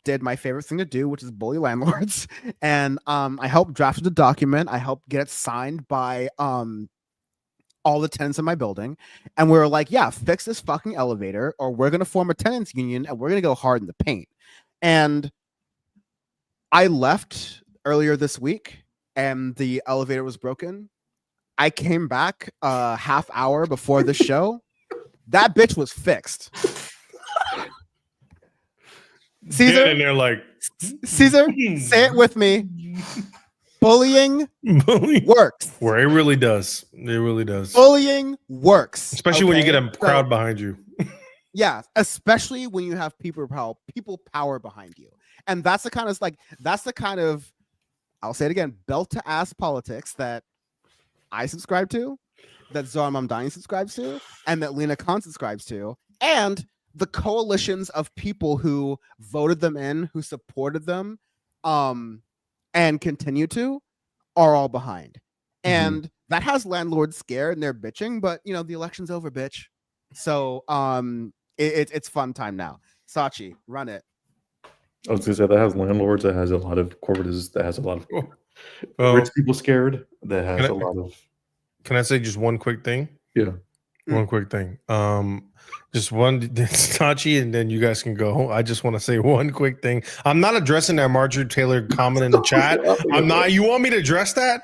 did my favorite thing to do, which is bully landlords. And I helped draft the document. I helped get it signed by all the tenants in my building. And we were like, yeah, fix this fucking elevator or we're going to form a tenants union and we're going to go hard in the paint. And I left earlier this week and the elevator was broken. I came back a half hour before the show. That bitch was fixed. Caesar, and they're like, Caesar, say it with me. Bullying works. Where it really does. It really does. Bullying works. Especially when you get a crowd behind you. Yeah, especially when you have people power behind you. And that's the kind of, I'll say it again, belt to ass politics that I subscribe to, that Zohran Mamdani subscribes to, and that Lina Khan subscribes to, and the coalitions of people who voted them in, who supported them, and continue to, are all behind. And that has landlords scared and they're bitching, but you know, the election's over, bitch. So it's fun time now. Sachi, run it. I was gonna say that has landlords, that has a lot of corporates, that has a lot of Well, rich people scared, that has a lot of. Can I say just one quick thing? Yeah. One quick thing. Just one, Sachi, and then you guys can go. I just want to say one quick thing. I'm not addressing that Marjorie Taylor comment in the chat. I'm not. You want me to address that?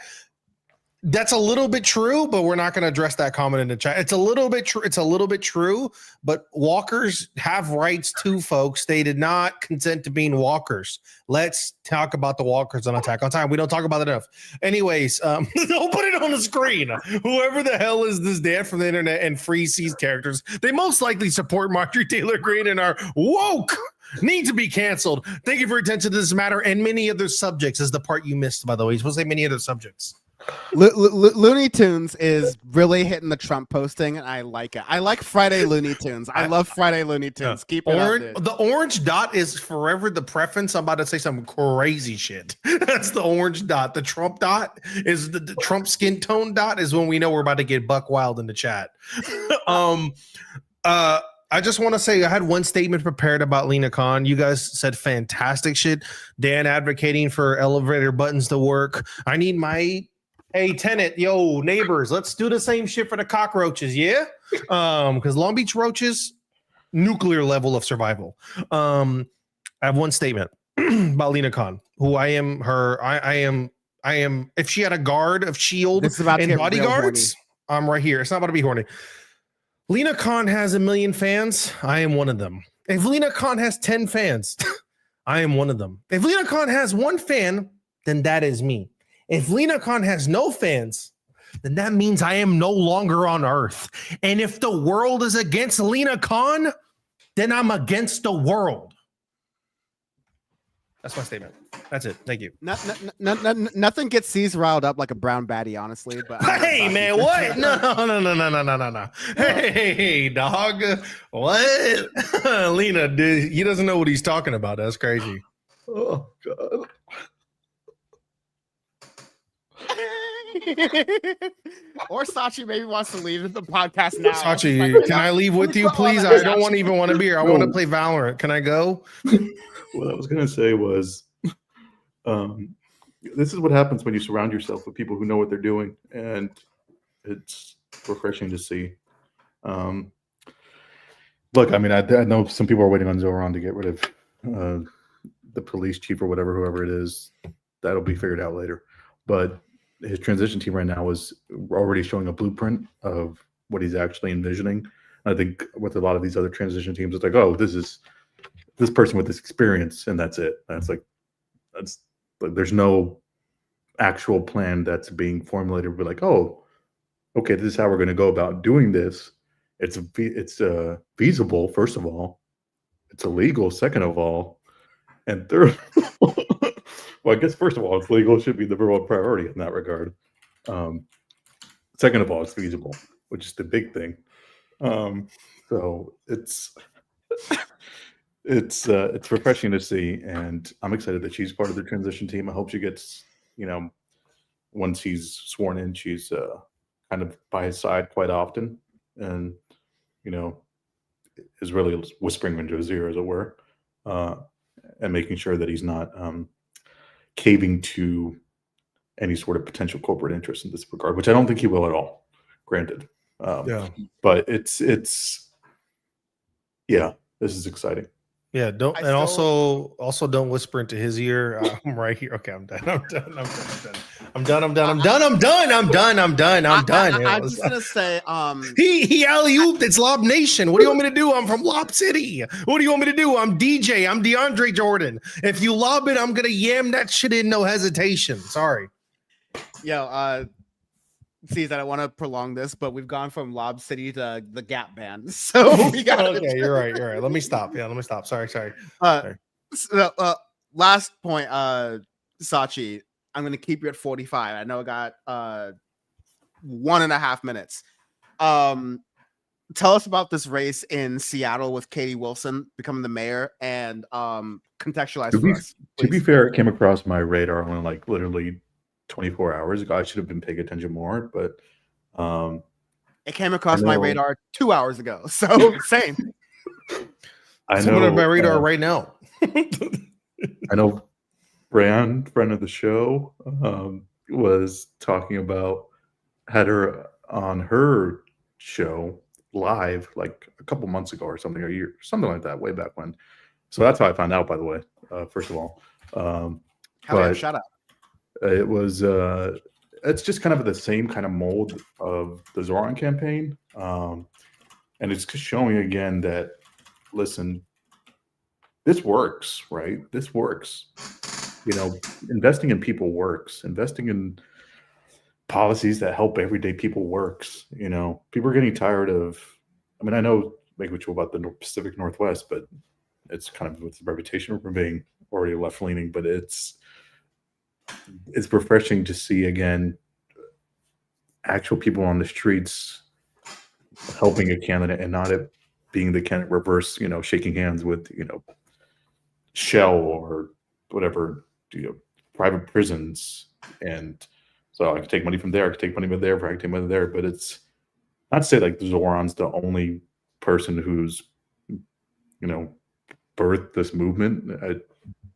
That's a little bit true, but we're not going to address that comment in the chat. It's a little bit true. It's a little bit true, but walkers have rights too, folks. They did not consent to being walkers. Let's talk about the walkers on Attack on Titan. We don't talk about it enough. Anyways, don't put it on the screen. Whoever the hell is this dad from the internet and free ceez characters, they most likely support Marjorie Taylor Greene and are woke. Need to be canceled. Thank you for your attention to this matter and many other subjects. Is the part you missed, by the way. You're supposed to say many other subjects. Looney Tunes is really hitting the Trump posting, and I like it. I like Friday Looney Tunes. I love Friday Looney Tunes. Keep it up, dude. The orange dot is forever the preference. I'm about to say some crazy shit. That's the orange dot. The Trump dot is the Trump skin tone dot is when we know we're about to get buck wild in the chat. I just want to say I had one statement prepared about Lena Khan. You guys said fantastic shit. Dan advocating for elevator buttons to work. I need my tenant, yo, neighbors, let's do the same shit for the cockroaches, yeah? Because Long Beach roaches, nuclear level of survival. I have one statement about Lena Khan, who I am, if she had a guard of S.H.I.E.L.D. and bodyguards, I'm right here. It's not about to be horny. Lena Khan has 1 million fans. I am one of them. If Lena Khan has 10 fans, I am one of them. If Lena Khan has 1 fan, then that is me. If Lena Khan has no fans, then that means I am no longer on Earth. And if the world is against Lena Khan, then I'm against the world. That's my statement. That's it. Thank you. Nothing gets ceez riled up like a brown baddie, honestly. But hey, man, what? No. Hey, dog. What? Lena, dude, he doesn't know what he's talking about. That's crazy. Oh, God. Or Sachi maybe wants to leave the podcast now. Sachi, can I leave with you, please? I don't even want to be here. I want to play Valorant. Can I go? What I was going to say was, this is what happens when you surround yourself with people who know what they're doing, and it's refreshing to see. Look, I mean, I know some people are waiting on Zoran to get rid of the police chief or whoever it is. That'll be figured out later. But his transition team right now is already showing a blueprint of what he's actually envisioning. I think with a lot of these other transition teams, it's like, oh, this is this person with this experience, and that's it. That's there's no actual plan that's being formulated. We're like, oh, okay, this is how we're going to go about doing this. It's feasible, first of all. It's illegal, second of all, and third. Well, I guess first of all, it's legal. It should be the number one priority in that regard. Second of all, it's feasible, which is the big thing. So it's refreshing to see, and I'm excited that she's part of the transition team. I hope she gets, once she's sworn in, she's kind of by his side quite often, and is really whispering into his ear, as it were, and making sure that he's not caving to any sort of potential corporate interest in this regard, which I don't think he will at all. Granted, but this is exciting. Yeah, also don't whisper into his ear. I'm right here. Okay, I'm done. I'm just gonna say, he alley-ooped. It's Lob Nation. What do you want me to do? I'm from Lob City. What do you want me to do? I'm DJ. I'm DeAndre Jordan. If you lob it, I'm gonna yam that shit in, no hesitation. Sorry. Ceez, I don't want to prolong this, but we've gone from Lob City to the Gap Band, so we got. Okay, you're right. Let me stop. Yeah, let me stop. Sorry. Last point, Sachi. I'm going to keep you at 45. I know I got 1.5 minutes. Tell us about this race in Seattle with Katie Wilson becoming the mayor, and contextualize for us. To be fair, it came across my radar only literally 24 hours ago. I should have been paying attention more, but it came across my radar 2 hours ago. So same. I Someone know on my radar right now. I know Fran, friend of the show, was talking about, had her on her show live like a couple months ago or something, a year, something like that, way back when. So that's how I found out, by the way, first of all. But shout out. It was, it's just kind of the same kind of mold of the Zoran campaign. And it's just showing again that, listen, this works, right? This works. You know, investing in people works. Investing in policies that help everyday people works. You know, people are getting tired of, I mean, I know make much about the Pacific Northwest, but it's kind of with the reputation for being already left-leaning, but it's refreshing to see again actual people on the streets helping a candidate and not it being the kind of reverse, you know, shaking hands with, you know, Shell or whatever, you know, private prisons. And so I could take money from there, I could take money from there, I could take money there, but it's not to say like Zoran's the only person who's, you know, birthed this movement at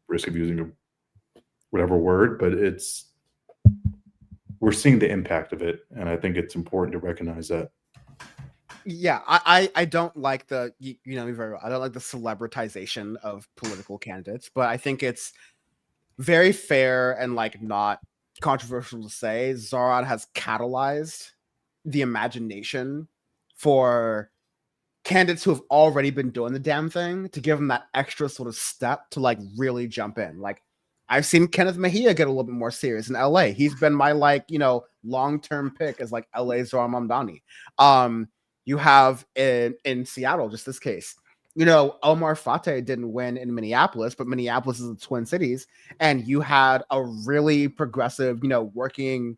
risk of using a whatever word, but we're seeing the impact of it, and I think it's important to recognize that. Yeah, I don't like the, you know me very well, I don't like the celebritization of political candidates, but I think it's very fair and like not controversial to say Zoran has catalyzed the imagination for candidates who have already been doing the damn thing to give them that extra sort of step to like really jump in. Like I've seen Kenneth Mejia get a little bit more serious in LA. He's been my like, you know, long-term pick as like LA Zoran Mamdani. You have in Seattle, just this case, you know, Omar Fateh didn't win in Minneapolis, but Minneapolis is the Twin Cities, and you had a really progressive, you know, working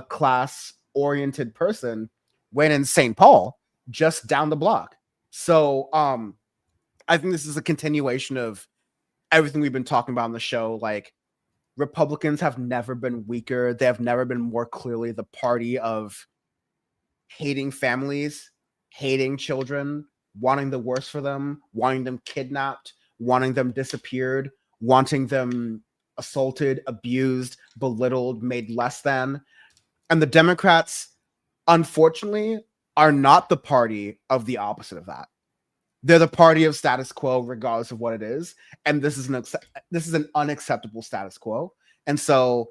class oriented person win in St. Paul, just down the block. So I think this is a continuation of everything we've been talking about on the show. Like, Republicans have never been weaker. They have never been more clearly the party of hating families, hating children, wanting the worst for them, wanting them kidnapped, wanting them disappeared, wanting them assaulted, abused, belittled, made less than. And the Democrats, unfortunately, are not the party of the opposite of that. They're the party of status quo, regardless of what it is. And this is an unacceptable status quo. And so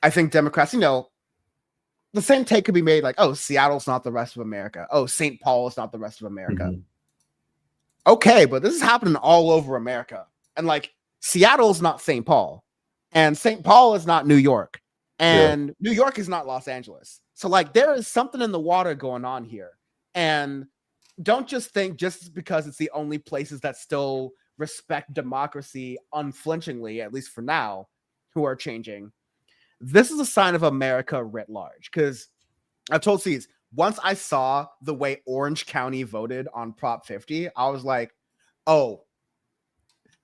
I think Democrats, you know, the same take could be made like, oh, Seattle's not the rest of America. Oh, St. Paul is not the rest of America. Mm-hmm. Okay, but this is happening all over America. And like, Seattle's not St. Paul. And St. Paul is not New York. And New York is not Los Angeles. So like, there is something in the water going on here. And don't just think just because it's the only places that still respect democracy unflinchingly, at least for now, who are changing. This is a sign of America writ large. Because I told ceez, once I saw the way Orange County voted on Prop 50, I was like, oh,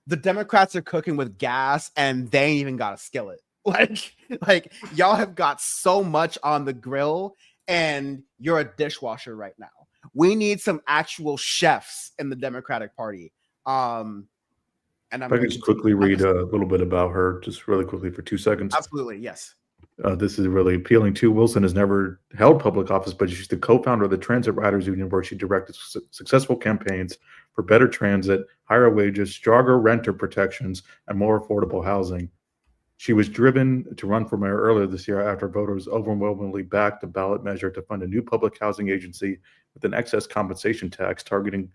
the Democrats are cooking with gas and they ain't even got a skillet. Like y'all have got so much on the grill and you're a dishwasher right now. We need some actual chefs in the Democratic Party. And I'm going to just quickly read a little bit about her, just really quickly for 2 seconds. Absolutely, yes. This is really appealing too. Wilson has never held public office, but she's the co-founder of the Transit Riders Union, where she directed successful campaigns for better transit, higher wages, stronger renter protections, and more affordable housing. She was driven to run for mayor earlier this year after voters overwhelmingly backed a ballot measure to fund a new public housing agency with an excess compensation tax targeting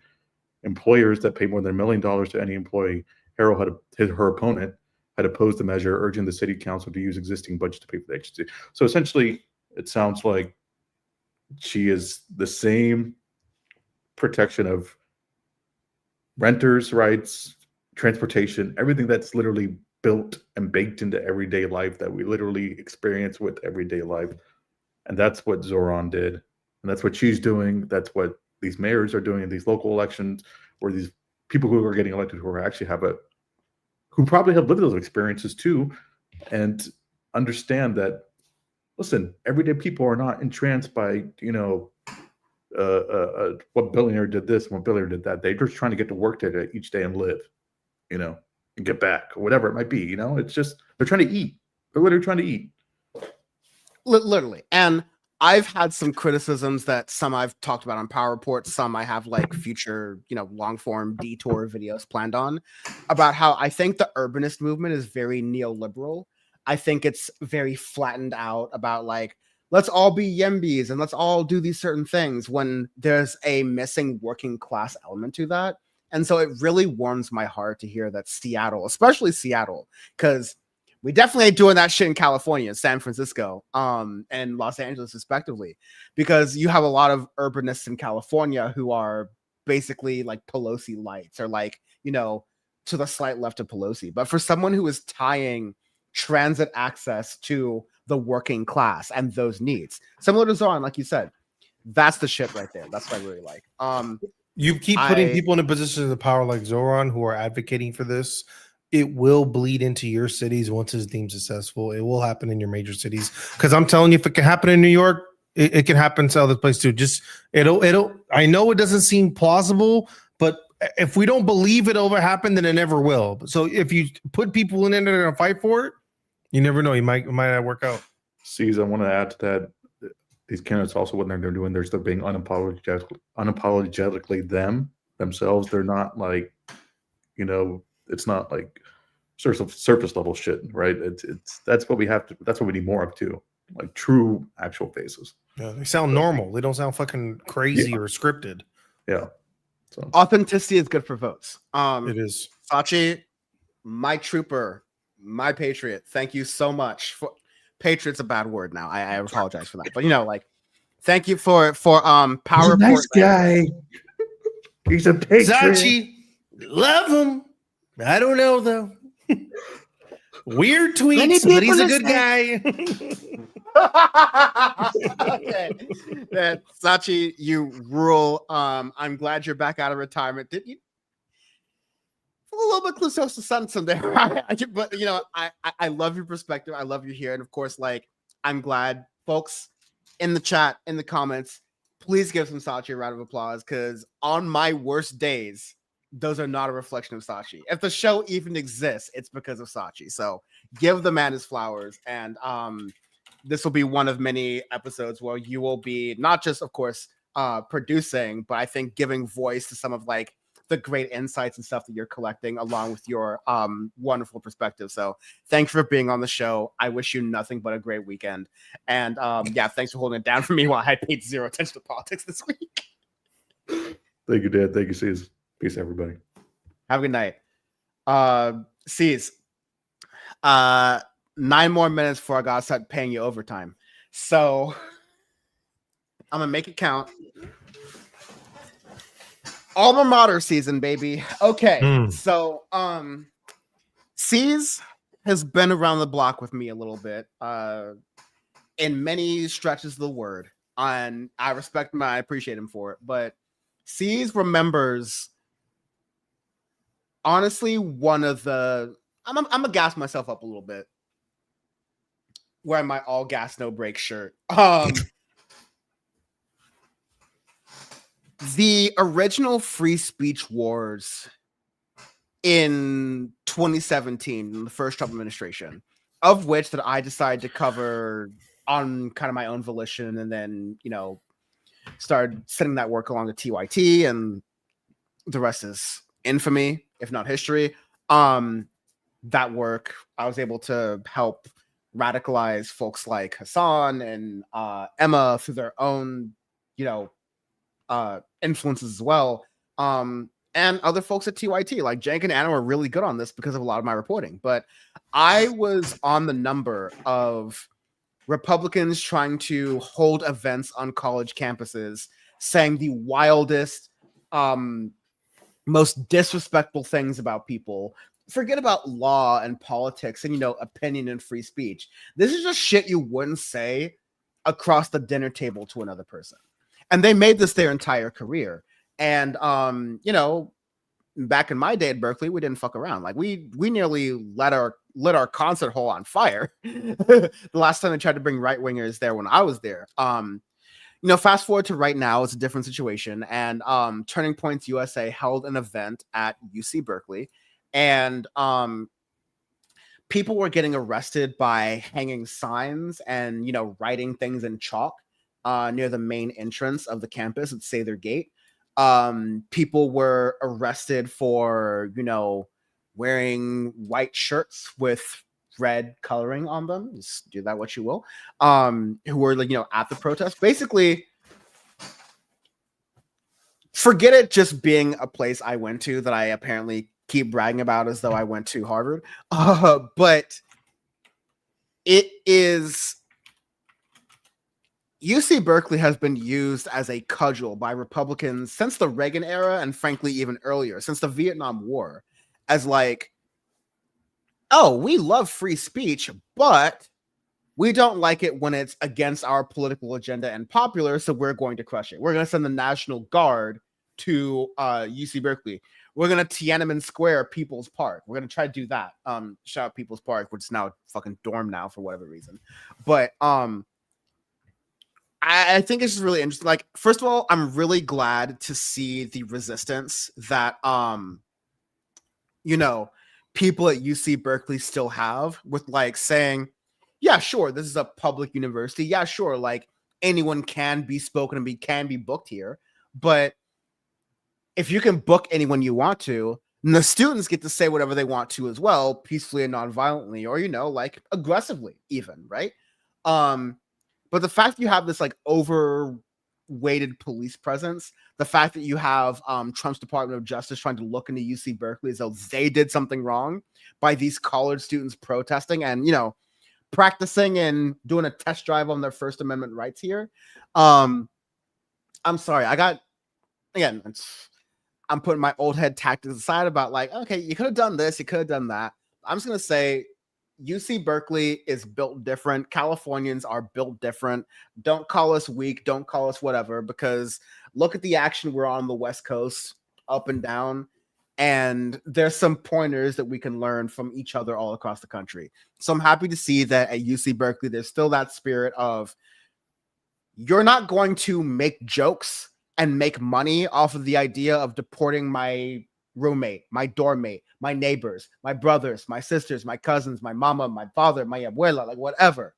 employers that pay more than $1 million to any employee. Harrell her opponent had opposed the measure, urging the city council to use existing budget to pay for the agency. So essentially, it sounds like she is the same protection of renters' rights, transportation, everything that's literally built and baked into everyday life that we literally experience with everyday life. And that's what Zoran did. And that's what she's doing. That's what these mayors are doing in these local elections, where these people who are getting elected who actually who probably have lived those experiences too. And understand that, listen, everyday people are not entranced by, what billionaire did this, what billionaire did that. They're just trying to get to work today each day and live, and get back, or whatever it might be. It's just, they're trying to eat. They're literally trying to eat. Literally. And I've had some criticisms that some I've talked about on Power Report, some I have like future, long form detour videos planned on, about how I think the urbanist movement is very neoliberal. I think it's very flattened out about like, let's all be Yembis and let's all do these certain things, when there's a missing working class element to that. And so it really warms my heart to hear that Seattle, especially Seattle, because we definitely ain't doing that shit in California, San Francisco, and Los Angeles, respectively, because you have a lot of urbanists in California who are basically like Pelosi lights, or like, to the slight left of Pelosi. But for someone who is tying transit access to the working class and those needs, similar to Zoran, like you said, that's the shit right there. That's what I really like. You keep putting people in a position of power like Zoran who are advocating for this. It will bleed into your cities once it's deemed successful. It will happen in your major cities. Because I'm telling you, if it can happen in New York, it can happen to other places too. Just it'll. I know it doesn't seem plausible, but if we don't believe it'll ever happen, then it never will. So if you put people in there that are gonna fight for it, you never know. It might not work out. Ceez, I want to add to that. These candidates also, what they're doing, they're being unapologetically themselves. They're not like, it's not like surface level shit, right? It's that's what we have to. That's what we need more of too, like true actual faces. Yeah, they sound normal. They don't sound fucking crazy or scripted. Yeah. So authenticity is good for votes. It is. Sachi, my trooper, my patriot. Thank you so much for. Patriot's a bad word now. I apologize for that, but thank you for Power Report. Nice guy. He's a patriot. Sachi, love him. I don't know though. Weird tweets, but he's a good guy. Okay. Sachi, you rule. I'm glad you're back out of retirement. Did you? A little bit close to sun someday, but I love your perspective. I love you here, and of course, like I'm glad, folks, in the chat, in the comments, please give some Sachi a round of applause, because on my worst days, those are not a reflection of Sachi. If the show even exists, it's because of Sachi. So give the man his flowers, and this will be one of many episodes where you will be not just, of course, producing, but I think giving voice to some of like the great insights and stuff that you're collecting, along with your wonderful perspective. So thanks for being on the show. I wish you nothing but a great weekend. And thanks for holding it down for me while I paid zero attention to politics this week. Thank you, Dad. Thank you, Ceez. Peace, everybody. Have a good night. Ceez, 9 more minutes before I gotta start paying you overtime. So I'm gonna make it count. Alma mater season, baby. Okay, so Ceez has been around the block with me a little bit, in many stretches of the word, and I respect him. I appreciate him for it. But Ceez remembers, honestly, one of the. I'm gonna gas myself up a little bit. Wearing my all gas no break shirt. The original free speech wars in 2017, in the first Trump administration, of which that I decided to cover on kind of my own volition, and then, started sending that work along to TYT, and the rest is infamy, if not history. That work, I was able to help radicalize folks like Hassan and Emma through their own, influences as well, and other folks at TYT like Jank and Anna were really good on this because of a lot of my reporting. But I was on the number of Republicans trying to hold events on college campuses, saying the wildest, most disrespectful things about people. Forget about law and politics and opinion and free speech. This is just shit you wouldn't say across the dinner table to another person. And they made this their entire career. And, back in my day at Berkeley, we didn't fuck around. Like we nearly lit our concert hall on fire the last time they tried to bring right wingers there when I was there. You know, fast forward to right now, it's a different situation. And Turning Points USA held an event at UC Berkeley, and people were getting arrested by hanging signs and, you know, writing things in chalk near the main entrance of the campus at Sather Gate. People were arrested for, you know, wearing white shirts with red coloring on them. Just do that what you will. Who were, like, you know, at the protest. Basically, forget it just being a place I went to that I apparently keep bragging about as though I went to Harvard. But it is... UC Berkeley has been used as a cudgel by Republicans since the Reagan era, and frankly, even earlier, since the Vietnam War, as like, oh, we love free speech, but we don't like it when it's against our political agenda and popular, so we're going to crush it. We're going to send the National Guard to UC Berkeley. We're going to Tiananmen Square People's Park. We're going to try to do that. Shout out People's Park, which is now a fucking dorm now for whatever reason. But I think it's just really interesting. Like, first of all, I'm really glad to see the resistance that, you know, people at UC Berkeley still have with, like, saying, yeah, sure, this is a public university. Yeah, sure, like, anyone can be spoken and can be booked here. But if you can book anyone you want to, and the students get to say whatever they want to as well, peacefully and non-violently, or, you know, like, aggressively even, right? But the fact that you have this, like, overweighted police presence, the fact that you have Trump's Department of Justice trying to look into UC Berkeley as though they did something wrong by these college students protesting and, you know, practicing and doing a test drive on their First Amendment rights here. I'm sorry. I'm putting my old head tactics aside about, like, okay, you could have done this, you could have done that. I'm just going to say, UC Berkeley is built different. Californians are built different. Don't call us weak. Don't call us whatever, because look at the action we're on the West Coast, up and down. And there's some pointers that we can learn from each other all across the country. So I'm happy to see that at UC Berkeley, there's still that spirit of, you're not going to make jokes and make money off of the idea of deporting my roommate, my dorm mate, my neighbors, my brothers, my sisters, my cousins, my mama, my father, my abuela, like whatever.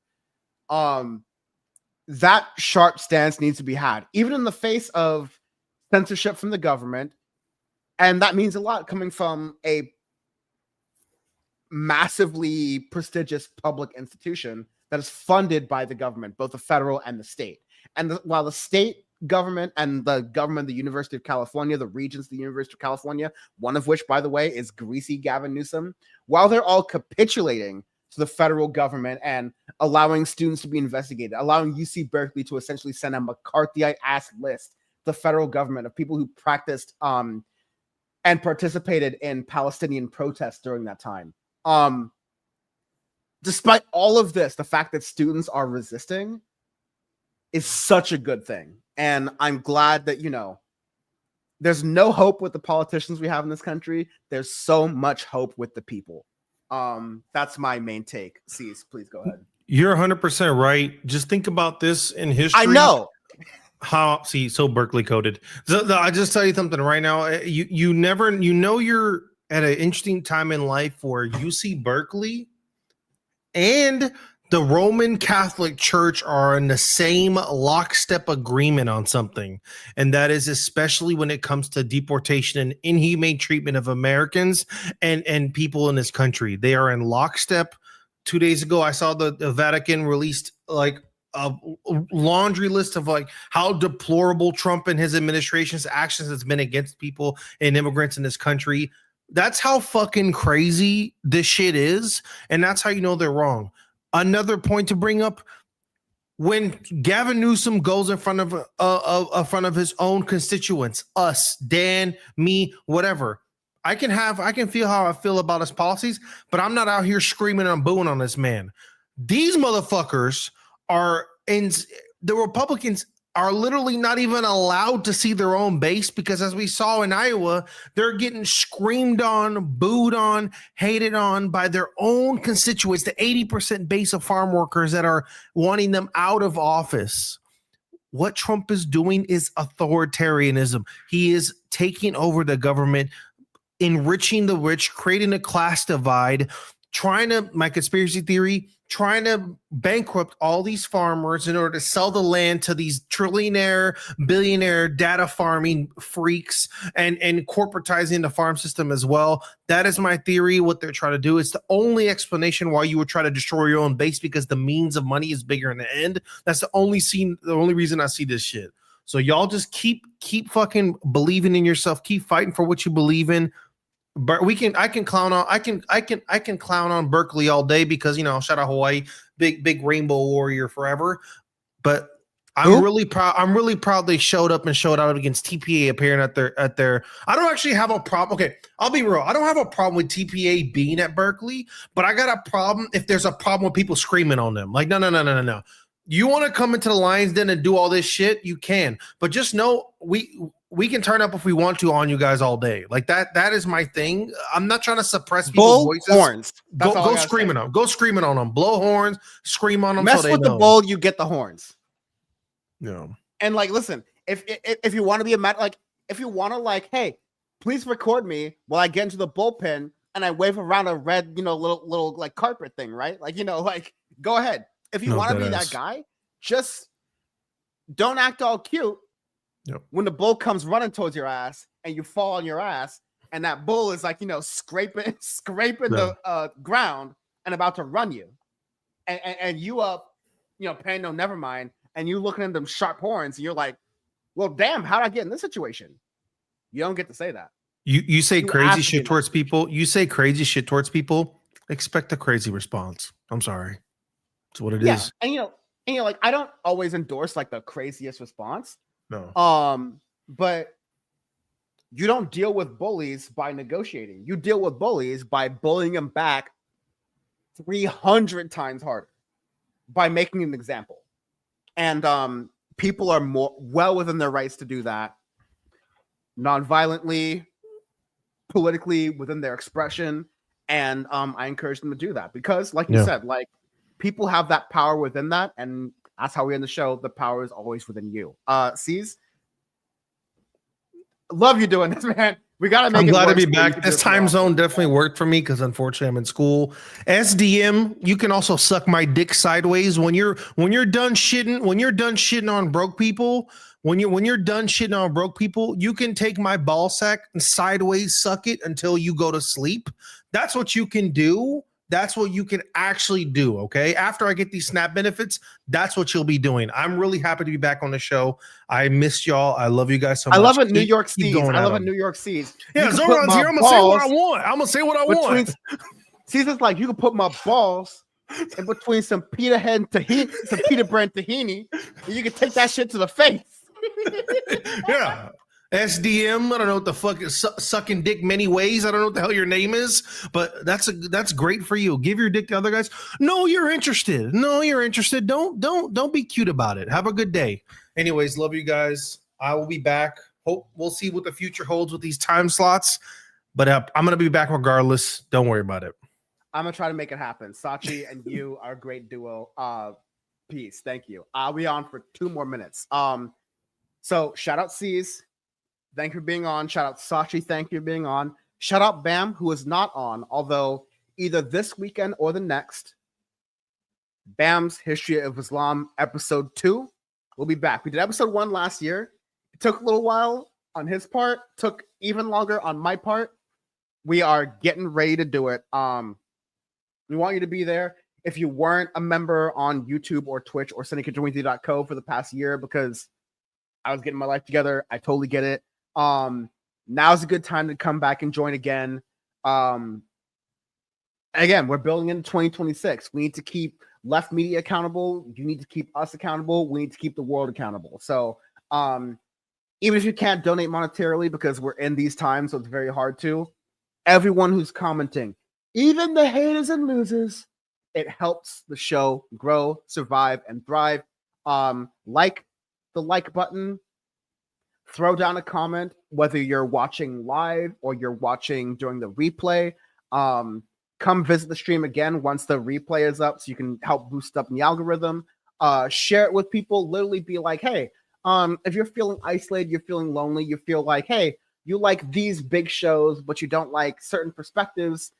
That sharp stance needs to be had, even in the face of censorship from the government. And that means a lot coming from a massively prestigious public institution that is funded by the government, both the federal and the state. And while the state government and the government of the University of California, the regents of the University of California, one of which, by the way, is greasy Gavin Newsom, while they're all capitulating to the federal government and allowing students to be investigated, allowing UC Berkeley to essentially send a McCarthyite-ass list, the federal government, of people who practiced and participated in Palestinian protests during that time. Despite all of this, the fact that students are resisting is such a good thing. And I'm glad that, you know, there's no hope with the politicians we have in this country. There's so much hope with the people. That's my main take. Ceez, please go ahead. You're 100% right. Just think about this in history. I know. So Berkeley coded. I just tell you something right now. You know you're at an interesting time in life where UC Berkeley and the Roman Catholic Church are in the same lockstep agreement on something. And that is especially when it comes to deportation and inhumane treatment of Americans and people in this country. They are in lockstep. 2 days ago, I saw the Vatican released like a laundry list of like how deplorable Trump and his administration's actions has been against people and immigrants in this country. That's how fucking crazy this shit is. And that's how you know they're wrong. Another point to bring up, when Gavin Newsom goes in front of his own constituents, us, Dan, me, whatever, I can feel how I feel about his policies, but I'm not out here screaming and booing on this man. These motherfuckers are in the Republicans are literally not even allowed to see their own base because, as we saw in Iowa, they're getting screamed on, booed on, hated on by their own constituents, the 80% base of farm workers that are wanting them out of office. What Trump is doing is authoritarianism. He is taking over the government, enriching the rich, creating a class divide, my conspiracy theory, trying to bankrupt all these farmers in order to sell the land to these trillionaire, billionaire data farming freaks and corporatizing the farm system as well. That is my theory. What they're trying to do is the only explanation why you would try to destroy your own base, because the means of money is bigger in the end. That's the only reason I see this shit. So y'all just keep fucking believing in yourself. Keep fighting for what you believe in. But I can clown on Berkeley all day because, shout out Hawaii, big rainbow warrior forever. But I'm really proud they showed up and showed out against TPA appearing at their I don't actually have a problem. Okay, I'll be real. I don't have a problem with TPA being at Berkeley, but I got a problem if there's a problem with people screaming on them. Like, no. You want to come into the Lions Den and do all this shit, you can. But just know we can turn up if we want to on you guys all day. Like that is my thing. I'm not trying to suppress people's voices. Horns. Go screaming on them. Go screaming on them. Blow horns. Scream on them. Mess with the bull, you get the horns. Yeah. And listen, if you want to be if you want to hey, please record me while I get into the bullpen and I wave around a red, little carpet thing, right? Go ahead. If you want to be that guy, just don't act all cute. Yep. When the bull comes running towards your ass and you fall on your ass and that bull is scraping the ground and about to run you and you up, paying no never mind, and you looking at them sharp horns and you're like, well, damn, how'd I get in this situation? You don't get to say that. You say crazy shit towards people. You say crazy shit towards people. Expect a crazy response. I'm sorry. It's what it is. And I don't always endorse the craziest response. No. But you don't deal with bullies by negotiating. You deal with bullies by bullying them back 300 times harder by making an example. And people are well within their rights to do that non-violently, politically, within their expression. And I encourage them to do that because, like you said, people have that power within that, and that's how we end the show. The power is always within you. Ceez, love you doing this, man. We gotta make. I'm glad to be back. This time zone definitely worked for me because unfortunately I'm in school. SDM, you can also suck my dick sideways when you're done shitting on broke people. When you're done shitting on broke people, you can take my ball sack and sideways suck it until you go to sleep. That's what you can do. That's what you can actually do, okay? After I get these SNAP benefits, that's what you'll be doing. I'm really happy to be back on the show. I missed y'all. I love you guys so much. I love it, New York Ceez. I love it, New York Ceez. Yeah, Zoran's here. I'm going to say what I want. I'm going to say what I want. Ceez is like, you can put my balls in between some pita bread and tahini, and you can take that shit to the face. Yeah. SDM, I don't know what the fuck is sucking dick many ways. I don't know what the hell your name is, but that's great for you. Give your dick to other guys. No, you're interested. Don't be cute about it. Have a good day. Anyways, love you guys. I will be back. Hope we'll see what the future holds with these time slots, but I'm gonna be back regardless. Don't worry about it. I'm gonna try to make it happen. Sachi and you are a great duo. Peace. Thank you. I'll be on for 2 more minutes. So shout out Ceez. Thank you for being on. Shout out Sachi. Thank you for being on. Shout out Bam, who is not on, although either this weekend or the next, Bam's History of Islam episode 2 will be back. We did episode 1 last year. It took a little while on his part, took even longer on my part. We are getting ready to do it. We want you to be there. If you weren't a member on YouTube or Twitch or syndicateweekly.co for the past year because I was getting my life together, I totally get it. Now's a good time to come back and join again. Again, we're building into 2026. We need to keep left media accountable. You need to keep us accountable. We need to keep the world accountable. So, even if you can't donate monetarily because we're in these times, so it's very hard to, everyone who's commenting, even the haters and losers, it helps the show grow, survive, and thrive. Like, the like button, throw down a comment, whether you're watching live or you're watching during the replay. Come visit the stream again once the replay is up so you can help boost up in the algorithm. Share it with people. Literally be like, hey, if you're feeling isolated, you're feeling lonely, you feel like, hey, you like these big shows, but you don't like certain perspectives,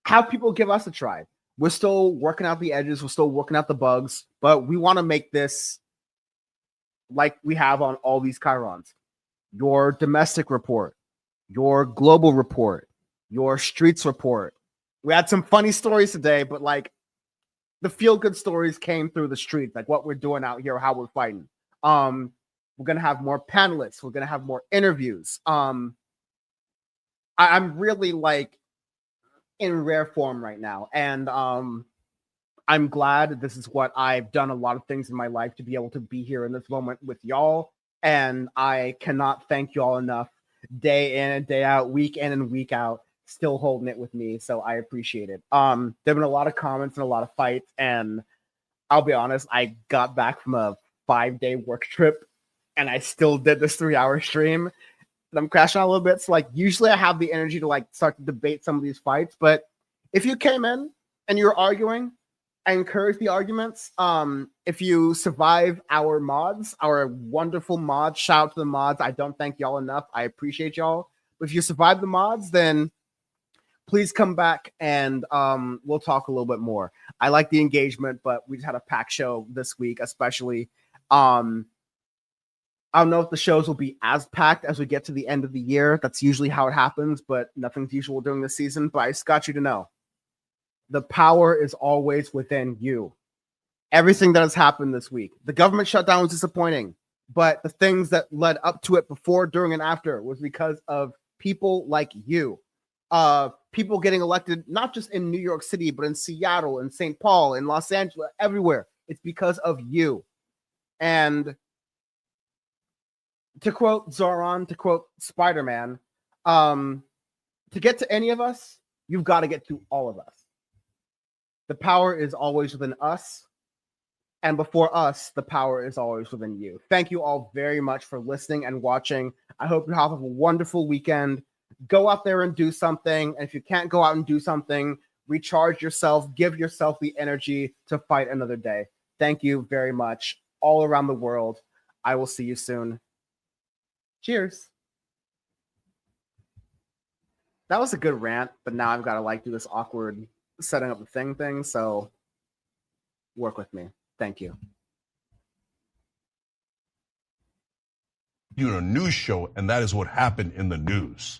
have people give us a try. We're still working out the edges. We're still working out the bugs, but we want to make this like we have on all these Chirons. Your domestic report, your global report, your streets report. We had some funny stories today, but like the feel-good stories came through the streets, like what we're doing out here, how we're fighting. We're going to have more panelists. We're going to have more interviews. I'm really like in rare form right now. And I'm glad this is what I've done a lot of things in my life to be able to be here in this moment with y'all. And I cannot thank y'all enough, day in and day out, week in and week out, still holding it with me. So I appreciate it. There've been a lot of comments and a lot of fights. And I'll be honest, I got back from a 5-day work trip and I still did this 3-hour stream. And I'm crashing out a little bit. So like usually I have the energy to like start to debate some of these fights. But if you came in and you're arguing, I encourage the arguments. If you survive our mods, our wonderful mods, shout out to the mods. I don't thank y'all enough. I appreciate y'all. But if you survive the mods, then please come back and we'll talk a little bit more. I like the engagement, but we just had a packed show this week, especially. I don't know if the shows will be as packed as we get to the end of the year. That's usually how it happens, but nothing's usual during the season. But I just got you to know, the power is always within you. Everything that has happened this week, the government shutdown was disappointing, but the things that led up to it before, during, and after was because of people like you. People getting elected, not just in New York City, but in Seattle, in St. Paul, in Los Angeles, everywhere. It's because of you. And to quote Zoran, to quote Spider-Man, to get to any of us, you've got to get to all of us. The power is always within us. And before us, the power is always within you. Thank you all very much for listening and watching. I hope you have a wonderful weekend. Go out there and do something. And if you can't go out and do something, recharge yourself. Give yourself the energy to fight another day. Thank you very much all around the world. I will see you soon. Cheers. That was a good rant, but now I've got to like do this awkward setting up the thing. So work with me. Thank you. Doing a news show, and that is what happened in the news.